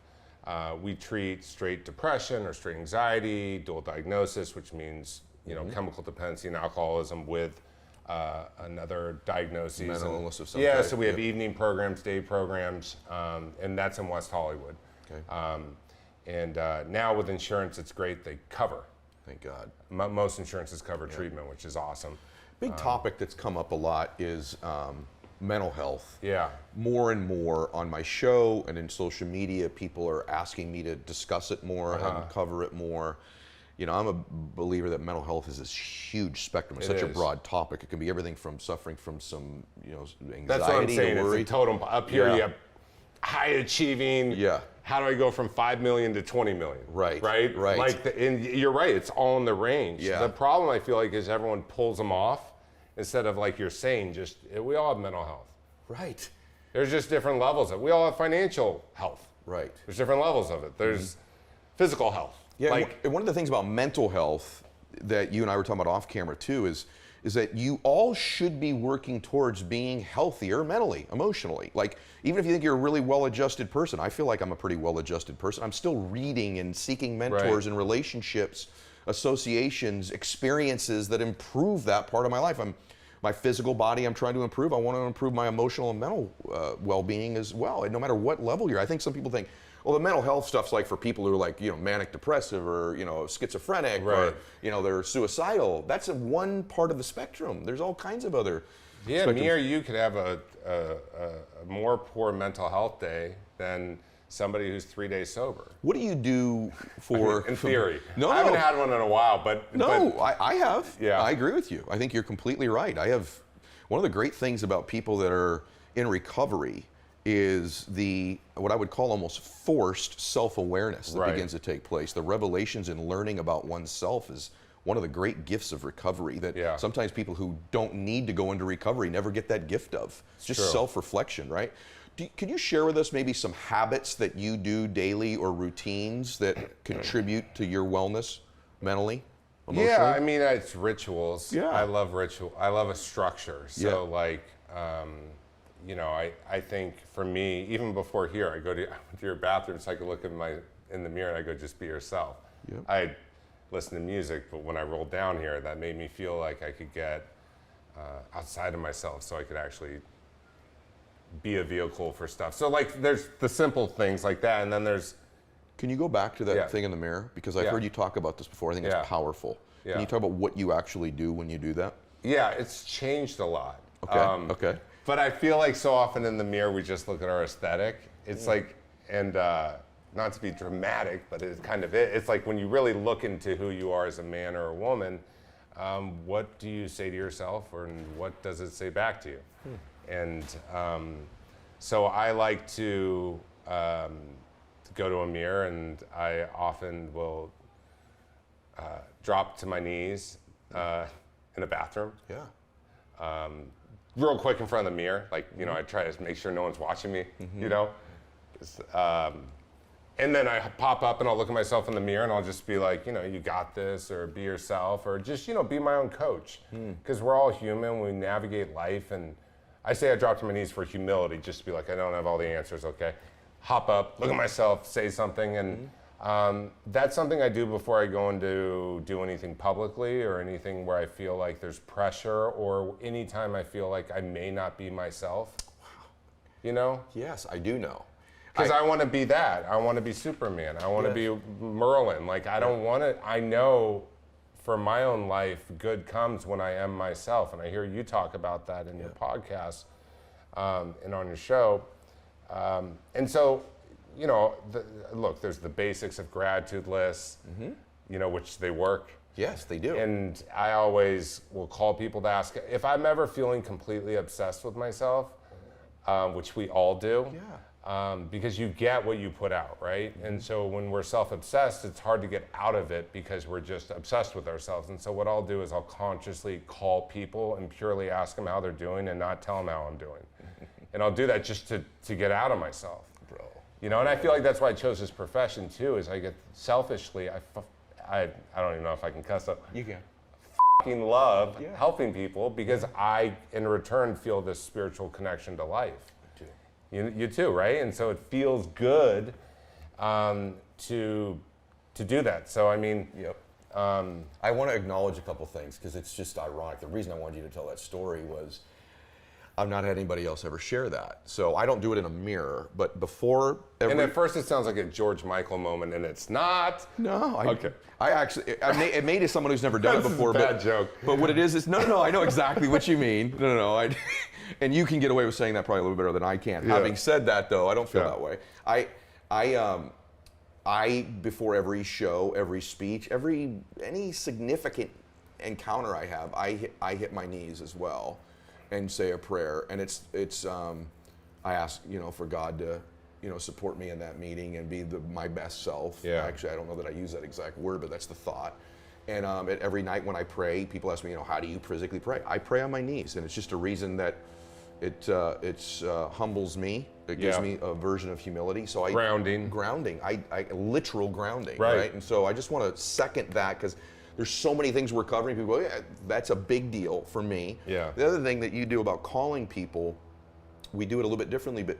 we treat straight depression or straight anxiety, dual diagnosis, which means, chemical dependency and alcoholism with another diagnosis. Mental illness of some yeah, type. so we have evening programs, day programs, and that's in West Hollywood. Okay. And now with insurance, it's great. They cover. Thank God. Most insurances cover treatment, which is awesome. Big topic that's come up a lot is mental health. Yeah. More and more on my show and in social media, people are asking me to discuss it more, have them cover it more. I'm a believer that mental health is this huge spectrum. It's such a broad topic. It can be everything from suffering from some, anxiety That's what I'm saying. to worry. It's a totem. Up here, you have high achieving. Yeah. How do I go from 5 million to 20 million? Right. Right. And you're right. It's all in the range. Yeah. The problem I feel like is everyone pulls them off instead of like you're saying. We all have mental health. Right. There's just different levels of it. We all have financial health. Right. There's different levels of it. There's physical health. Yeah, and one of the things about mental health that you and I were talking about off camera too is that you all should be working towards being healthier mentally, emotionally. Like, even if you think you're a really well-adjusted person, I feel like I'm a pretty well-adjusted person. I'm still reading and seeking mentors and relationships, associations, experiences that improve that part of my life. My physical body I'm trying to improve. I want to improve my emotional and mental well-being as well. And no matter what level you're, I think some people think, well, the mental health stuff's like for people who are like, manic depressive or, schizophrenic or, they're suicidal. That's one part of the spectrum. There's all kinds of other spectrums. Me or you could have a more poor mental health day than somebody who's 3 days sober. What do you do for... in theory. No, I haven't had one in a while, but... I have. Yeah. I agree with you. I think you're completely right. One of the great things about people that are in recovery is what I would call almost forced self-awareness that begins to take place. The revelations in learning about oneself is one of the great gifts of recovery that sometimes people who don't need to go into recovery never get that gift of. It's just self-reflection, right? Could you share with us maybe some habits that you do daily or routines that contribute to your wellness mentally, emotionally? Yeah, I mean, it's rituals. Yeah. I love ritual. I love a structure. So I think for me, even before here, I went to your bathroom so I could look in the mirror and I go, just be yourself. Yep. I listen to music, but when I rolled down here, that made me feel like I could get outside of myself, so I could actually be a vehicle for stuff. So like there's the simple things like that, and then there's. Can you go back to that Yeah. thing in the mirror? Because I've heard you talk about this before. I think Yeah. it's powerful. Yeah. Can you talk about what you actually do when you do that? Yeah, it's changed a lot. Okay. Okay. But I feel like so often in the mirror we just look at our aesthetic. It's like, and not to be dramatic, but it's kind of it. It's like when you really look into who you are as a man or a woman, what do you say to yourself, or what does it say back to you? And so I like to go to a mirror, and I often will drop to my knees in a bathroom. Yeah. Real quick in front of the mirror, like, you know, I try to make sure no one's watching me, you know? And then I pop up and I'll look at myself in the mirror and I'll just be like, you know, you got this, or be yourself, or just, you know, be my own coach. Because we're all human, we navigate life. And I say I drop to my knees for humility, just to be like, I don't have all the answers, okay? Hop up, look at myself, say something. And that's something I do before I go into do anything publicly, or anything where I feel like there's pressure, or anytime I feel like I may not be myself. You know? Yes, I do know. Because I want to be that. I want to be Superman. I want to be Merlin. Like, I don't want to, I know for my own life, good comes when I am myself. And I hear you talk about that in your podcast and on your show. And so, you know, look, there's the basics of gratitude lists, you know, which they work. Yes, they do. And I always will call people to ask, if I'm ever feeling completely obsessed with myself, which we all do, because you get what you put out, right? And so when we're self-obsessed, it's hard to get out of it because we're just obsessed with ourselves. And so what I'll do is I'll consciously call people and purely ask them how they're doing, and not tell them how I'm doing. And I'll do that just to get out of myself. Bro. You know, and I feel like that's why I chose this profession too, is I get selfishly, I don't even know if I can cuss up. You can. Fucking love helping people, because I, in return, feel this spiritual connection to life. You too, right? And so it feels good to do that. So I mean, I want to acknowledge a couple things, because it's just ironic. The reason I wanted you to tell that story was I've not had anybody else ever share that. So I don't do it in a mirror, but before and at first it sounds like a George Michael moment, and it's not. No, Okay. I actually, it made it someone who's never done it before. This is a bad joke. But what it is no, I know exactly what you mean. No. And you can get away with saying that probably a little better than I can. Yeah. Having said that, though, I don't feel that way. I before every show, every speech, any significant encounter I have, I hit my knees as well, and say a prayer. And I ask, you know, for God to, you know, support me in that meeting and be my best self. Yeah. Actually, I don't know that I use that exact word, but that's the thought. And every night when I pray, people ask me, you know, how do you physically pray? I pray on my knees, and it's just a reason that it humbles me. It gives me a version of humility. So grounding, literal grounding, right? And so I just want to second that, because there's so many things we're covering. People go, yeah, that's a big deal for me. Yeah. The other thing that you do about calling people, we do it a little bit differently, but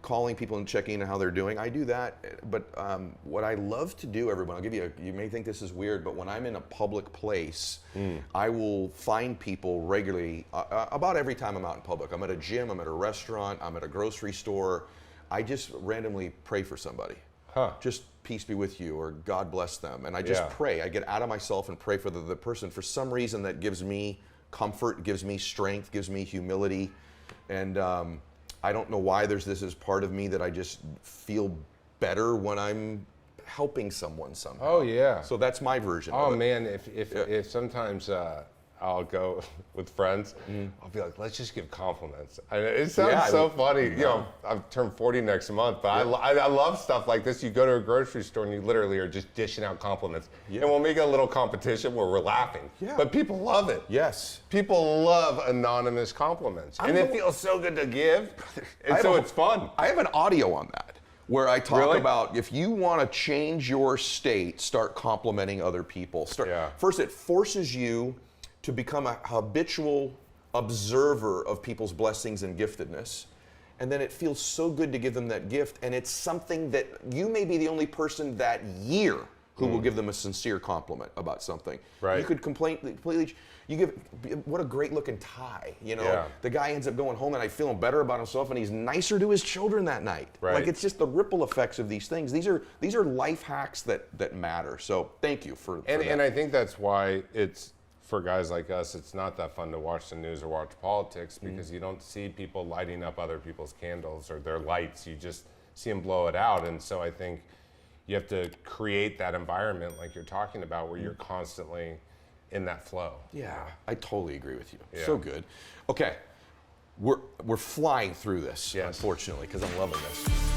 calling people and checking in how they're doing, I do that. But what I love to do, everyone, I'll give you you may think this is weird, but when I'm in a public place, I will find people regularly, about every time I'm out in public. I'm at a gym, I'm at a restaurant, I'm at a grocery store. I just randomly pray for somebody. Just peace be with you, or God bless them. And I just pray. I get out of myself and pray for the person. For some reason, that gives me comfort, gives me strength, gives me humility. And I don't know why there's this as part of me that I just feel better when I'm helping someone somehow. Oh yeah. So that's my version. Oh of it. man, if sometimes I'll go with friends, I'll be like, let's just give compliments. And it sounds so funny. You know, I've turned 40 next month, but I love stuff like this. You go to a grocery store and you literally are just dishing out compliments. And we'll make a little competition where we're laughing. But people love it. Yes. People love anonymous compliments. And it feels so good to give. And so it's fun. I have an audio on that, where I talk about, if you want to change your state, start complimenting other people. First, it forces you to become a habitual observer of people's blessings and giftedness. And then it feels so good to give them that gift. And it's something that you may be the only person that year who will give them a sincere compliment about something. Right. You could completely, what a great looking tie, you know? Yeah. The guy ends up going home that night feeling better about himself, and he's nicer to his children that night. Right. Like, it's just the ripple effects of these things. These are life hacks that matter. So thank you for that. And I think that's why it's, for guys like us, it's not that fun to watch the news or watch politics, because you don't see people lighting up other people's candles or their lights. You just see them blow it out. And so I think you have to create that environment like you're talking about, where you're constantly in that flow. Yeah, I totally agree with you. Yeah. So good. Okay, we're flying through this, Yes. unfortunately, because I'm loving this.